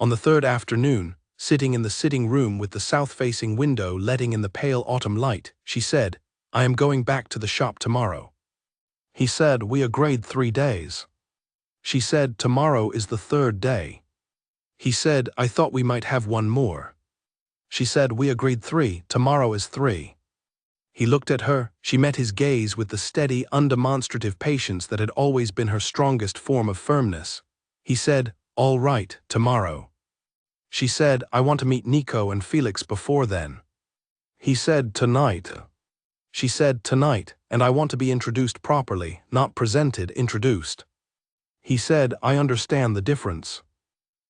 On the 3rd afternoon, sitting in the sitting room with the south-facing window letting in the pale autumn light, she said, "I am going back to the shop tomorrow." He said, "We agreed 3 days." She said, "Tomorrow is the 3rd day." He said, "I thought we might have one more." She said, "We agreed 3. Tomorrow is 3. He looked at her. She met his gaze with the steady, undemonstrative patience that had always been her strongest form of firmness. He said, "All right, tomorrow." She said, "I want to meet Nico and Felix before then." He said, "Tonight." She said, tonight, and I want to be introduced properly, not presented, introduced. He said, I understand the difference.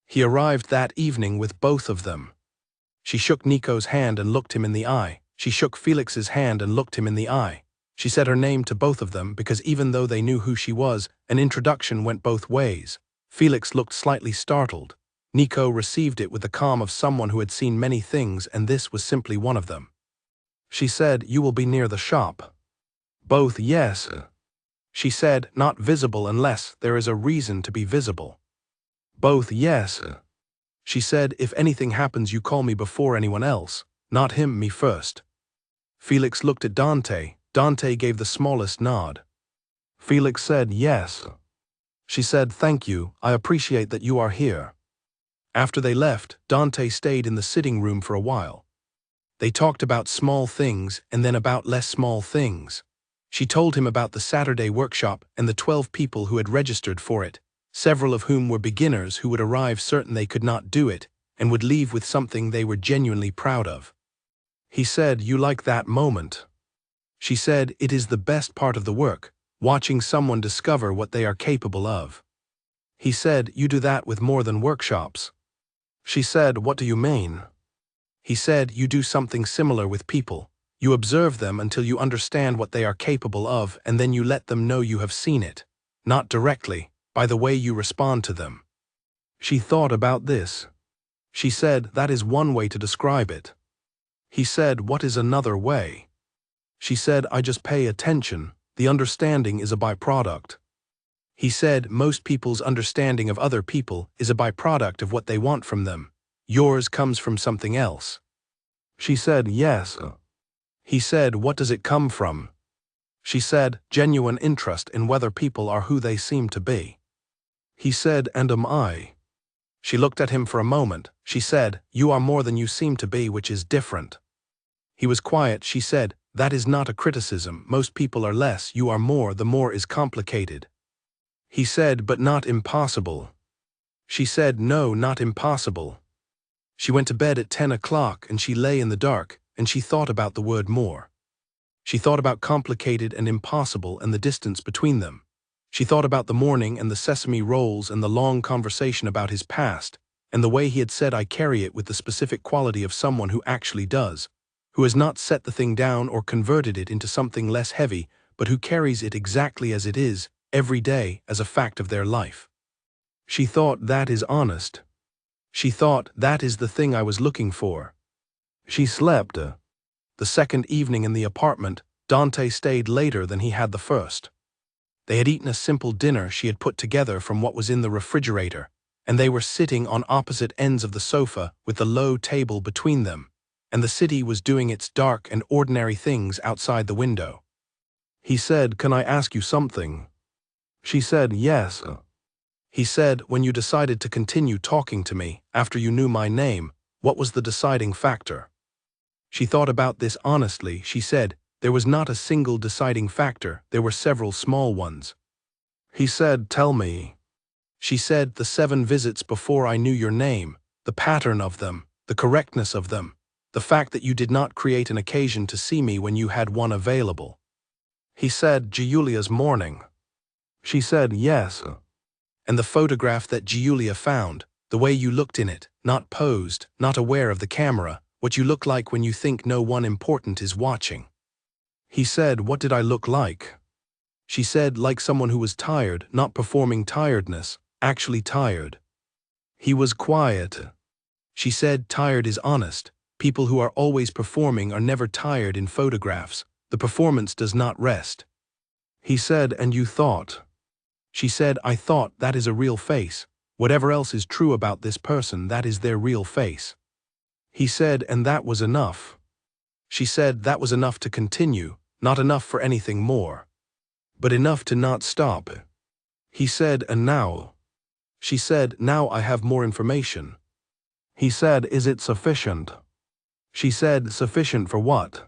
He arrived that evening with both of them. She shook Nico's hand and looked him in the eye. She shook Felix's hand and looked him in the eye. She said her name to both of them because even though they knew who she was, an introduction went both ways. Felix looked slightly startled. Nico received it with the calm of someone who had seen many things, and this was simply one of them. She said, you will be near the shop. Both, yes. She said, not visible unless there is a reason to be visible. Both, yes. She said, if anything happens you call me before anyone else, not him, me first. Felix looked at Dante. Dante gave the smallest nod. Felix said, yes. She said, thank you, I appreciate that you are here. After they left, Dante stayed in the sitting room for a while. They talked about small things and then about less small things. She told him about the Saturday workshop and the 12 people who had registered for it, several of whom were beginners who would arrive certain they could not do it and would leave with something they were genuinely proud of. He said, you like that moment? She said, it is the best part of the work, watching someone discover what they are capable of. He said, you do that with more than workshops. She said, what do you mean? He said, you do something similar with people. You observe them until you understand what they are capable of, and then you let them know you have seen it. Not directly, by the way you respond to them. She thought about this. She said, that is one way to describe it. He said, what is another way? She said, I just pay attention. The understanding is a byproduct. He said, most people's understanding of other people is a byproduct of what they want from them. Yours comes from something else. She said, yes. He said, what does it come from? She said, genuine interest in whether people are who they seem to be. He said, and am I? She looked at him for a moment. She said, you are more than you seem to be, which is different. He was quiet. She said, that is not a criticism. Most people are less, you are more, the more is complicated. He said, but not impossible. She said, no, not impossible. She went to bed at 10 o'clock and she lay in the dark, and she thought about the word more. She thought about complicated and impossible and the distance between them. She thought about the morning and the sesame rolls and the long conversation about his past, and the way he had said I carry it with the specific quality of someone who actually does, who has not set the thing down or converted it into something less heavy, but who carries it exactly as it is, every day, as a fact of their life. She thought, that is honest. She thought, that is the thing I was looking for. She slept. The second evening in the apartment, Dante stayed later than he had the first. They had eaten a simple dinner she had put together from what was in the refrigerator, and they were sitting on opposite ends of the sofa with the low table between them, and the city was doing its dark and ordinary things outside the window. He said, can I ask you something? She said, yes. He said, when you decided to continue talking to me after you knew my name, what was the deciding factor? She thought about this honestly. She said, there was not a single deciding factor, there were several small ones. He said, tell me. She said, the 7 visits before I knew your name, the pattern of them, the correctness of them, the fact that you did not create an occasion to see me when you had one available. He said, Giulia's morning. She said, yes. And the photograph that Giulia found, the way you looked in it, not posed, not aware of the camera, what you look like when you think no one important is watching. He said, what did I look like? She said, like someone who was tired, not performing tiredness, actually tired. He was quiet. She said, tired is honest. People who are always performing are never tired in photographs. The performance does not rest. He said, and you thought? She said, I thought, that is a real face. Whatever else is true about this person, that is their real face. He said, and that was enough. She said, that was enough to continue, not enough for anything more. But enough to not stop. He said, and now? She said, now I have more information. He said, is it sufficient? She said, sufficient for what?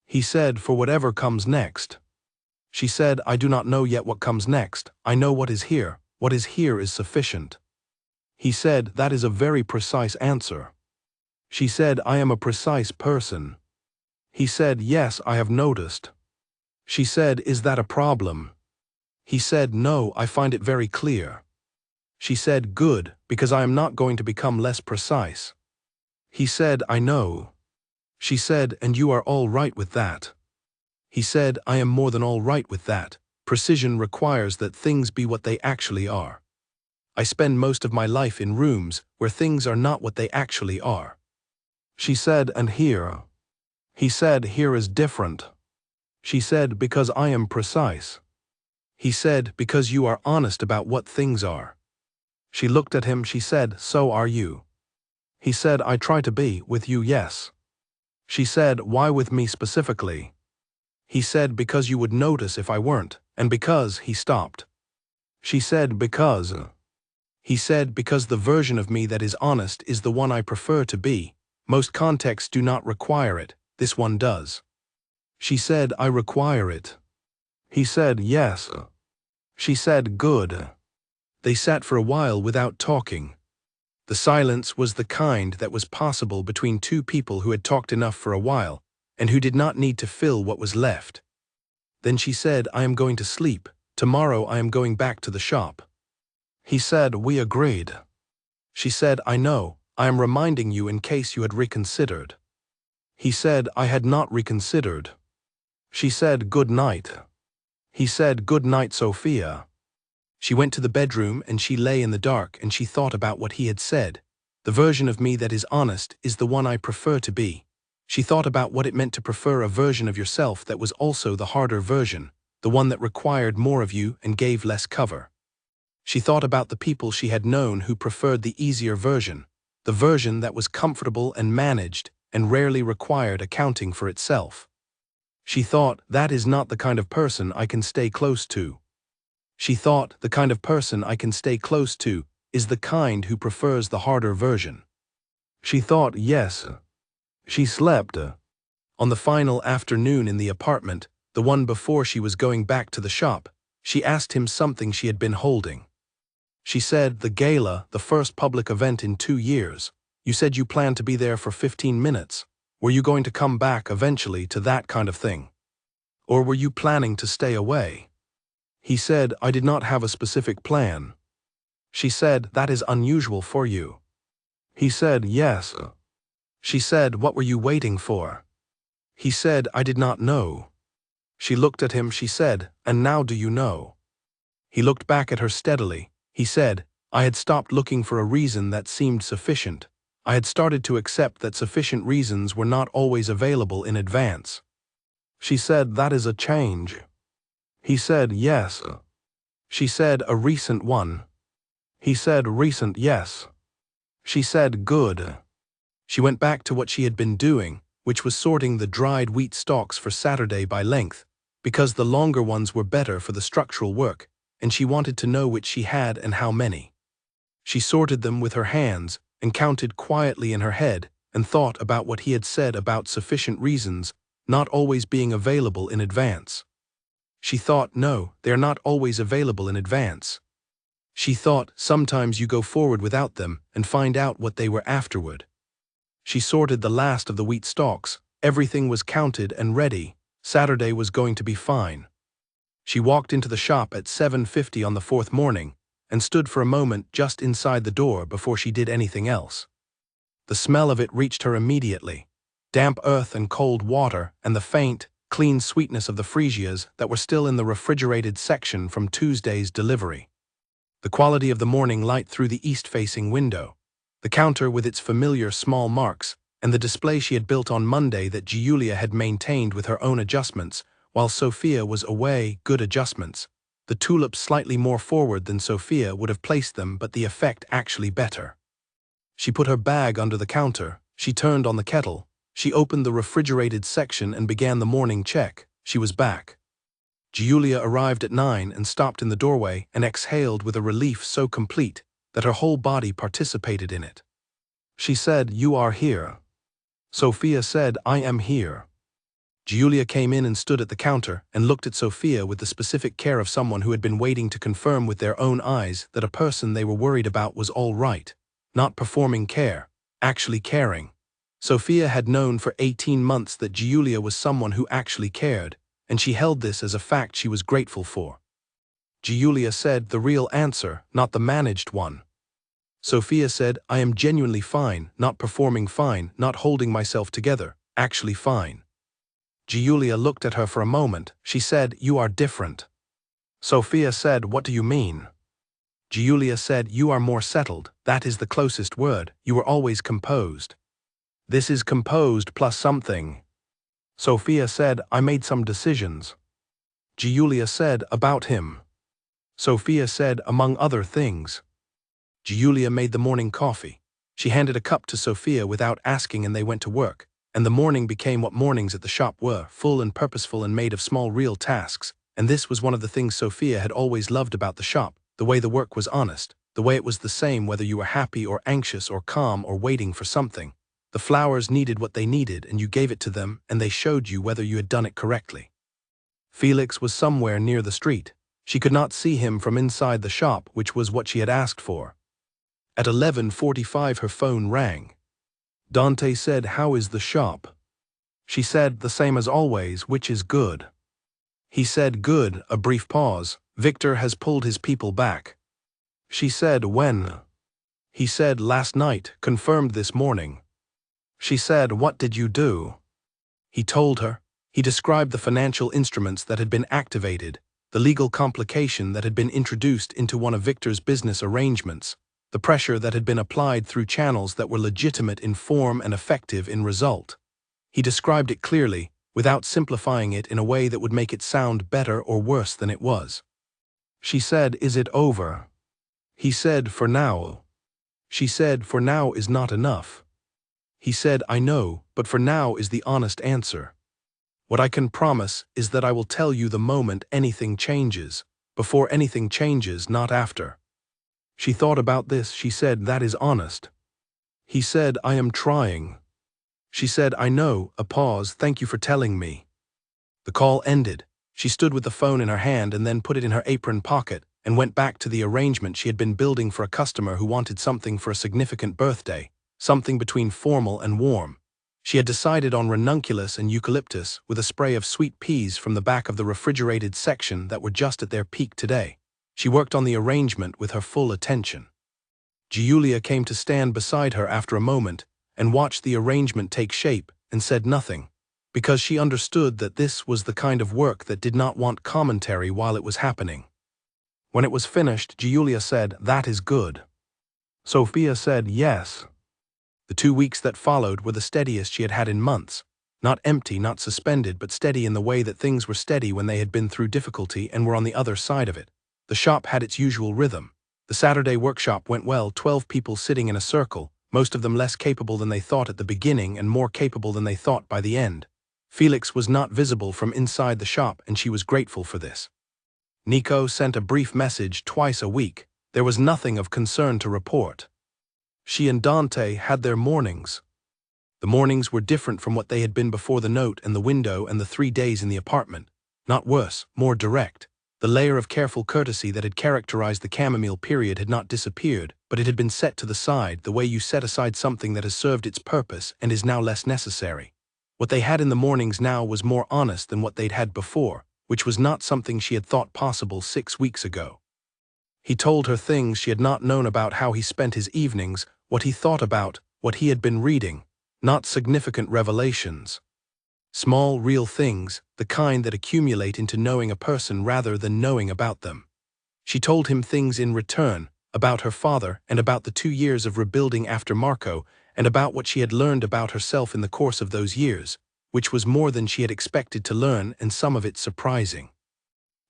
He said, for whatever comes next. She said, I do not know yet what comes next. I know what is here. What is here is sufficient. He said, that is a very precise answer. She said, I am a precise person. He said, yes, I have noticed. She said, is that a problem? He said, no, I find it very clear. She said, good, because I am not going to become less precise. He said, I know. She said, and you are all right with that. He said, I am more than all right with that. Precision requires that things be what they actually are. I spend most of my life in rooms where things are not what they actually are. She said, and here? He said, here is different. She said, because I am precise. He said, because you are honest about what things are. She looked at him, she said, so are you. He said, I try to be, with you, yes. She said, why with me specifically? He said, because you would notice if I weren't, and because, he stopped. She said, because. He said, because the version of me that is honest is the one I prefer to be. Most contexts do not require it, this one does. She said, I require it. He said, yes. She said, good. They sat for a while without talking. The silence was the kind that was possible between two people who had talked enough for a while, and who did not need to fill what was left. Then she said, I am going to sleep. Tomorrow I am going back to the shop. He said, we agreed. She said, I know, I am reminding you in case you had reconsidered. He said, I had not reconsidered. She said, good night. He said, good night, Sophia. She went to the bedroom and she lay in the dark and she thought about what he had said. The version of me that is honest is the one I prefer to be. She thought about what it meant to prefer a version of yourself that was also the harder version, the one that required more of you and gave less cover. She thought about the people she had known who preferred the easier version, the version that was comfortable and managed and rarely required accounting for itself. She thought, that is not the kind of person I can stay close to. She thought, the kind of person I can stay close to is the kind who prefers the harder version. She thought, yes. She slept. On the final afternoon in the apartment, the one before she was going back to the shop, she asked him something she had been holding. She said, the gala, the first public event in 2 years. You said you planned to be there for 15 minutes. Were you going to come back eventually to that kind of thing? Or were you planning to stay away? He said, I did not have a specific plan. She said, that is unusual for you. He said, yes. She said, what were you waiting for? He said, I did not know. She looked at him, she said, and now do you know? He looked back at her steadily. He said, I had stopped looking for a reason that seemed sufficient. I had started to accept that sufficient reasons were not always available in advance. She said, that is a change. He said, yes. She said, a recent one. He said, recent, yes. She said, good. She went back to what she had been doing, which was sorting the dried wheat stalks for Saturday by length, because the longer ones were better for the structural work, and she wanted to know which she had and how many. She sorted them with her hands and counted quietly in her head and thought about what he had said about sufficient reasons not always being available in advance. She thought, no, they are not always available in advance. She thought, sometimes you go forward without them and find out what they were afterward. She sorted the last of the wheat stalks. Everything was counted and ready. Saturday was going to be fine. She walked into the shop at 7:50 on the 4th morning and stood for a moment just inside the door before she did anything else. The smell of it reached her immediately. Damp earth and cold water and the faint, clean sweetness of the freesias that were still in the refrigerated section from Tuesday's delivery. The quality of the morning light through the east-facing window, the counter with its familiar small marks, and the display she had built on Monday that Giulia had maintained with her own adjustments, while Sophia was away, good adjustments. The tulips slightly more forward than Sophia would have placed them, but the effect actually better. She put her bag under the counter, she turned on the kettle, she opened the refrigerated section and began the morning check. She was back. Giulia arrived at 9 and stopped in the doorway and exhaled with a relief so complete that her whole body participated in it. She said, "You are here." Sophia said, "I am here." Giulia came in and stood at the counter and looked at Sophia with the specific care of someone who had been waiting to confirm with their own eyes that a person they were worried about was all right, not performing care, actually caring. Sophia had known for 18 months that Giulia was someone who actually cared, and she held this as a fact she was grateful for. Giulia said the real answer, not the managed one. Sophia said, I am genuinely fine, not performing fine, not holding myself together, actually fine. Giulia looked at her for a moment. She said, you are different. Sophia said, what do you mean? Giulia said, you are more settled, that is the closest word, you were always composed. This is composed plus something. Sophia said, I made some decisions. Giulia said, about him. Sophia said, among other things. Giulia made the morning coffee. She handed a cup to Sophia without asking and they went to work, and the morning became what mornings at the shop were, full and purposeful and made of small real tasks, and this was one of the things Sophia had always loved about the shop, the way the work was honest, the way it was the same whether you were happy or anxious or calm or waiting for something. The flowers needed what they needed and you gave it to them and they showed you whether you had done it correctly. Felix was somewhere near the street. She could not see him from inside the shop, which was what she had asked for. At 11:45 her phone rang. Dante said, how is the shop? She said, the same as always, which is good. He said, good, a brief pause. Victor has pulled his people back. She said, when? He said, last night, confirmed this morning. She said, what did you do? He told her. He described the financial instruments that had been activated, the legal complication that had been introduced into one of Victor's business arrangements, the pressure that had been applied through channels that were legitimate in form and effective in result. He described it clearly, without simplifying it in a way that would make it sound better or worse than it was. She said, is it over? He said, for now. She said, for now is not enough. He said, I know, but for now is the honest answer. What I can promise is that I will tell you the moment anything changes, before anything changes, not after. She thought about this. She said, that is honest. He said, I am trying. She said, I know, a pause, thank you for telling me. The call ended. She stood with the phone in her hand and then put it in her apron pocket and went back to the arrangement she had been building for a customer who wanted something for a significant birthday, something between formal and warm. She had decided on ranunculus and eucalyptus with a spray of sweet peas from the back of the refrigerated section that were just at their peak today. She worked on the arrangement with her full attention. Giulia came to stand beside her after a moment and watched the arrangement take shape and said nothing, because she understood that this was the kind of work that did not want commentary while it was happening. When it was finished, Giulia said, that is good. Sophia said, yes. The 2 weeks that followed were the steadiest she had had in months. Not empty, not suspended, but steady in the way that things were steady when they had been through difficulty and were on the other side of it. The shop had its usual rhythm. The Saturday workshop went well, 12 people sitting in a circle, most of them less capable than they thought at the beginning and more capable than they thought by the end. Felix was not visible from inside the shop and she was grateful for this. Nico sent a brief message twice a week. There was nothing of concern to report. She and Dante had their mornings. The mornings were different from what they had been before the note and the window and the 3 days in the apartment. Not worse, more direct. The layer of careful courtesy that had characterized the chamomile period had not disappeared, but it had been set to the side, the way you set aside something that has served its purpose and is now less necessary. What they had in the mornings now was more honest than what they'd had before, which was not something she had thought possible 6 weeks ago. He told her things she had not known about how he spent his evenings, what he thought about, what he had been reading, not significant revelations. Small, real things, the kind that accumulate into knowing a person rather than knowing about them. She told him things in return, about her father and about the 2 years of rebuilding after Marco, and about what she had learned about herself in the course of those years, which was more than she had expected to learn and some of it surprising.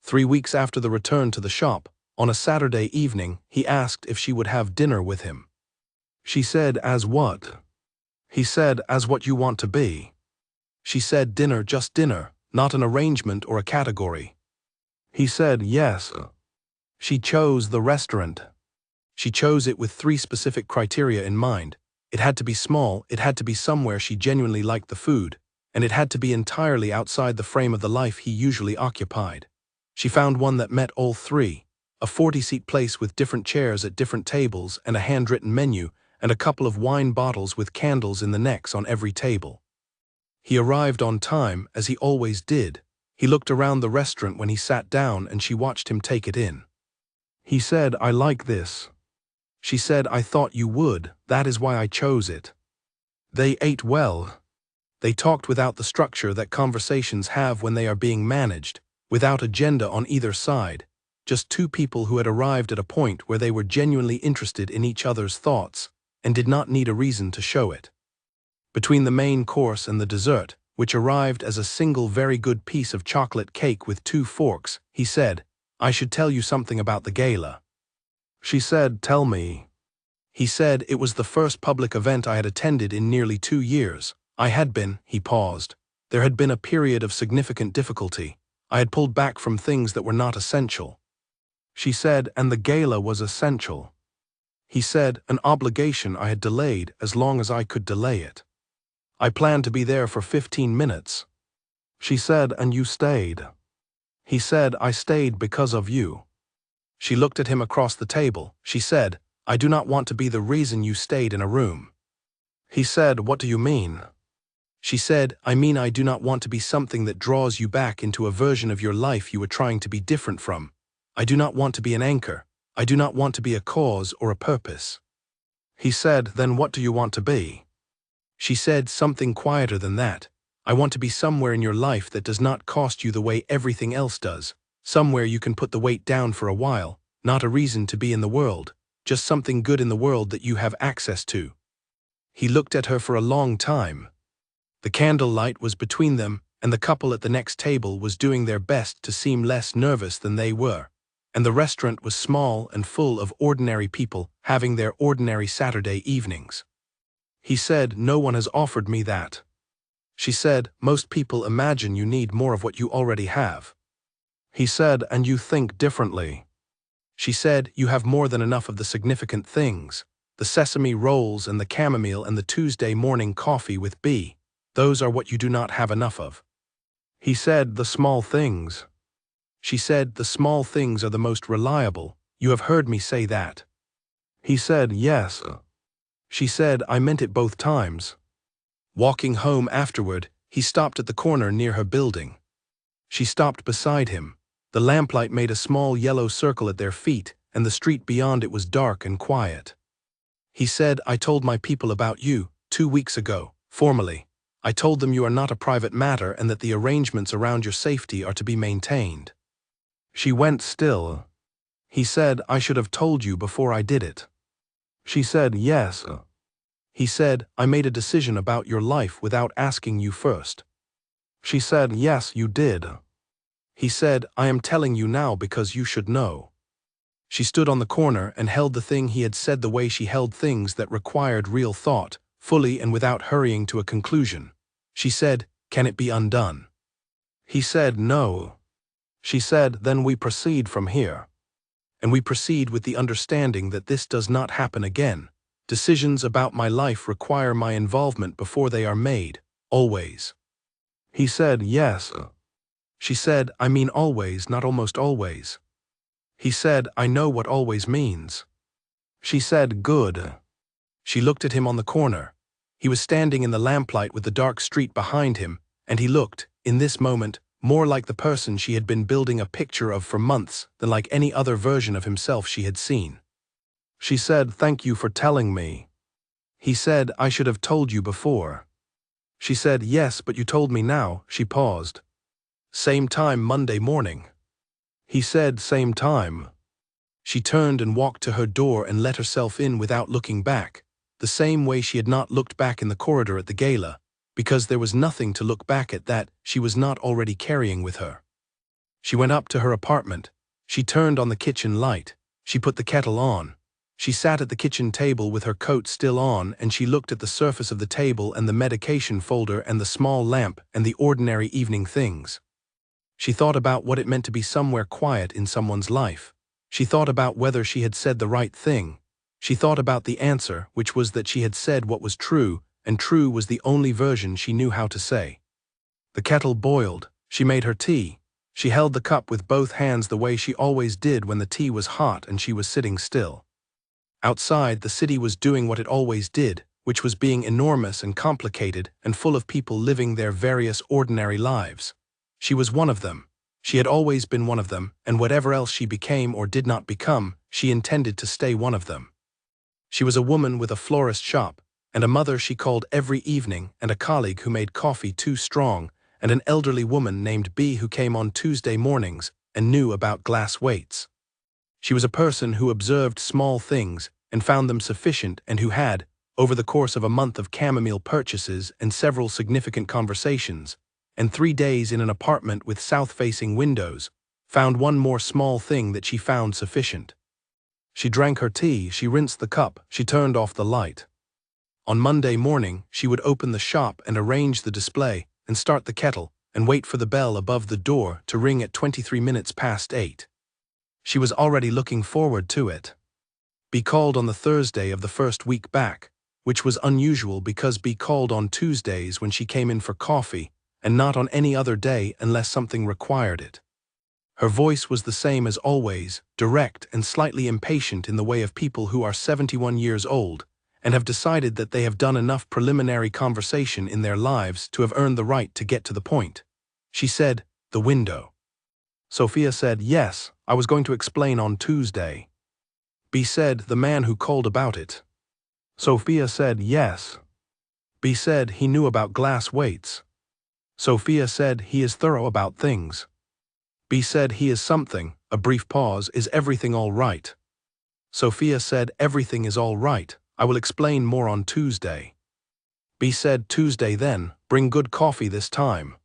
3 weeks after the return to the shop, on a Saturday evening, he asked if she would have dinner with him. She said, as what? He said, as what you want to be. She said, dinner, just dinner, not an arrangement or a category. He said, yes. She chose the restaurant. She chose it with 3 specific criteria in mind. It had to be small, it had to be somewhere she genuinely liked the food, and it had to be entirely outside the frame of the life he usually occupied. She found one that met all 3, a 40-seat place with different chairs at different tables and a handwritten menu, and a couple of wine bottles with candles in the necks on every table. He arrived on time, as he always did. He looked around the restaurant when he sat down and she watched him take it in. He said, "I like this." She said, "I thought you would, that is why I chose it." They ate well. They talked without the structure that conversations have when they are being managed, without agenda on either side, just two people who had arrived at a point where they were genuinely interested in each other's thoughts and did not need a reason to show it. Between the main course and the dessert, which arrived as a single very good piece of chocolate cake with 2 forks, he said, "I should tell you something about the gala." She said, "Tell me." He said, "It was the first public event I had attended in nearly 2 years. He paused. There had been a period of significant difficulty. I had pulled back from things that were not essential. She said, "And the gala was essential." He said, "An obligation I had delayed as long as I could delay it. I planned to be there for 15 minutes. She said, "And you stayed." He said, "I stayed because of you." She looked at him across the table. She said, "I do not want to be the reason you stayed in a room." He said, "What do you mean?" She said, "I mean I do not want to be something that draws you back into a version of your life you were trying to be different from. I do not want to be an anchor. I do not want to be a cause or a purpose." He said, "Then what do you want to be?" She said, "Something quieter than that. I want to be somewhere in your life that does not cost you the way everything else does. Somewhere you can put the weight down for a while, not a reason to be in the world, just something good in the world that you have access to." He looked at her for a long time. The candlelight was between them, and the couple at the next table was doing their best to seem less nervous than they were, and the restaurant was small and full of ordinary people having their ordinary Saturday evenings. He said, "No one has offered me that." She said, "Most people imagine you need more of what you already have." He said, "And you think differently." She said, "You have more than enough of the significant things, the sesame rolls and the chamomile and the Tuesday morning coffee with B. Those are what you do not have enough of." He said, "The small things." She said, "The small things are the most reliable. You have heard me say that." He said, "Yes." She said, "I meant it both times." Walking home afterward, he stopped at the corner near her building. She stopped beside him. The lamplight made a small yellow circle at their feet, and the street beyond it was dark and quiet. He said, "I told my people about you, 2 weeks ago, formally. I told them you are not a private matter and that the arrangements around your safety are to be maintained." She went still. He said, "I should have told you before I did it." She said, "Yes." He said, "I made a decision about your life without asking you first." She said, "Yes, you did." He said, "I am telling you now because you should know." She stood on the corner and held the thing he had said the way she held things that required real thought, fully and without hurrying to a conclusion. She said, "Can it be undone?" He said, "No." She said, "Then we proceed from here. And we proceed with the understanding that this does not happen again. Decisions about my life require my involvement before they are made, always." He said, "Yes." She said, "I mean always, not almost always." He said, "I know what always means." She said, "Good." She looked at him on the corner. He was standing in the lamplight with the dark street behind him, and he looked, in this moment, more like the person she had been building a picture of for months than like any other version of himself she had seen. She said, "Thank you for telling me." He said, "I should have told you before." She said, "Yes, but you told me now." She paused. "Same time Monday morning." He said, "Same time." She turned and walked to her door and let herself in without looking back, the same way she had not looked back in the corridor at the gala, because there was nothing to look back at that she was not already carrying with her. She went up to her apartment. She turned on the kitchen light. She put the kettle on. She sat at the kitchen table with her coat still on, and she looked at the surface of the table and the medication folder and the small lamp and the ordinary evening things. She thought about what it meant to be somewhere quiet in someone's life. She thought about whether she had said the right thing. She thought about the answer, which was that she had said what was true, and true was the only version she knew how to say. The kettle boiled. She made her tea. She held the cup with both hands the way she always did when the tea was hot and she was sitting still. Outside, the city was doing what it always did, which was being enormous and complicated and full of people living their various ordinary lives. She was one of them. She had always been one of them, and whatever else she became or did not become, she intended to stay one of them. She was a woman with a florist shop, and a mother she called every evening, and a colleague who made coffee too strong, and an elderly woman named B who came on Tuesday mornings and knew about glass weights. She was a person who observed small things and found them sufficient, and who had, over the course of a month of chamomile purchases and several significant conversations, and 3 days in an apartment with south-facing windows, found one more small thing that she found sufficient. She drank her tea, she rinsed the cup, she turned off the light. On Monday morning, she would open the shop and arrange the display, and start the kettle, and wait for the bell above the door to ring at 23 minutes past 8. She was already looking forward to it. B called on the Thursday of the first week back, which was unusual because B called on Tuesdays when she came in for coffee, and not on any other day unless something required it. Her voice was the same as always, direct and slightly impatient in the way of people who are 71 years old, and have decided that they have done enough preliminary conversation in their lives to have earned the right to get to the point. She said, "The window." Sophia said, "Yes, I was going to explain on Tuesday." B said, "The man who called about it." Sophia said, "Yes." B said, "He knew about glass weights." Sophia said, "He is thorough about things." B said, "He is something." A brief pause. "Is everything all right?" Sophia said, "Everything is all right. I will explain more on Tuesday." B said, "Tuesday then, bring good coffee this time."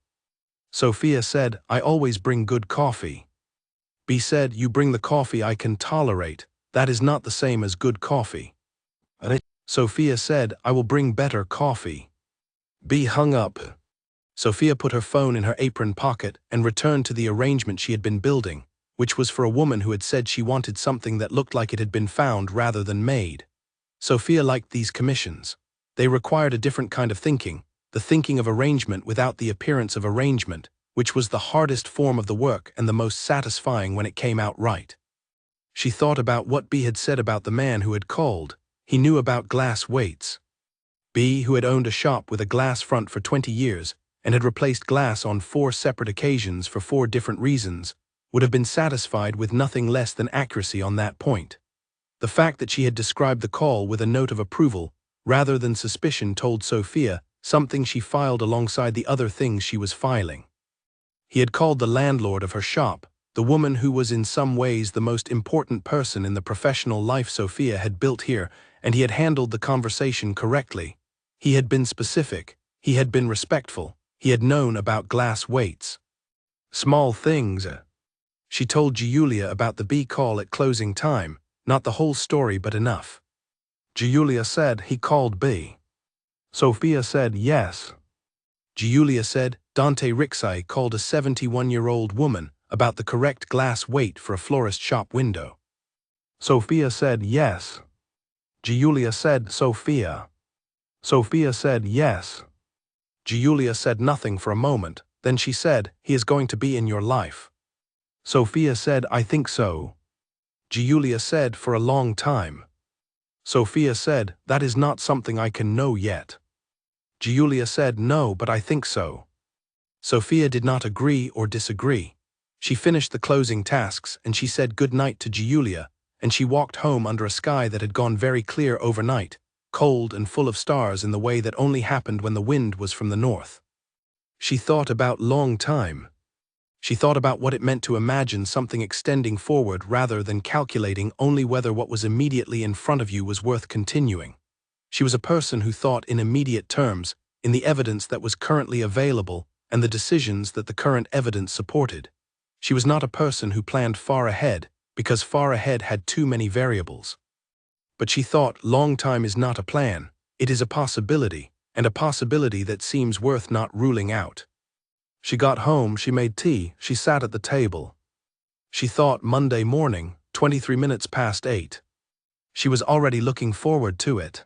Sophia said, "I always bring good coffee." B said, "You bring the coffee I can tolerate. That is not the same as good coffee." Sophia said, "I will bring better coffee." B hung up. Sophia put her phone in her apron pocket and returned to the arrangement she had been building, which was for a woman who had said she wanted something that looked like it had been found rather than made. Sophia liked these commissions. They required a different kind of thinking, the thinking of arrangement without the appearance of arrangement, which was the hardest form of the work and the most satisfying when it came out right. She thought about what B had said about the man who had called. He knew about glass weights. B, who had owned a shop with a glass front for 20 years, and had replaced glass on 4 separate occasions for 4 different reasons, would have been satisfied with nothing less than accuracy on that point. The fact that she had described the call with a note of approval, rather than suspicion, told Sophia something she filed alongside the other things she was filing. He had called the landlord of her shop, the woman who was in some ways the most important person in the professional life Sophia had built here, and he had handled the conversation correctly. He had been specific, he had been respectful, he had known about glass weights. Small things. She told Giulia about the B call at closing time, not the whole story but enough. Giulia said, "He called B." Sophia said, "Yes." Giulia said, "Dante Rixai called a 71-year-old woman about the correct glass weight for a florist shop window." Sophia said, "Yes." Giulia said, "Sophia." Sophia said, "Yes." Giulia said nothing for a moment, then she said, "He is going to be in your life." Sophia said, "I think so." Giulia said, "For a long time." Sophia said, "That is not something I can know yet." Giulia said, "No, but I think so." Sophia did not agree or disagree. She finished the closing tasks and she said good night to Giulia, and she walked home under a sky that had gone very clear overnight, cold and full of stars in the way that only happened when the wind was from the north. She thought about long time. She thought about what it meant to imagine something extending forward rather than calculating only whether what was immediately in front of you was worth continuing. She was a person who thought in immediate terms, in the evidence that was currently available and the decisions that the current evidence supported. She was not a person who planned far ahead, because far ahead had too many variables. But she thought long time is not a plan, it is a possibility, and a possibility that seems worth not ruling out. She got home, she made tea, she sat at the table. She thought Monday morning, 23 minutes past 8. She was already looking forward to it.